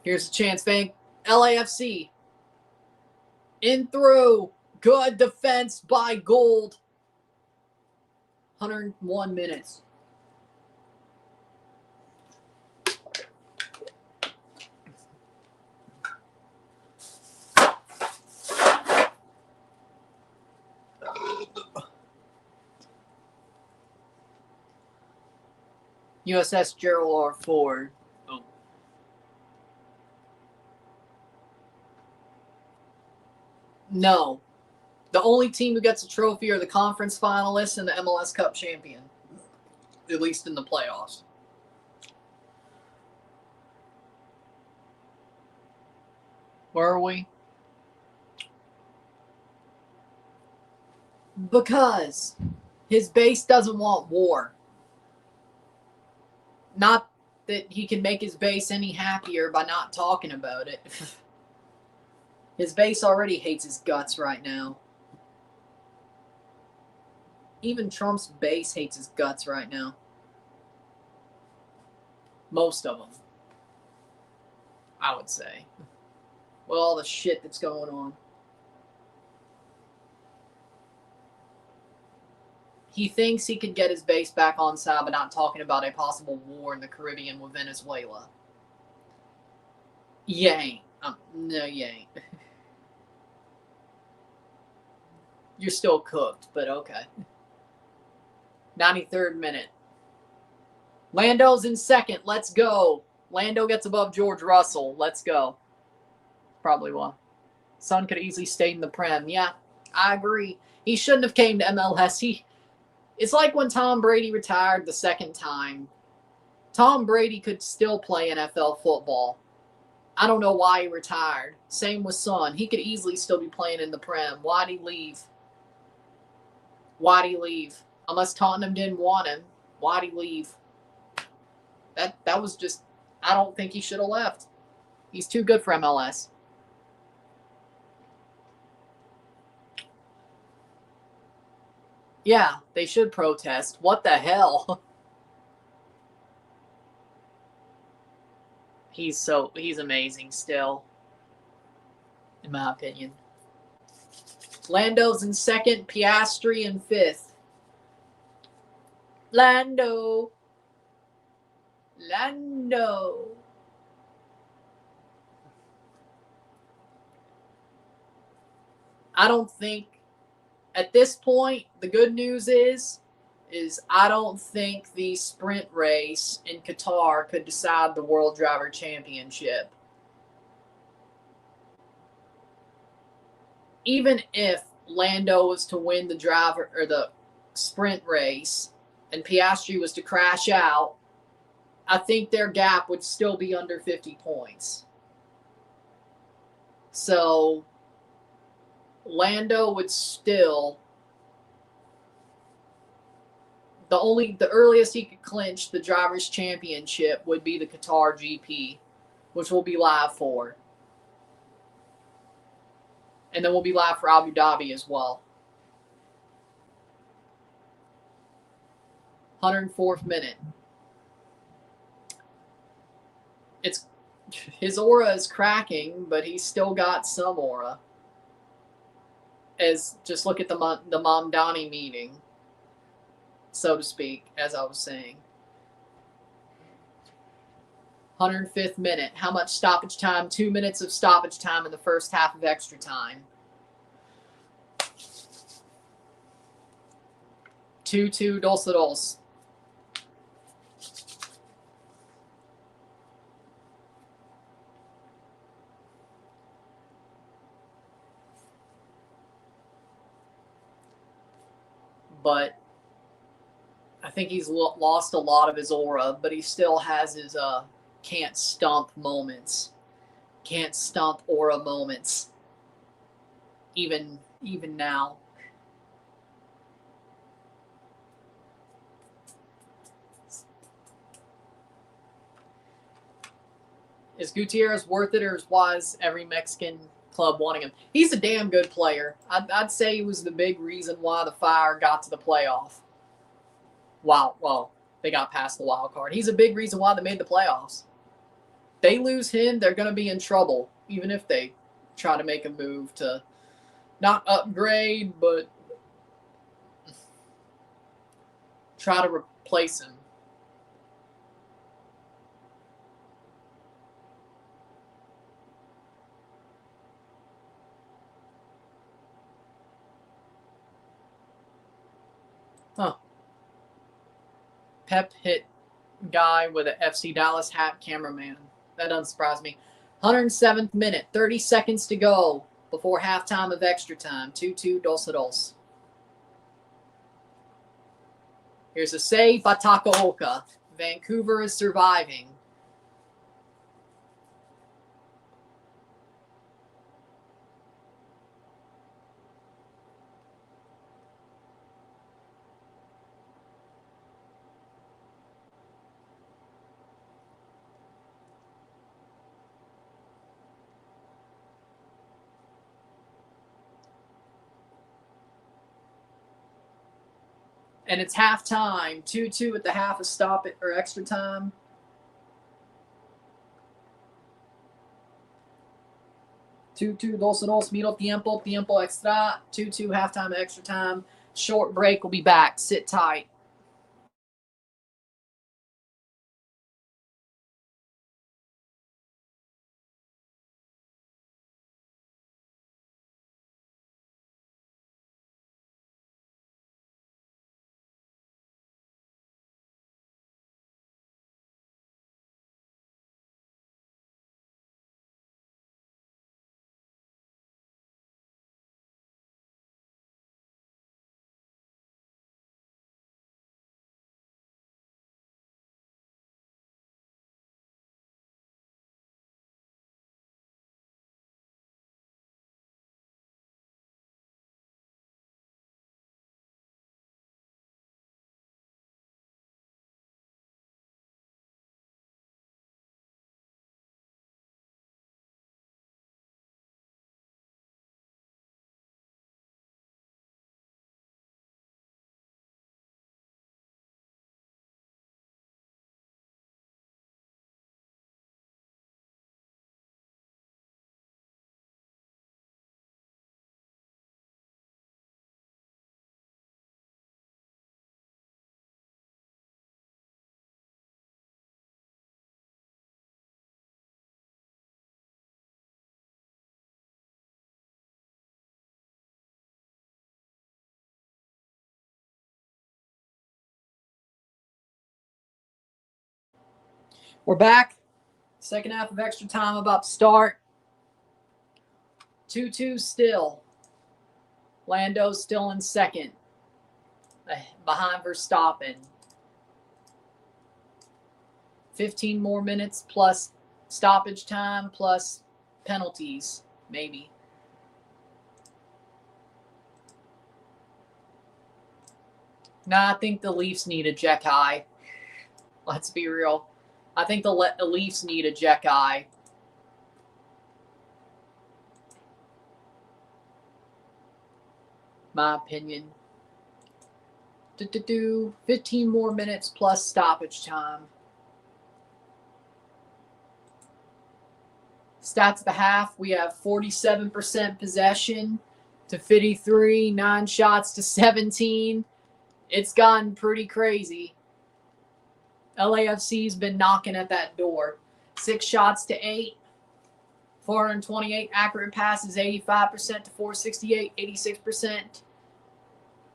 Here's a chance, LAFC. In through. Good defense by Gold. 101 minutes. USS Gerald R. Ford. Oh. No. The only team who gets a trophy are the conference finalists and the MLS Cup champion. At least in the playoffs. Where are we? Because his base doesn't want war. Not that he can make his base any happier by not talking about it. His base already hates his guts right now. Even Trump's base hates his guts right now. Most of them. I would say. With all the shit that's going on. He thinks he could get his base back on side, but not talking about a possible war in the Caribbean with Venezuela. You ain't. No, you ain't. You're still cooked, but okay. 93rd minute. Lando's in second. Let's go. Lando gets above George Russell. Let's go. Probably won. Son could have easily stayed in the Prem. Yeah, I agree. He shouldn't have came to MLS. It's like when Tom Brady retired the second time. Tom Brady could still play NFL football. I don't know why he retired. Same with Son. He could easily still be playing in the Prem. Why'd he leave? Why'd he leave? Unless Tottenham didn't want him. Why'd he leave? That was just, I don't think he should have left. He's too good for MLS. Yeah, they should protest. What the hell? He's amazing still, in my opinion. Lando's in second, Piastri in fifth. Lando. I don't think, at this point, the good news is I don't think the sprint race in Qatar could decide the World Driver Championship. Even if Lando was to win the driver or the sprint race and Piastri was to crash out, I think their gap would still be under 50 points. So Lando would still, the earliest he could clinch the Drivers' Championship would be the Qatar GP, which we'll be live for. And then we'll be live for Abu Dhabi as well. 104th minute. His aura is cracking, but he's still got some aura. Just look at the Mamdani meeting, so to speak, as I was saying. 105th minute. How much stoppage time? 2 minutes of stoppage time in the first half of extra time. 2-2 Dos. But I think he's lost a lot of his aura, but he still has his can't stump moments. Can't stump aura moments. Even now. Is Gutierrez worth it, or was every Mexican club wanting him? He's a damn good player. I'd say he was the big reason why the Fire got to the playoff. Wow, well, they got past the wild card. He's a big reason why they made the playoffs. They lose him, they're going to be in trouble, even if they try to make a move to not upgrade, but try to replace him. Huh. Pep hit guy with an FC Dallas hat cameraman. That doesn't surprise me. 107th minute, 30 seconds to go before halftime of extra time. 2-2 Dos. Here's a save by Takaoka. Vancouver is surviving. And it's halftime. 2-2 at the half of extra time. Dos, medio tiempo extra. 2-2 halftime extra time. Short break. We'll be back. Sit tight. We're back. Second half of extra time about to start. 2-2 still. Lando's still in second. Behind Verstappen. 15 more minutes plus stoppage time plus penalties, maybe. Nah, I think the Leafs need a Jekai. Let's be real. I think the Leafs need a Jekai. My opinion. 15 more minutes plus stoppage time. Stats of the half, we have 47% possession to 53, 9 shots to 17. It's gotten pretty crazy. LAFC's been knocking at that door. 6 shots to 8. 428 accurate passes, 85% to 468, 86%.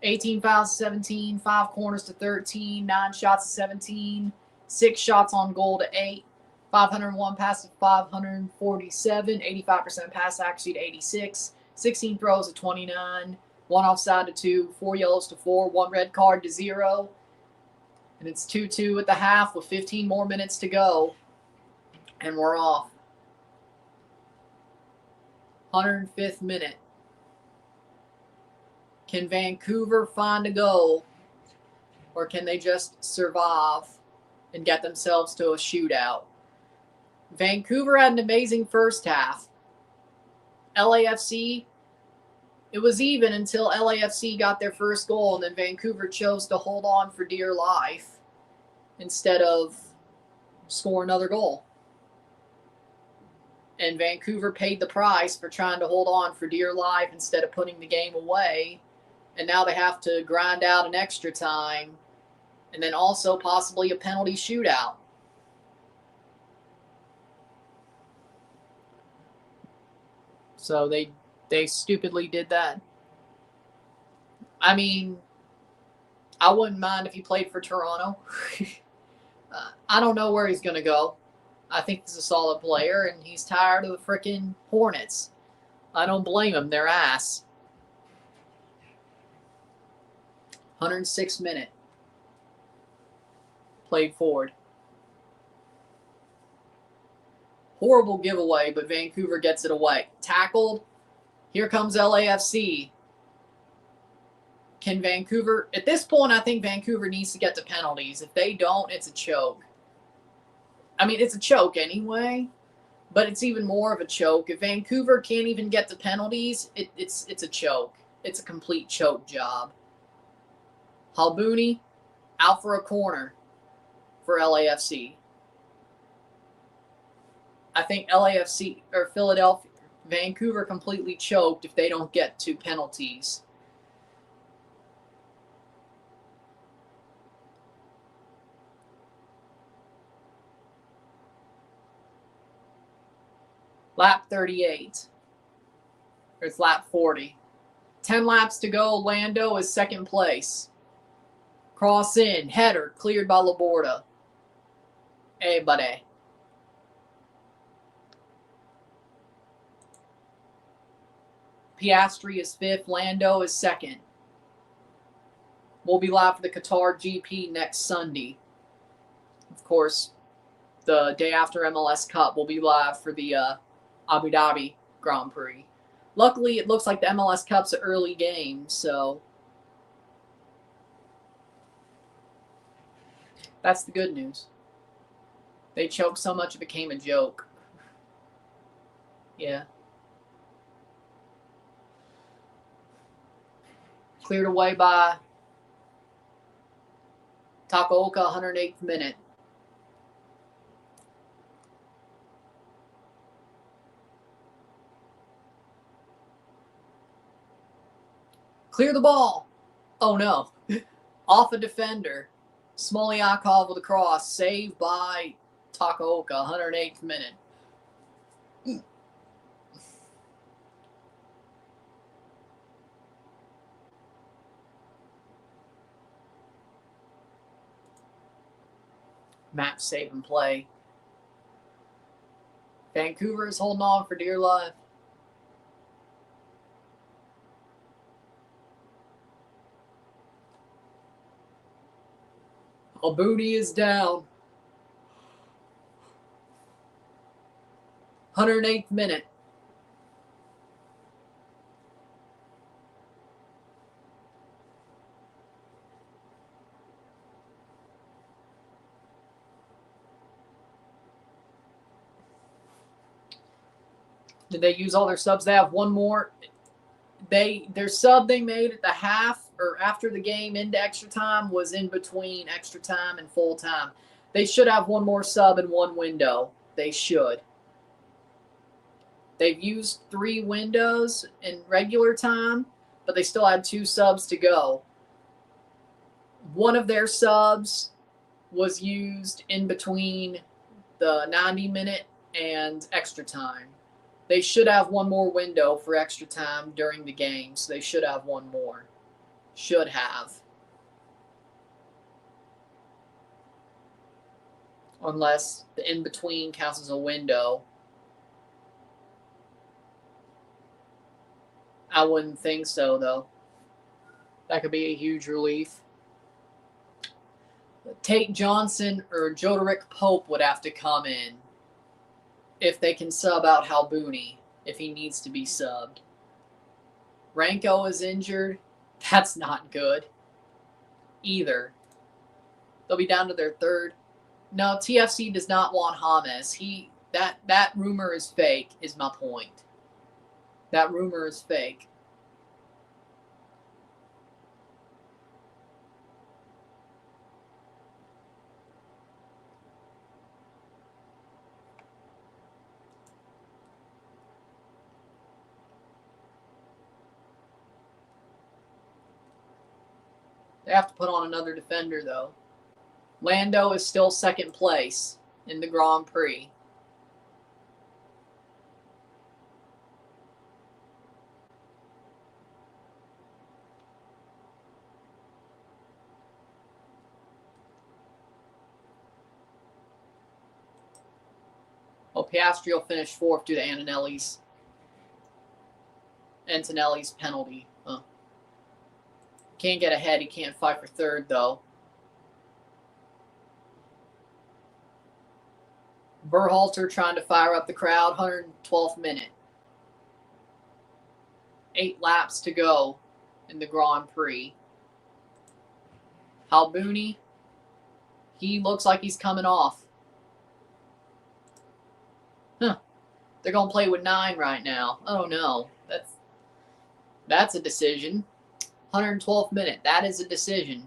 18 fouls to 17, 5 corners to 13, 9 shots to 17, 6 shots on goal to 8. 501 passes to 547, 85% pass accuracy to 86, 16 throws to 29, 1 offside to 2, 4 yellows to 4, 1 red card to 0. And it's 2-2 at the half with 15 more minutes to go. And we're off. 105th minute. Can Vancouver find a goal? Or can they just survive and get themselves to a shootout? Vancouver had an amazing first half. LAFC, it was even until LAFC got their first goal, and then Vancouver chose to hold on for dear life instead of score another goal. And Vancouver paid the price for trying to hold on for dear life instead of putting the game away. And now they have to grind out an extra time and then also possibly a penalty shootout. So they stupidly did that. I mean, I wouldn't mind if he played for Toronto. I don't know where he's going to go. I think he's a solid player, and he's tired of the freaking Hornets. I don't blame him. They're ass. 106th minute. Played forward. Horrible giveaway, but Vancouver gets it away. Tackled. Here comes LAFC. Can Vancouver... At this point, I think Vancouver needs to get to penalties. If they don't, it's a choke. I mean, it's a choke anyway, but it's even more of a choke. If Vancouver can't even get to penalties, it's a choke. It's a complete choke job. Halbouni out for a corner for LAFC. I think LAFC or Vancouver completely choked if they don't get to penalties. Lap 38. Or it's lap 40. 10 laps to go. Lando is second place. Cross in. Header. Cleared by Laborda. Hey, buddy. Piastri is fifth. Lando is second. We'll be live for the Qatar GP next Sunday. Of course, the day after MLS Cup, we'll be live for the Abu Dhabi Grand Prix. Luckily, it looks like the MLS Cup's an early game, so that's the good news. They choked so much it became a joke. Yeah. Cleared away by Takaoka, 108th minute. Clear the ball. Oh, no. Off a defender. Smoliakov with a cross. Saved by Takaoka, 108th minute. Match save and play. Vancouver is holding on for dear life. Abudi is down. 108th minute. Did they use all their subs? They have one more. Their sub they made at the half or after the game into extra time was in between extra time and full time. They should have one more sub in one window. They should. They've used 3 windows in regular time, but they still had 2 subs to go. One of their subs was used in between the 90-minute and extra time. They should have one more window for extra time during the game, so they should have one more. Should have. Unless the in-between counts as a window. I wouldn't think so, though. That could be a huge relief. Tate Johnson or Jodarick Pope would have to come in if they can sub out Halbouni, if he needs to be subbed. Ranko is injured. That's not good either. They'll be down to their third. No, TFC does not want James. That rumor is fake, is my point. That rumor is fake. They have to put on another defender, though. Lando is still second place in the Grand Prix. Well, Piastri will finish 4th due to Antonelli's penalty. Can't get ahead. He can't fight for 3rd, though. Berhalter trying to fire up the crowd. 112th minute. 8 laps to go in the Grand Prix. Halbouni, he looks like he's coming off. Huh. They're going to play with 9 right now. Oh, no. That's a decision. 112th minute. That is a decision.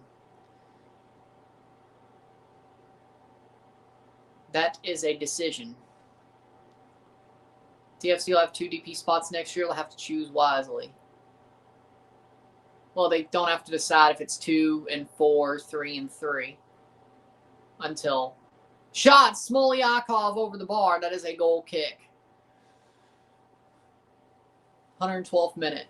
That is a decision. TFC will have 2 DP spots next year. They'll have to choose wisely. Well, they don't have to decide if it's 2 and 4, 3 and 3. Until. Shot! Smoliakov over the bar. That is a goal kick. 112th minute.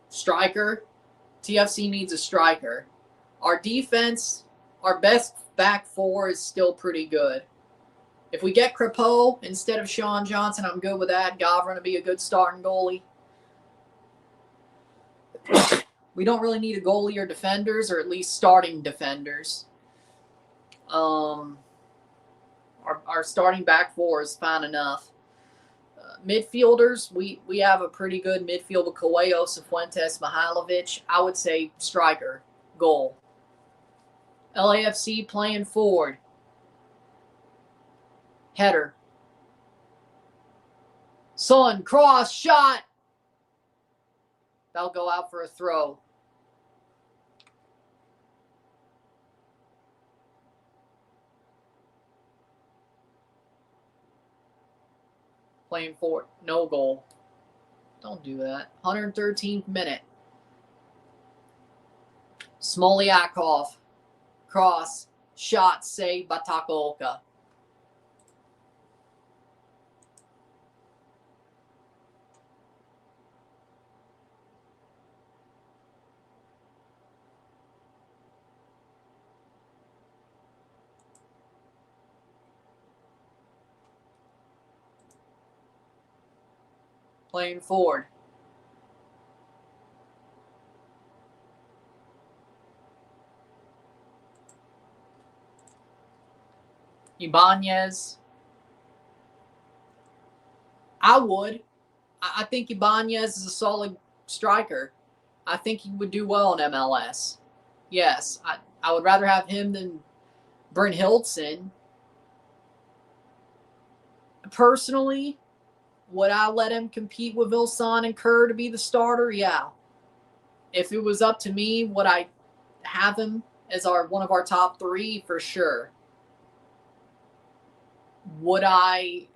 Striker. TFC needs a striker. Our defense, our best back four is still pretty good. If we get Crepeau instead of Sean Johnson, I'm good with that. Gavrin to be a good starting goalie. We don't really need a goalie or defenders, or at least starting defenders. Our starting back four is fine enough. Midfielders, we have a pretty good midfield with Coelho, Cifuentes, Mihailovic. I would say striker, goal. LAFC playing forward. Header. Son, cross, shot. That'll go out for a throw. Playing forward. No goal. Don't do that. 113th minute. Smoliakov. Cross. Shot saved by Takaoka. Playing forward. Ibanez. I think Ibanez is a solid striker. I think he would do well in MLS. Yes, I would rather have him than Bryn Hildson. Personally, would I let him compete with Vilson and Kerr to be the starter? Yeah. If it was up to me, would I have him as one of our top three? For sure. Would I'd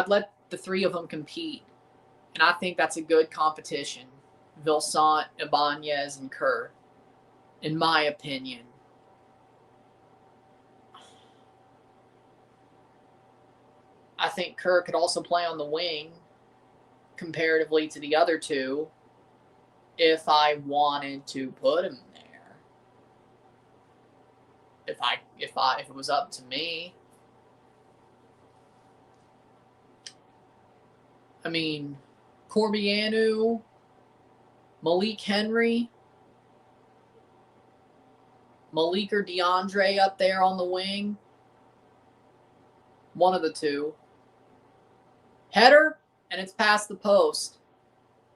let the three of them compete. And I think that's a good competition. Vilson, Ibanez, and Kerr, in my opinion. I think Kerr could also play on the wing comparatively to the other two if I wanted to put him there. If it was up to me. I mean, Corbianu, Malik Henry, Malik or DeAndre up there on the wing. One of the two. Header, and it's past the post.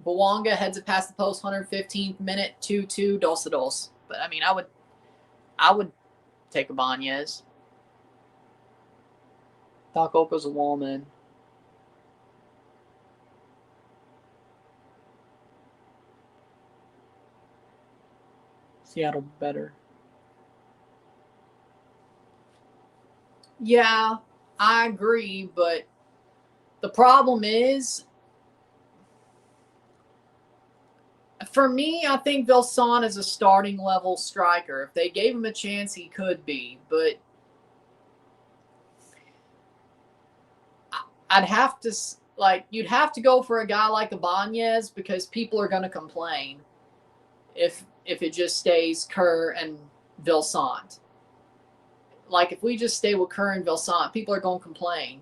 Bawanga heads it past the post, 115th minute, 2-2, dos. But, I mean, I would take Ibanez. Takaoka's a wall man. Seattle better. Yeah, I agree, but the problem is, for me, I think Vilson is a starting level striker. If they gave him a chance, he could be. But you'd have to go for a guy like Ibanez because people are going to complain if it just stays Kerr and Vilson. Like, if we just stay with Kerr and Vilson, people are going to complain.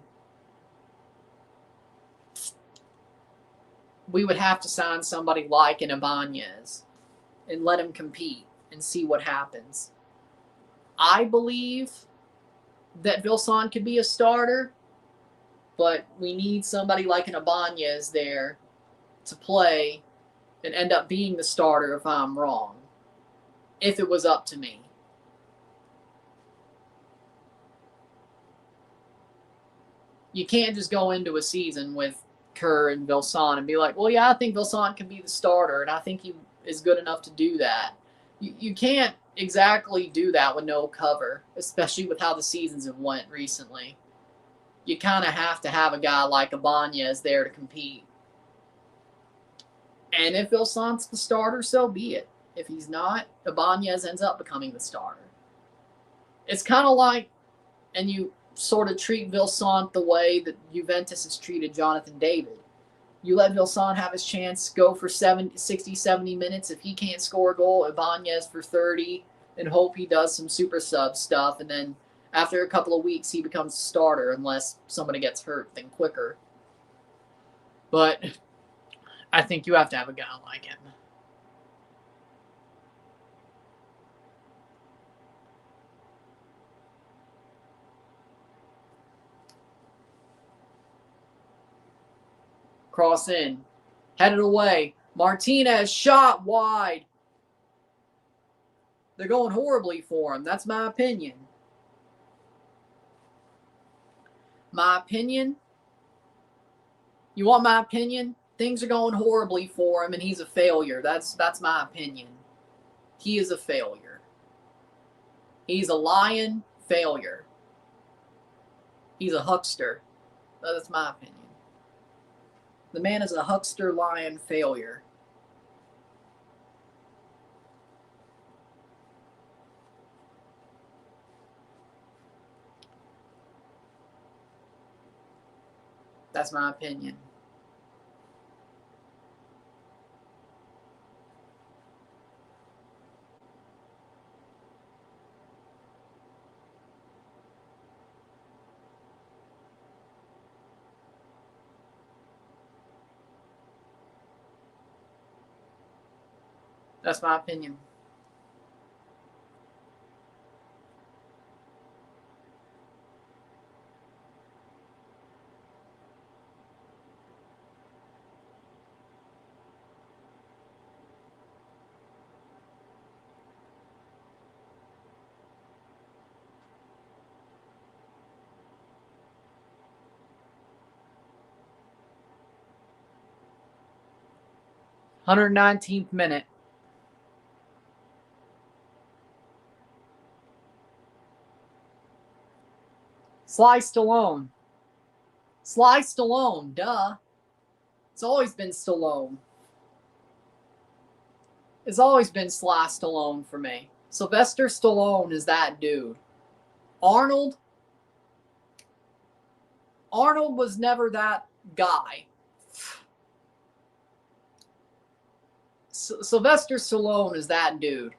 We would have to sign somebody like an Ibanez and let him compete and see what happens. I believe that Vilson could be a starter, but we need somebody like an Ibanez there to play and end up being the starter if I'm wrong, if it was up to me. You can't just go into a season with Kerr and Vilson and be like, well, yeah, I think Vilson can be the starter, and I think he is good enough to do that. You can't exactly do that with no cover, especially with how the seasons have went recently. You kind of have to have a guy like Ibanez there to compete. And if Vilsant's the starter, so be it. If he's not, Ibanez ends up becoming the starter. It's kind of like, and you sort of treat Vilsant the way that Juventus has treated Jonathan David. You let Vilsant have his chance, go for 60, 70 minutes. If he can't score a goal, Ibanez for 30, and hope he does some super sub stuff. And then after a couple of weeks, he becomes a starter unless somebody gets hurt, then quicker. But I think you have to have a guy like him. Cross in. Headed away. Martinez shot wide. They're going horribly for him. That's my opinion. My opinion? You want my opinion? Things are going horribly for him, and he's a failure. That's my opinion. He is a failure. He's a lion failure. He's a huckster. That's my opinion. The man is a huckster lion failure. That's my opinion. That's my opinion. $119th minute. Sly Stallone. Sly Stallone, duh. It's always been Stallone. It's always been Sly Stallone for me. Sylvester Stallone is that dude. Arnold was never that guy. Sylvester Stallone is that dude.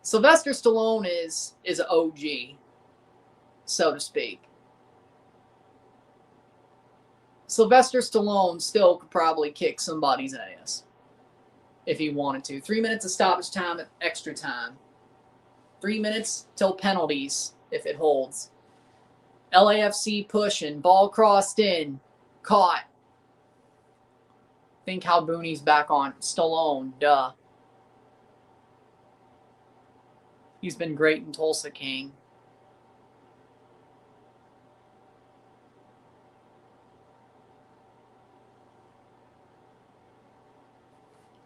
Sylvester Stallone is an OG, so to speak. Sylvester Stallone still could probably kick somebody's ass if he wanted to. 3 minutes of stoppage time at extra time. 3 minutes till penalties if it holds. LAFC pushing, ball crossed in, caught. Think how Booney's back on. Stallone, duh. He's been great in Tulsa King.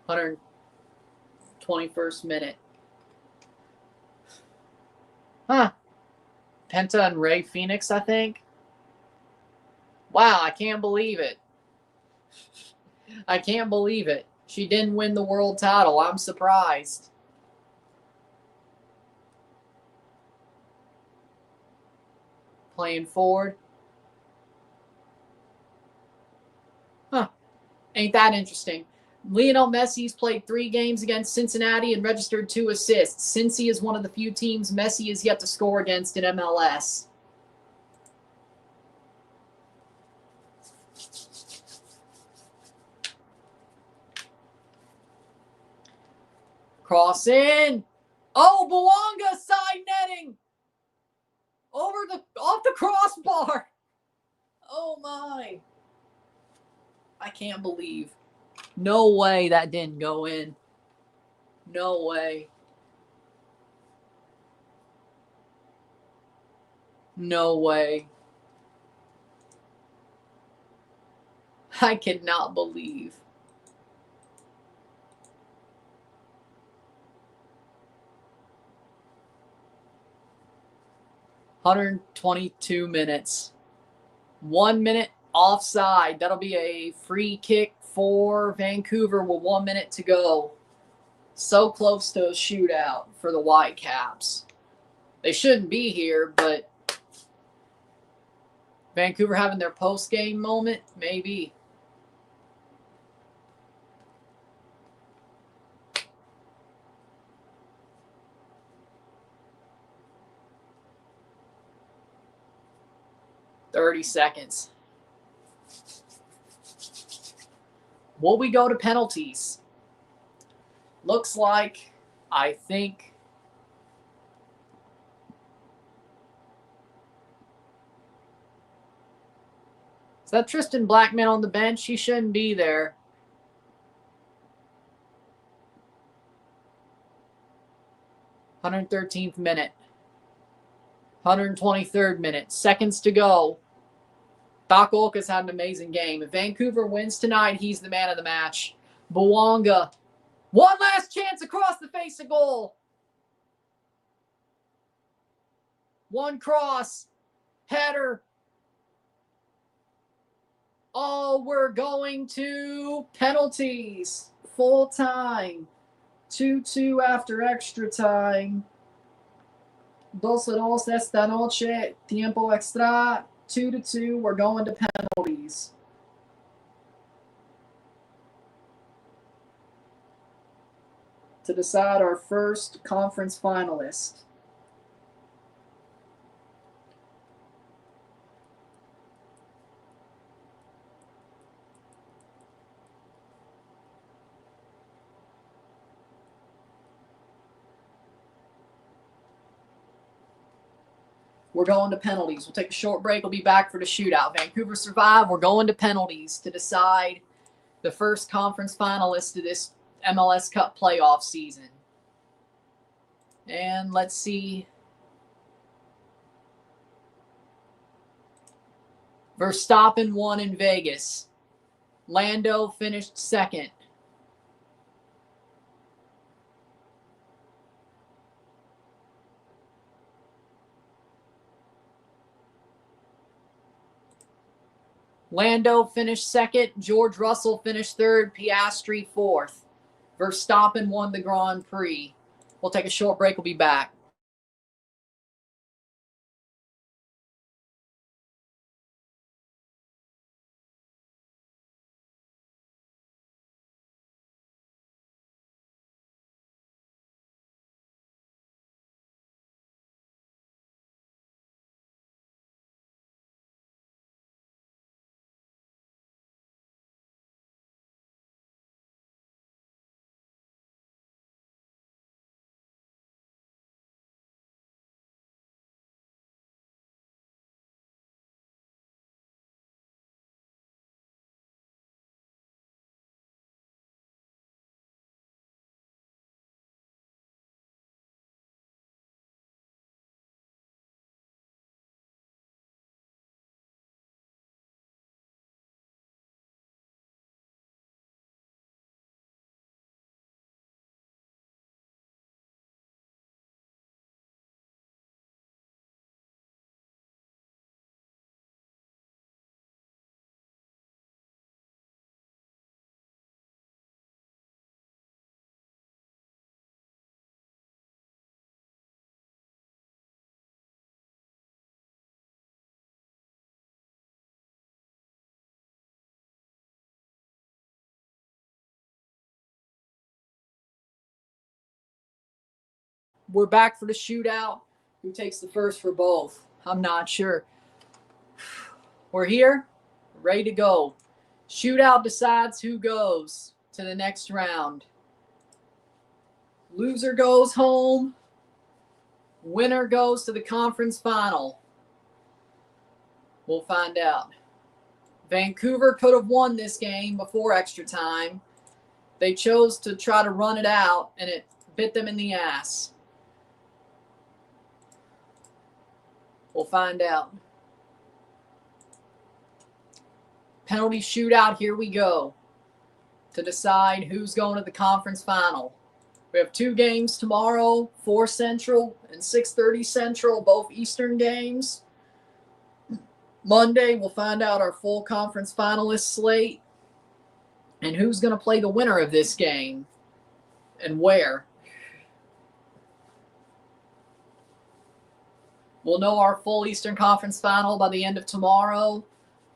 $121st minute. Huh. Penta and Ray Phoenix, I think. Wow, I can't believe it. I can't believe it. She didn't win the world title. I'm surprised. Playing forward. Huh. Ain't that interesting? Lionel Messi's played 3 games against Cincinnati and registered 2 assists. Cincy is one of the few teams Messi is yet to score against in MLS. Cross in. Oh, Bouanga side netting. Off the crossbar. Oh my. I can't believe. No way that didn't go in. No way. No way. I cannot believe. $122 minutes. 1 minute offside. That'll be a free kick for Vancouver with 1 minute to go. So close to a shootout for the Whitecaps. They shouldn't be here, but Vancouver having their post-game moment? Maybe. $30 seconds. Will we go to penalties? Looks like, I think, is that Tristan Blackman on the bench? He shouldn't be there. $113th minute. 123rd minute. Seconds to go. Doc Olka's had an amazing game. If Vancouver wins tonight, he's the man of the match. Bouanga. One last chance across the face of goal. One cross. Header. Oh, we're going to penalties. Full time. 2-2 after extra time. 2-2 esta noche. Tiempo extra. 2-2. We're going to penalties. To decide our first conference finalist. We're going to penalties. We'll take a short break. We'll be back for the shootout. Vancouver survive. We're going to penalties to decide the first conference finalist of this MLS Cup playoff season. And let's see. Verstappen won in Vegas. Lando finished second. Lando finished second. George Russell finished third. Piastri fourth. Verstappen won the Grand Prix. We'll take a short break. We'll be back. We're back for the shootout. Who takes the first for both? I'm not sure. We're here, ready to go. Shootout decides who goes to the next round. Loser goes home. Winner goes to the conference final. We'll find out. Vancouver could have won this game before extra time. They chose to try to run it out, and it bit them in the ass. We'll find out. Penalty shootout, here we go. To decide who's going to the conference final. We have 2 games tomorrow, 4 Central and 6:30 Central, both Eastern games. Monday, we'll find out our full conference finalist slate. And who's going to play the winner of this game? And where? We'll know our full Eastern Conference final by the end of tomorrow.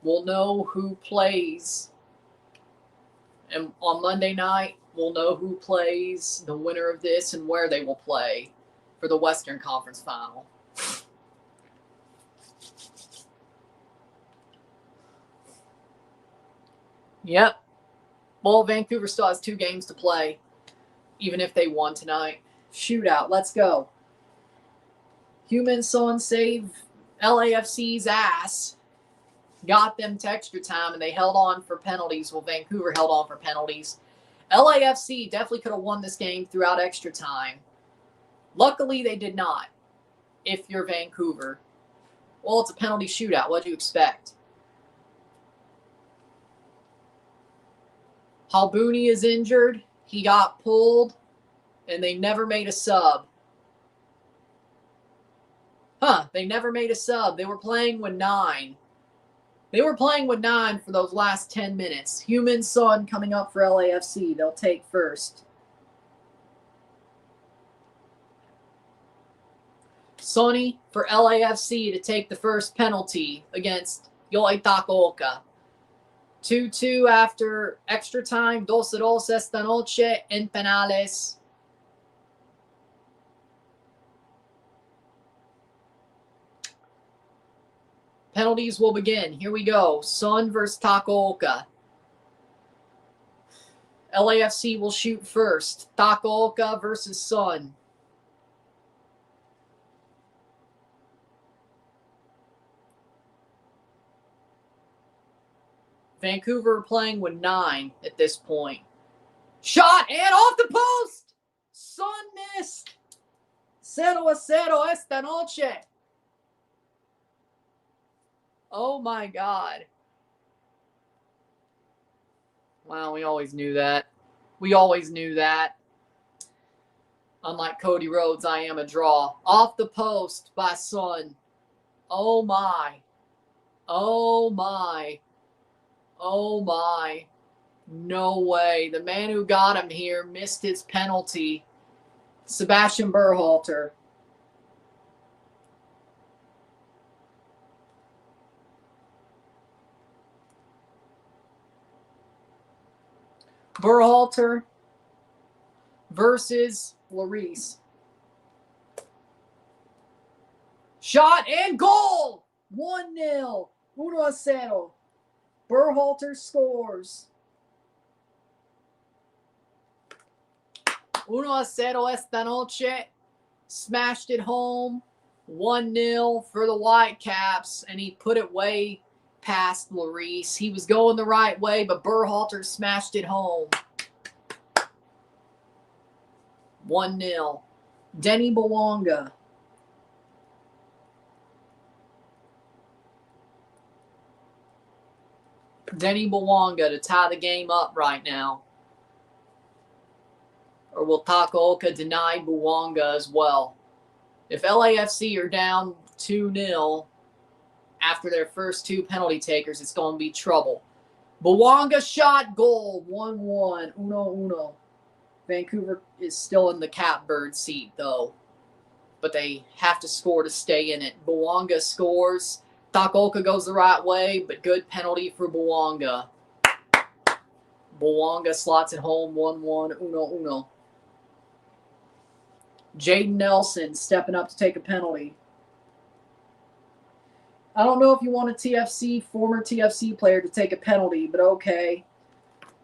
We'll know who plays. And on Monday night, we'll know who plays, the winner of this, and where they will play for the Western Conference final. Yep. Well, Vancouver still has 2 games to play, even if they won tonight. Shootout. Let's go. Human Son saved LAFC's ass. Got them to extra time, and they held on for penalties. Well, Vancouver held on for penalties. LAFC definitely could have won this game throughout extra time. Luckily, they did not, if you're Vancouver. Well, it's a penalty shootout. What do you expect? Halbouni is injured. He got pulled, and they never made a sub. They never made a sub. They were playing with 9. They were playing with 9 for those last 10 minutes. Human Son coming up for LAFC. They'll take first. Sonny for LAFC to take the first penalty against Yoitaka. 2-2 after extra time. 2-2 esta noche en penales. Penalties will begin. Here we go. Son versus Takaoka. LAFC will shoot first. Takaoka versus Son. Vancouver are playing with 9 at this point. Shot and off the post! Son missed. 0-0 esta noche. Oh my God. Wow, we always knew that. We always knew that. Unlike Cody Rhodes, I am a draw. Off the post by Son. Oh my. Oh my. Oh my. No way. The man who got him here missed his penalty. Sebastian Berhalter. Berhalter versus Lloris. Shot and goal! 1-0. 1-0. Berhalter scores. 1-0 esta noche. Smashed it home. 1-0 for the Whitecaps, and he put it way past Lloris. He was going the right way, but Berhalter smashed it home. 1-0. Denny Bouanga. Denny Bouanga to tie the game up right now. Or will Takaoka deny Bouanga as well? If LAFC are down 2-0 after their first 2 penalty takers, it's going to be trouble. Bouanga shot, goal, 1-1, 1-1. Vancouver is still in the catbird seat, though. But they have to score to stay in it. Bouanga scores. Takaoka goes the right way, but good penalty for Bouanga. Bouanga slots it home, 1-1, 1-1. Jaden Nelson stepping up to take a penalty. I don't know if you want a former TFC player to take a penalty, but okay.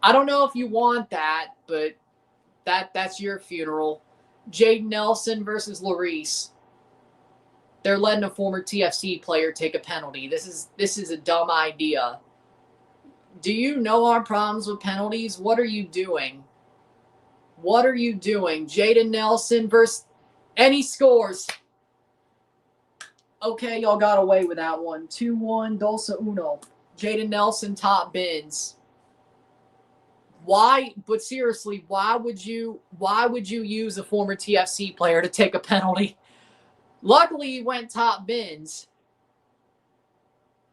I don't know if you want that, but that's your funeral. Jaden Nelson versus Lloris. They're letting a former TFC player take a penalty. This is a dumb idea. Do you know our problems with penalties? What are you doing? What are you doing? Jaden Nelson versus... And he scores. Okay, y'all got away with that one. 2-1, 2-1. Jaden Nelson top bins. Why? But seriously, why would you use a former TFC player to take a penalty? Luckily, he went top bins.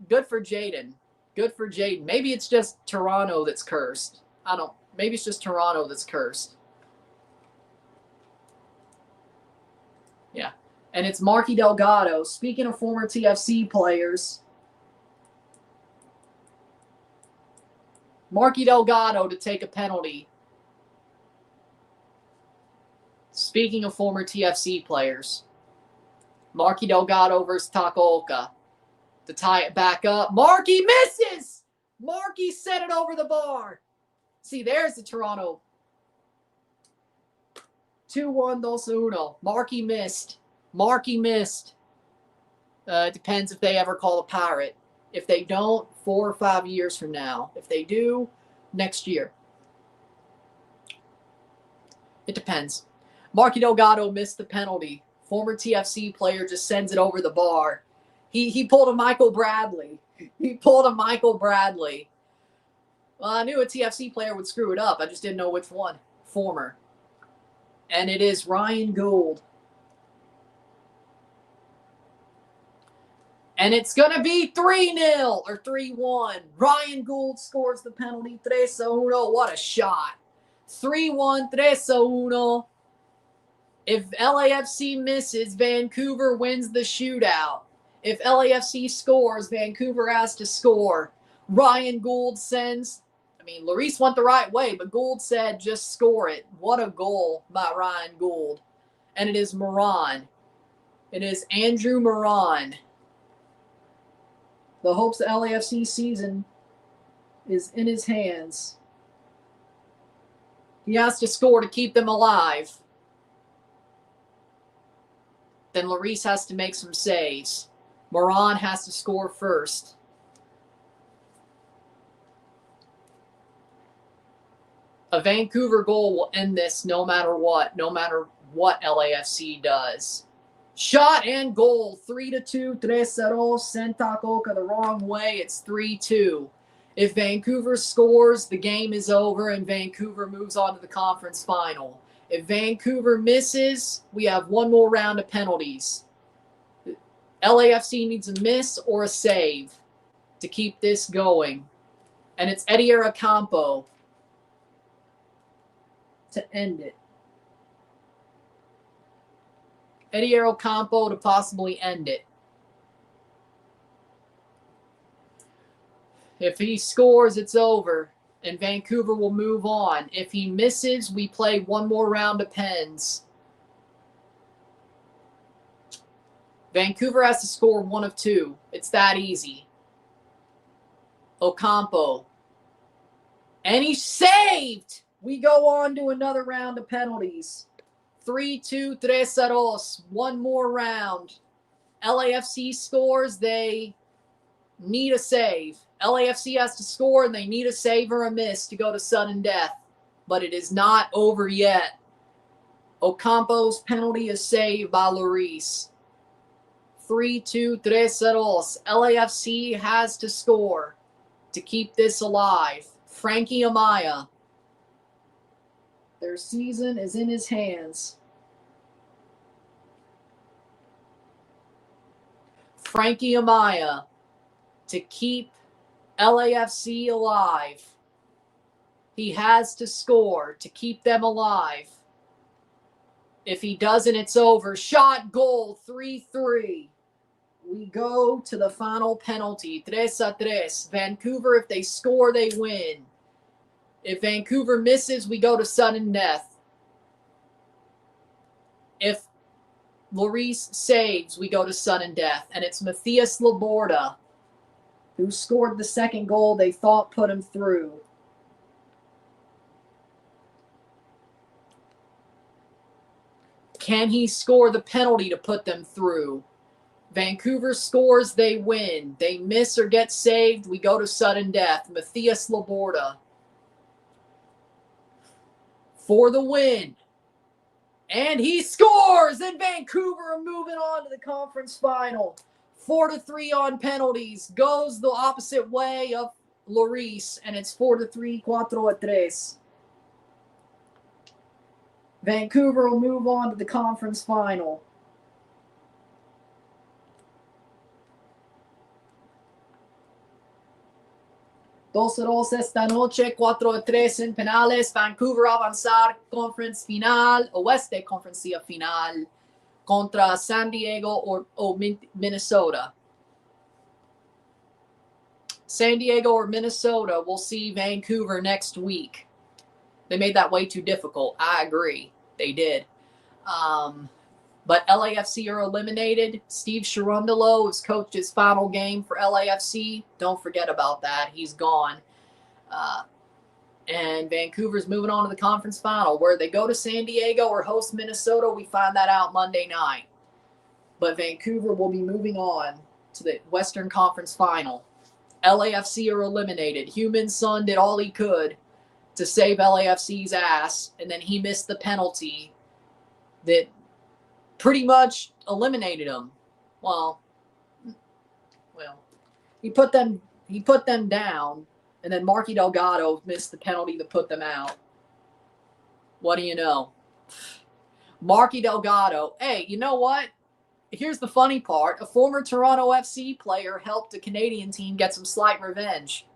Good for Jaden. Good for Jaden. Maybe it's just Toronto that's cursed. I don't. Maybe it's just Toronto that's cursed. Yeah. And it's Marky Delgado. Speaking of former TFC players, Marky Delgado to take a penalty. Speaking of former TFC players, Marky Delgado versus Takaoka to tie it back up. Marky misses! Marky set it over the bar. See, there's the Toronto. 2-1, 2-1. Marky missed. Marky missed. It depends if they ever call a pirate. If they don't, 4 or 5 years from now. If they do, next year. It depends. Marky Delgado missed the penalty. Former TFC player just sends it over the bar. He pulled a Michael Bradley. He pulled a Michael Bradley. Well, I knew a TFC player would screw it up. I just didn't know which one. Former. And it is Ryan Gould. And it's going to be 3-0 or 3-1. Ryan Gould scores the penalty. 3-1. What a shot. 3-1, 3-1. If LAFC misses, Vancouver wins the shootout. If LAFC scores, Vancouver has to score. Ryan Gould sends, Lloris went the right way, but Gould said just score it. What a goal by Ryan Gould. And it is Moran. It is Andrew Moran. The hopes of the LAFC season is in his hands. He has to score to keep them alive. Then Lloris has to make some saves. Moran has to score first. A Vancouver goal will end this no matter what LAFC does. Shot and goal, 3-2, 3-0. Sent Takaoka the wrong way, it's 3-2. If Vancouver scores, the game is over and Vancouver moves on to the conference final. If Vancouver misses, we have one more round of penalties. LAFC needs a miss or a save to keep this going. And it's Edgar Cruz to end it. Edgar Cruz to possibly end it. If he scores, it's over, and Vancouver will move on. If he misses, we play one more round of pens. Vancouver has to score one of two. It's that easy. Ocampo. And he saved! We go on to another round of penalties. 3-2, 3-0. One more round. LAFC scores, they need a save. LAFC has to score, and they need a save or a miss to go to sudden death. But it is not over yet. Ocampo's penalty is saved by Lloris. 3-2, 3-0. LAFC has to score to keep this alive. Frankie Amaya. Their season is in his hands. Frankie Amaya to keep LAFC alive. He has to score to keep them alive. If he doesn't, it's over. Shot, goal, 3-3. We go to the final penalty. 3-3. Vancouver, if they score, they win. If Vancouver misses, we go to sudden death. If Lloris saves, we go to sudden death. And it's Matthias Laborda who scored the second goal they thought put him through. Can he score the penalty to put them through? Vancouver scores, they win. They miss or get saved, we go to sudden death. Matthias Laborda for the win. And he scores! And Vancouver are moving on to the conference final. 4-3 on penalties. Goes the opposite way of Lloris, and it's 4-3, 4-3. Vancouver will move on to the conference final. 2-2 esta noche, 4-3 en penales. Vancouver avanzar conference final, oeste conferencia final contra San Diego or Minnesota. San Diego or Minnesota, we'll see Vancouver next week. They made that way too difficult. I agree. They did. But LAFC are eliminated. Steve Cherundolo has coached his final game for LAFC. Don't forget about that. He's gone. And Vancouver's moving on to the conference final. Where they go to San Diego or host Minnesota, we find that out Monday night. But Vancouver will be moving on to the Western Conference final. LAFC are eliminated. Heung-min Son did all he could to save LAFC's ass, and then he missed the penalty that pretty much eliminated him. Well, he put them down, and then Marky Delgado missed the penalty to put them out. What do you know? Marky Delgado. Hey, you know what? Here's the funny part. A former Toronto FC player helped a Canadian team get some slight revenge.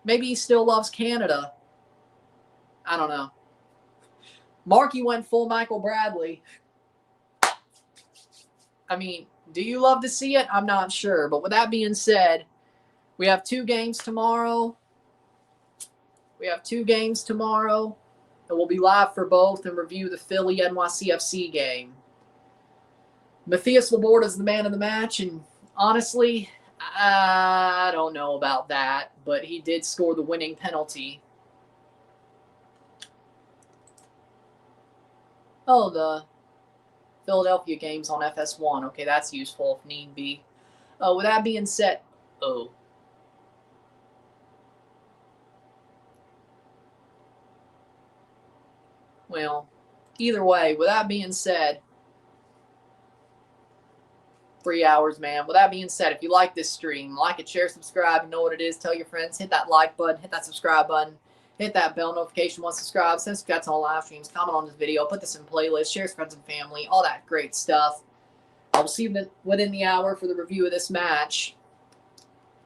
Maybe he still loves Canada. I don't know. Marky went full Michael Bradley. I mean, do you love to see it? I'm not sure. But with that being said, we have 2 games tomorrow. And we'll be live for both and review the Philly NYCFC game. Matthias Laborda is the man of the match, and honestly, I don't know about that, but he did score the winning penalty. Oh, the Philadelphia game's on FS1. Okay, that's useful if need be. With that being said, well, either way, with that being said, 3 hours, man. With that being said, if you like this stream, like it, share, subscribe. You know what it is. Tell your friends. Hit that like button. Hit that subscribe button. Hit that bell notification once subscribed. Send subscribe on live streams. Comment on this video. Put this in playlist. Share with friends and family. All that great stuff. I will see you within the hour for the review of this match.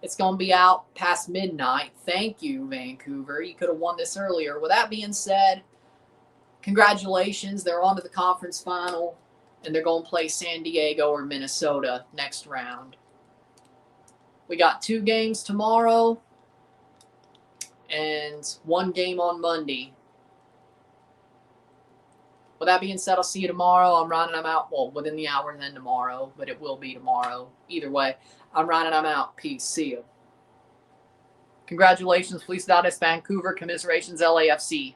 It's going to be out past midnight. Thank you, Vancouver. You could have won this earlier. With that being said, congratulations. They're on to the conference final. And they're going to play San Diego or Minnesota next round. We got 2 games tomorrow and 1 game on Monday. With that being said, I'll see you tomorrow. I'm out. Well, within the hour and then tomorrow, but it will be tomorrow. Either way, I'm out. Peace. See you. Congratulations, Felicidades, Vancouver. Commiserations, LAFC.